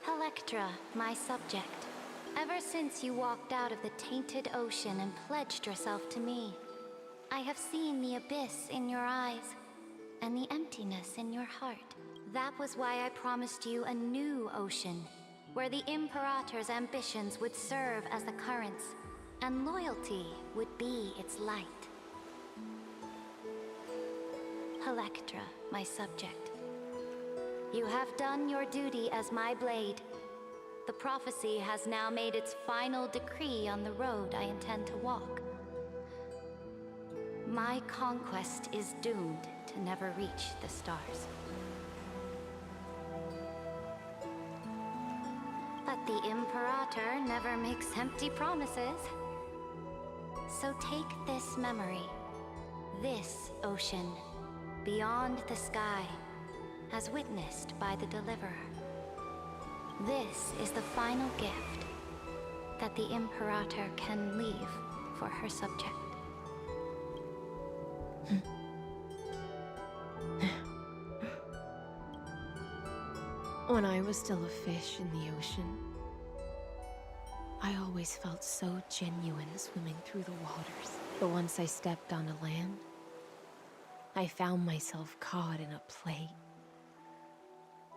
Electra, my subject. Ever since you walked out of the tainted ocean and pledged yourself to me, I have seen the abyss in your eyes and the emptiness in your heart. That was why I promised you a new ocean, where the Imperator's ambitions would serve as the currents, and loyalty would be its light. Electra, my subject. You have done your duty as my blade. The prophecy has now made its final decree on the road I intend to walk. My conquest is doomed to never reach the stars. But the Imperator never makes empty promises. So take this memory, this ocean, beyond the sky, as witnessed by the Deliverer. This is the final gift that the Imperator can leave for her subject. When I was still a fish in the ocean, I always felt so genuine swimming through the waters. But once I stepped onto land, I found myself caught in a play.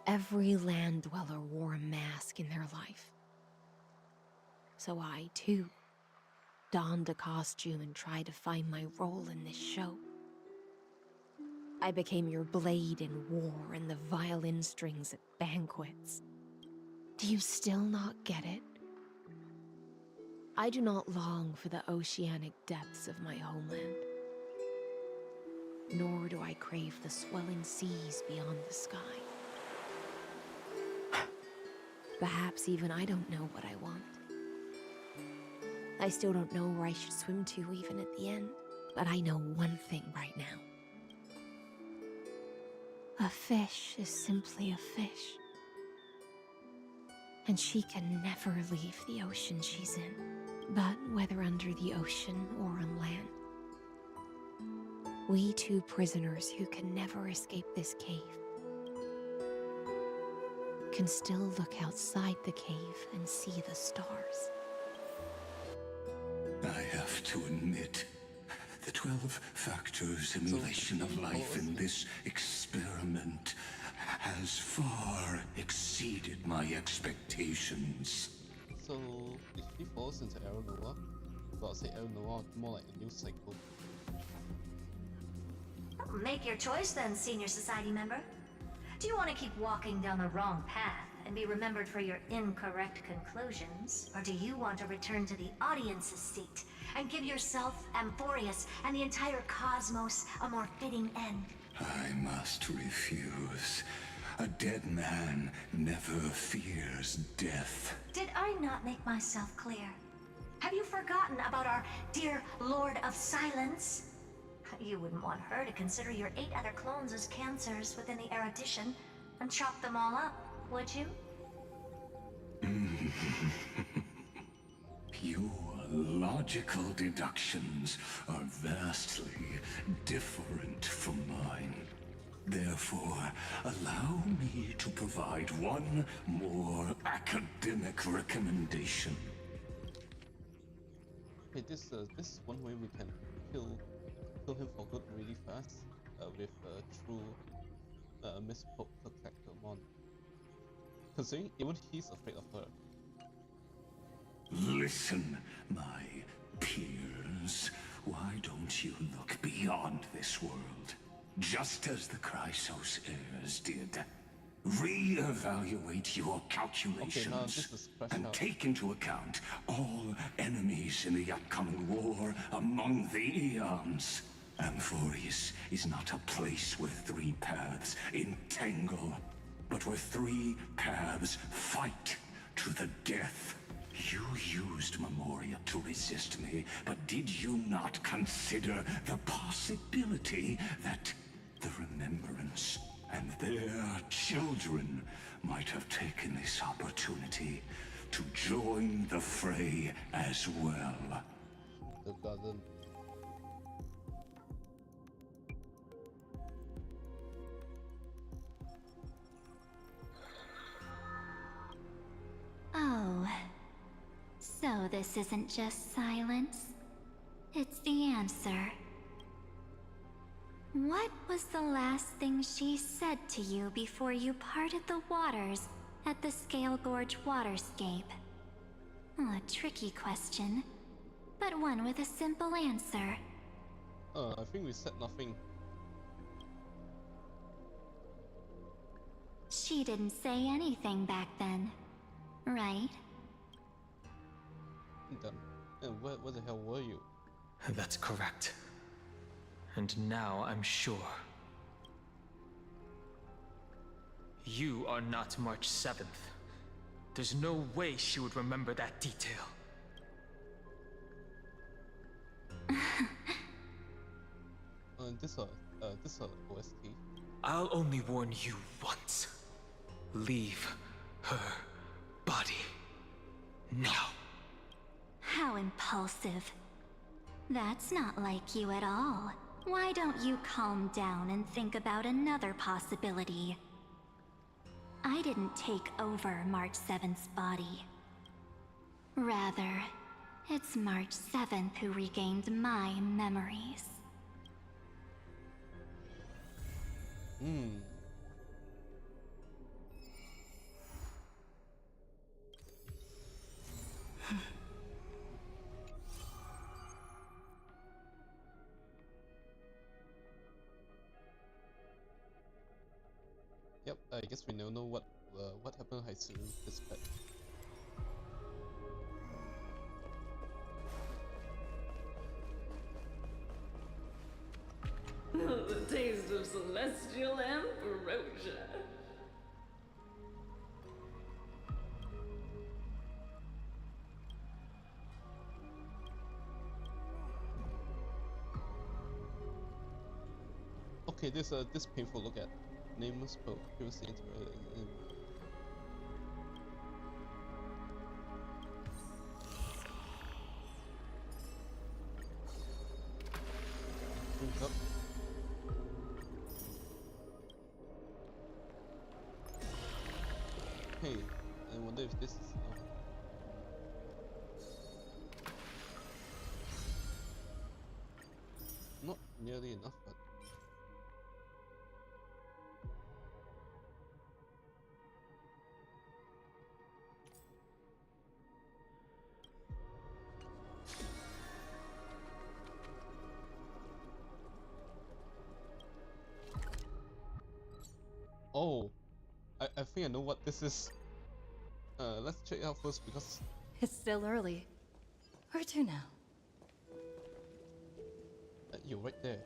Every land dweller wore a mask in their life. So I, too, donned a costume and tried to find my role in this show. I became your blade in war and the violin strings at banquets. Do you still not get it? I do not long for the oceanic depths of my homeland. Nor do I crave the swelling seas beyond the sky. Perhaps even I don't know what I want. I still don't know where I should swim to even at the end. But I know one thing right now. A fish is simply a fish. And she can never leave the ocean she's in. But whether under the ocean or on land, we two prisoners who can never escape this cave can still look outside the cave and see the stars. I have to admit, the 12-factor simulation of life in this experiment has far exceeded my expectations. So, if he falls into Allegory, Well, I'll say El Noir, more like a news cycle. Make your choice then, senior society member. Do you want to keep walking down the wrong path and be remembered for your incorrect conclusions? Or do you want to return to the audience's seat and give yourself, Amphorius, and the entire cosmos a more fitting end? I must refuse. A dead man never fears death. Did I not make myself clear? Have you forgotten about our dear Lord of Silence? You wouldn't want her to consider your 8 other clones as cancers within the erudition and chop them all up, would you? Your logical deductions are vastly different from mine. Therefore, allow me to provide one more academic recommendation. Okay, this is one way we can kill him for good really fast with true Miss Protector Mon. Considering even he's afraid of her. Listen, my peers. Why don't you look beyond this world? Just as the Chrysos heirs did. Re-evaluate your calculations and take into account all enemies in the upcoming war among the Eons. Amphorius is not a place where 3 paths entangle, but where 3 paths fight to the death. You used Memoria to resist me, but did you not consider the possibility that the Remembrance and their children might have taken this opportunity to join the fray as well? The garden. Oh. So this isn't just silence. It's the answer. What was the last thing she said to you before you parted the waters at the Scale Gorge waterscape? A tricky question, but one with a simple answer. I think we said nothing. She didn't say anything back then, right? Then, and where the hell were you? That's correct. And now I'm sure. You are not March 7th. There's no way she would remember that detail. This OST. I'll only warn you once. Leave her body. Now. How impulsive. That's not like you at all. Why don't you calm down and think about another possibility? I didn't take over March 7th's body. Rather, it's March 7th who regained my memories. Yep, I guess we now know what happened to Haitsuru, his pet. The taste of celestial ambrosia. Okay, this painful look at nameless pope previously integrated in. Brings up. Hey, I wonder if this is not nearly enough, but Oh, I think I know what this is. Let's check it out first because It's still early. Where to now? you're right there.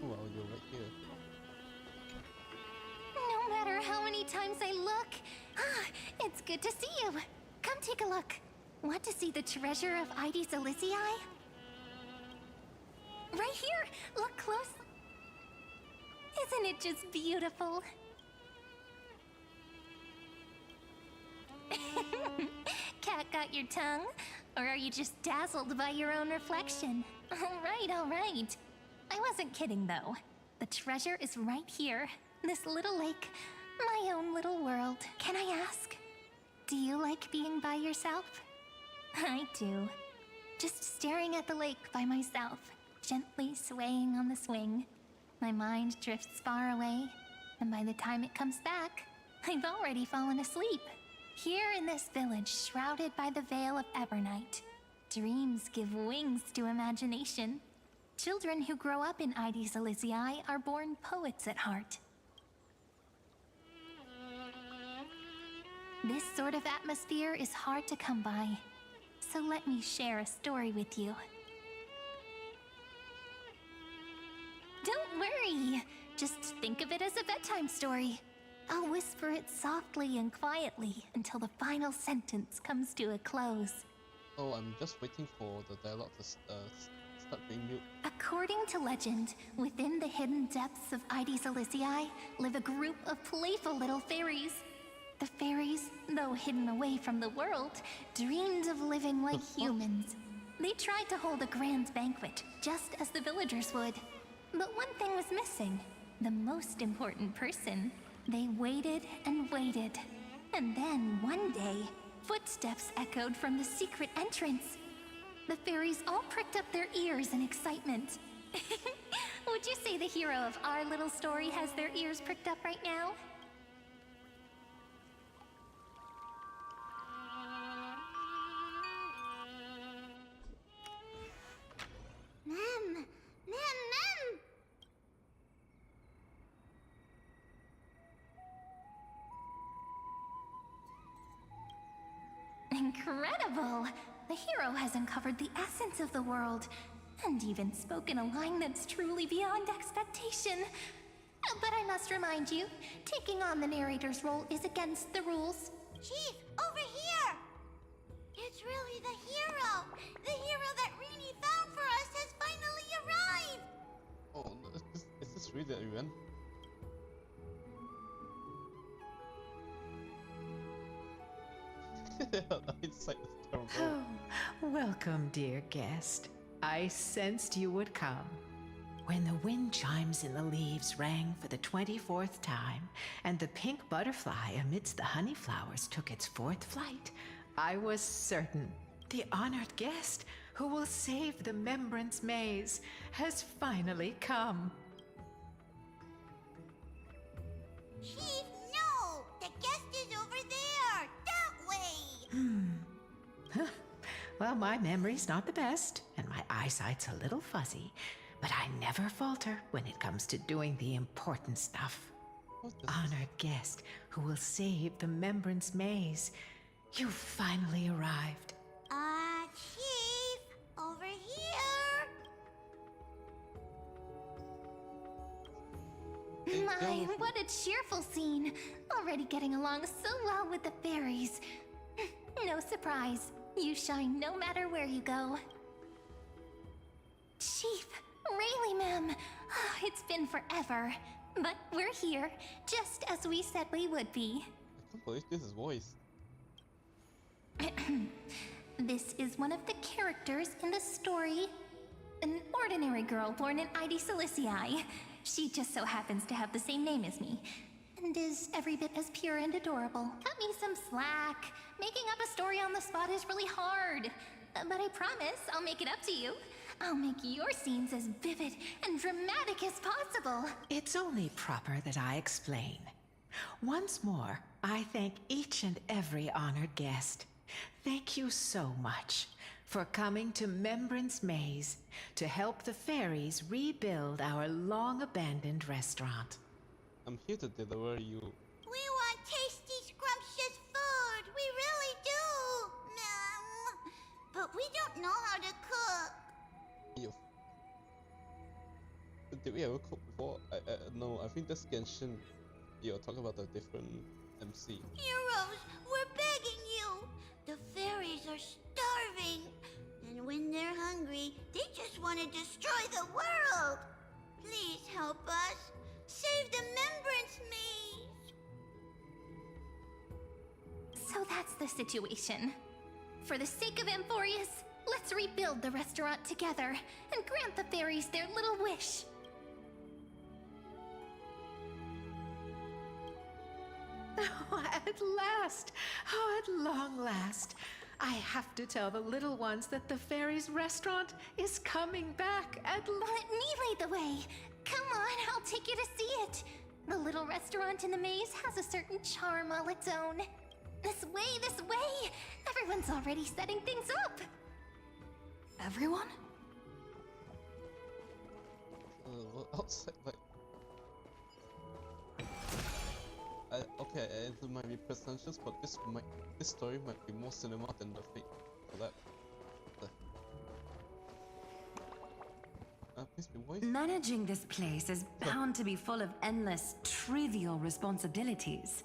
Well, you're right here. No matter how many times I look, it's good to see you. Come take a look. Want to see the treasure of Ides Elysiae? Right here. Look close. Isn't it just beautiful? Cat got your tongue? Or are you just dazzled by your own reflection? All right. I wasn't kidding, though. The treasure is right here. This little lake. My own little world. Can I ask? Do you like being by yourself? I do. Just staring at the lake by myself, gently swaying on the swing. My mind drifts far away, and by the time it comes back, I've already fallen asleep. Here in this village, shrouded by the veil of Evernight, dreams give wings to imagination. Children who grow up in Ides Elysiae are born poets at heart. This sort of atmosphere is hard to come by, so let me share a story with you. Don't worry, just think of it as a bedtime story. I'll whisper it softly and quietly until the final sentence comes to a close. Oh, I'm just waiting for the dialogue to start being mute. According to legend, within the hidden depths of Ides Elysiae live a group of playful little fairies. The fairies, though hidden away from the world, dreamed of living like humans. They tried to hold a grand banquet, just as the villagers would. But one thing was missing. The most important person. They waited and waited. And then, one day, footsteps echoed from the secret entrance. The fairies all pricked up their ears in excitement. Would you say the hero of our little story has their ears pricked up right now? Mem! Mem! Incredible! The hero has uncovered the essence of the world, and even spoken a line that's truly beyond expectation. But I must remind you, taking on the narrator's role is against the rules. Chief, over here! It's really the hero! The hero that Rini found for us has finally arrived! Oh, is this really the event? Hindsight is terrible. Oh, welcome, dear guest. I sensed you would come. When the wind chimes in the leaves rang for the 24th time, and the pink butterfly amidst the honey flowers took its 4th flight, I was certain the honored guest who will save the Membrance Maze has finally come. Chief, no! The guest is over there! That way! Well, my memory's not the best, and my eyesight's a little fuzzy, but I never falter when it comes to doing the important stuff. Honored guest who will save the Membrance Maze, you've finally arrived. Chief, over here! My, what a cheerful scene! Already getting along so well with the fairies. No surprise, you shine no matter where you go. Chief, really, ma'am. It's been forever, but we're here, just as we said we would be. I can't believe this is voice. This is one of the characters in the story. An ordinary girl born in Ides Elysiae. She just so happens to have the same name as me, and is every bit as pure and adorable. Cut me some slack. Making up a story on the spot is really hard. But I promise I'll make it up to you. I'll make your scenes as vivid and dramatic as possible. It's only proper that I explain. Once more, I thank each and every honored guest. Thank you so much for coming to Membrance Maze to help the fairies rebuild our long-abandoned restaurant. I'm here to deliver you. We want tasty, scrumptious food. We really do. But we don't know how to cook. You. Did we ever cook before? No, I think that's Genshin. You're talking about a different MC. Heroes, we're begging you. The fairies are starving. And when they're hungry, they just want to destroy the world. Please help us. Save the Membrance Maze. So that's the situation. For the sake of Amphorius, let's rebuild the restaurant together and grant the fairies their little wish. Oh, at last! Oh, at long last! I have to tell the little ones that the fairies' restaurant is coming back at Let me lead the way. Come on, I'll take you to see it. The little restaurant in the maze has a certain charm all its own. This way, this way! Everyone's already setting things up. Everyone? Well, outside, like... okay, it might be pretentious, but this story might be more cinema than the fate for that. Please be wise. Managing this place is bound to be full of endless, trivial responsibilities.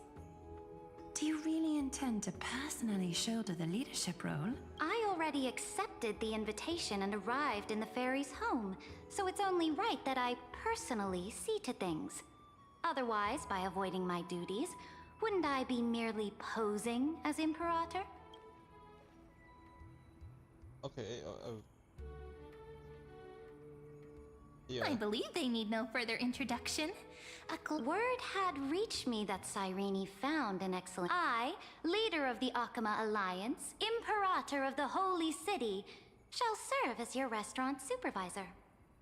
Do you really intend to personally shoulder the leadership role? I already accepted the invitation and arrived in the fairy's home, so it's only right that I personally see to things. Otherwise, by avoiding my duties, wouldn't I be merely posing as Imperator? Okay, yeah. I believe they need no further introduction. Word had reached me that Cyrene found an excellent... I, leader of the Akama Alliance, Imperator of the Holy City, shall serve as your restaurant supervisor.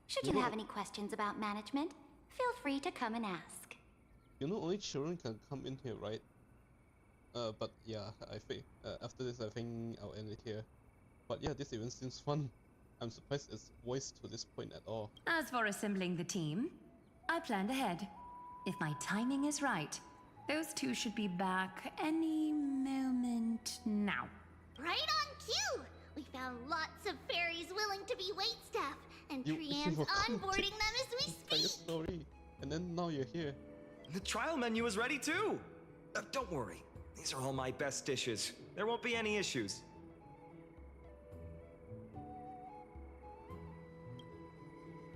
Should you have any questions about management, feel free to come and ask. You know, only children can come in here, right? But yeah, I think after this, I think I'll end it here. But yeah, this event seems fun. I'm surprised it's voiced to this point at all. As for assembling the team, I planned ahead. If my timing is right, those two should be back any moment now. Right on cue! We found lots of fairies willing to be waitstaff, and Trian's onboarding them as we speak. Story, and then now you're here. The trial menu is ready too! Don't worry, these are all my best dishes. There won't be any issues.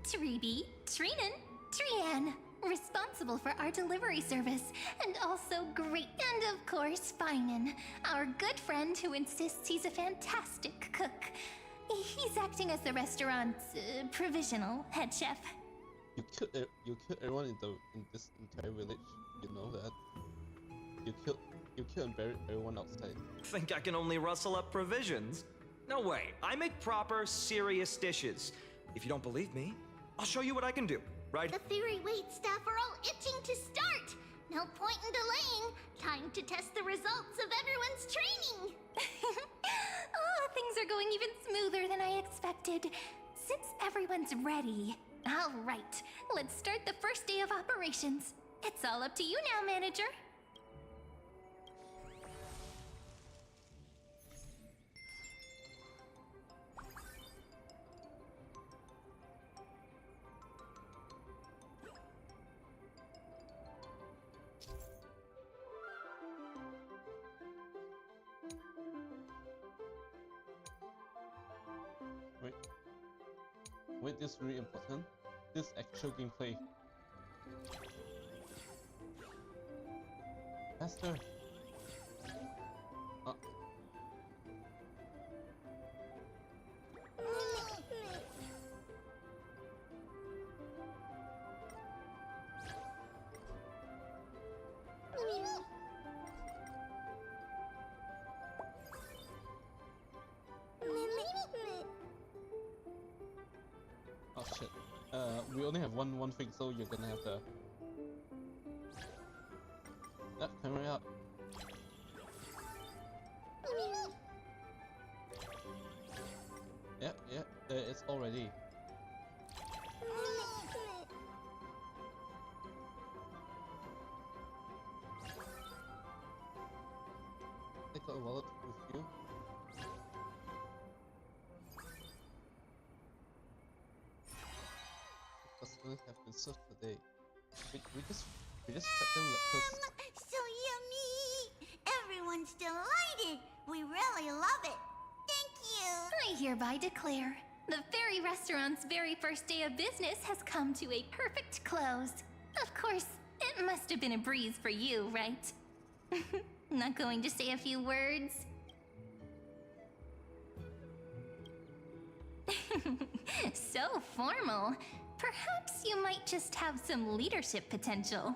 Tribi, Trinan, Trian, responsible for our delivery service, and also great, and of course Finan, our good friend who insists he's a fantastic cook. He's acting as the restaurant's provisional head chef. You killed everyone in this entire village. You know that. You killed and buried everyone outside. Think I can only rustle up provisions? No way. I make proper, serious dishes. If you don't believe me, I'll show you what I can do, right? The fairy waitstaff are all itching to start. No point in delaying. Time to test the results of everyone's training. Oh, things are going even smoother than I expected. Since everyone's ready. All right, let's start the first day of operations. It's all up to you now, manager. Wait, this is really important. This actual gameplay. Faster. Oh shit. We only have one thing, so you're gonna have to. Yep, hurry up. Yep, yep, it's all ready. Take a wallet with you. Customers have been served today. We just fed them lactose. So yummy! Everyone's delighted. We really love it. Thank you. I hereby declare the fairy restaurant's very first day of business has come to a perfect close. Of course, it must have been a breeze for you, right? Not going to say a few words? So formal. Perhaps you might just have some leadership potential.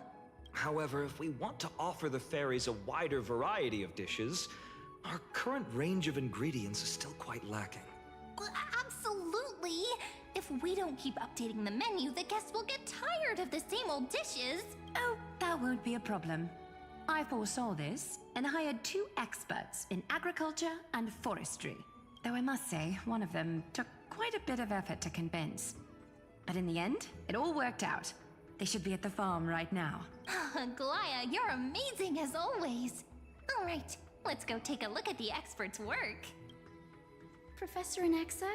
However, if we want to offer the fairies a wider variety of dishes, our current range of ingredients is still quite lacking. Well, absolutely! If we don't keep updating the menu, the guests will get tired of the same old dishes. Oh, that won't be a problem. I foresaw this and hired 2 experts in agriculture and forestry. Though I must say, one of them took quite a bit of effort to convince. But in the end, it all worked out. They should be at the farm right now. Glaya, you're amazing as always. All right, let's go take a look at the expert's work. Professor Anaxa,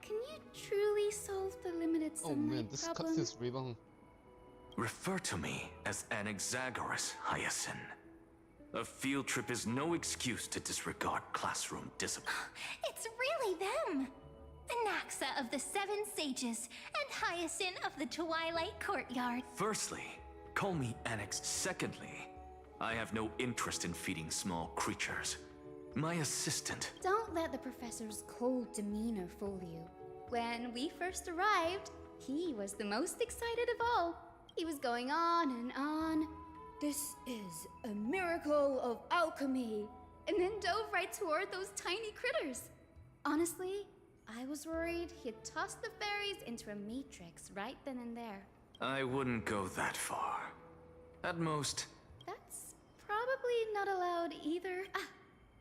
can you truly solve the limited Oh sunlight man, this problem? cut is really long. Refer to me as Anaxagoras, Hyacinth. A field trip is no excuse to disregard classroom discipline. It's really them! Anaxa of the 7 Sages and Hyacinth of the Twilight Courtyard. Firstly, call me Annex. Secondly, I have no interest in feeding small creatures. My assistant. Don't let the professor's cold demeanor fool you. When we first arrived, he was the most excited of all. He was going on and on. This is a miracle of alchemy. And then dove right toward those tiny critters. Honestly, I was worried he'd toss the fairies into a matrix right then and there. I wouldn't go that far. At most, That's probably not allowed either.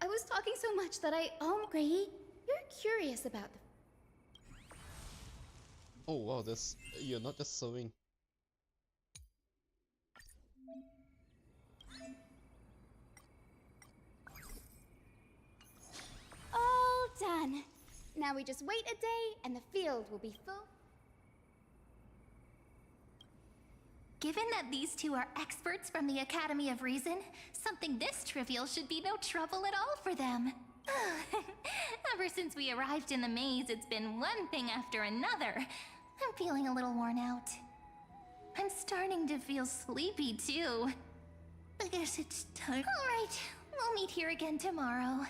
I was talking so much that Gray, you're curious about the... Oh wow, this you're not just sewing. All done. Now we just wait a day and the field will be full. Given that these 2 are experts from the Academy of Reason, something this trivial should be no trouble at all for them. Ever since we arrived in the maze, it's been one thing after another. I'm feeling a little worn out. I'm starting to feel sleepy too. I guess it's time. All right, we'll meet here again tomorrow.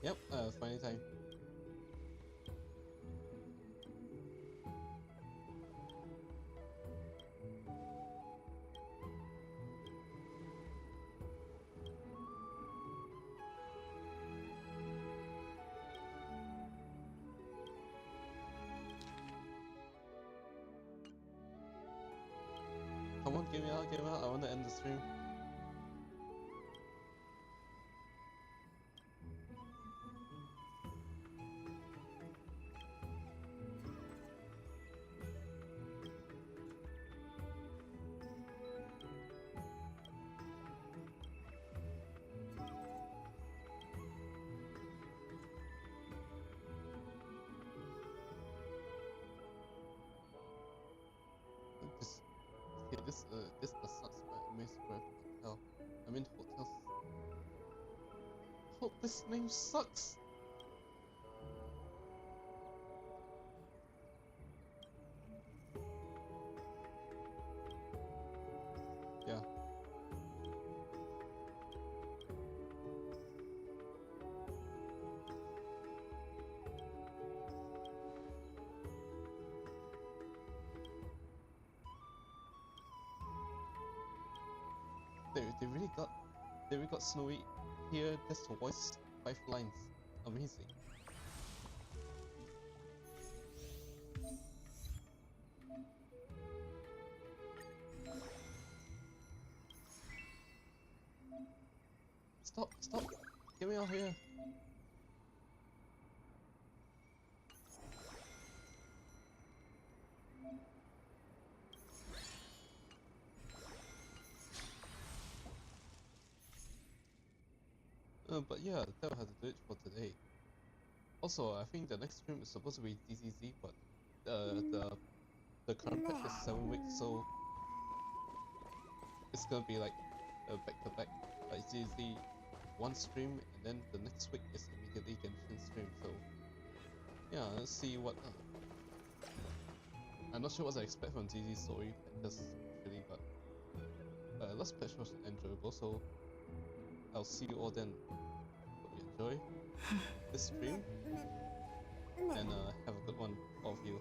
Yep, funny time. Come on, give me out, I want to end the stream. This sucks by Maze Square Hotel. I mean hotels. Oh, this name sucks. Yeah. They really got snowy here. There's voice 5 lines. amazing. Stop! Stop! Get me out here! But yeah, that will have to do it for today. Also, I think the next stream is supposed to be DCZ, but the current patch is 7 weeks, so it's gonna be like back to back, like DCZ one stream, and then the next week is immediately Genshin stream. So yeah, let's see what. I'm not sure what I expect from DCZ story patches really, but last patch was enjoyable, so I'll see you all then. Hope you enjoy this stream, and have a good one, all of you.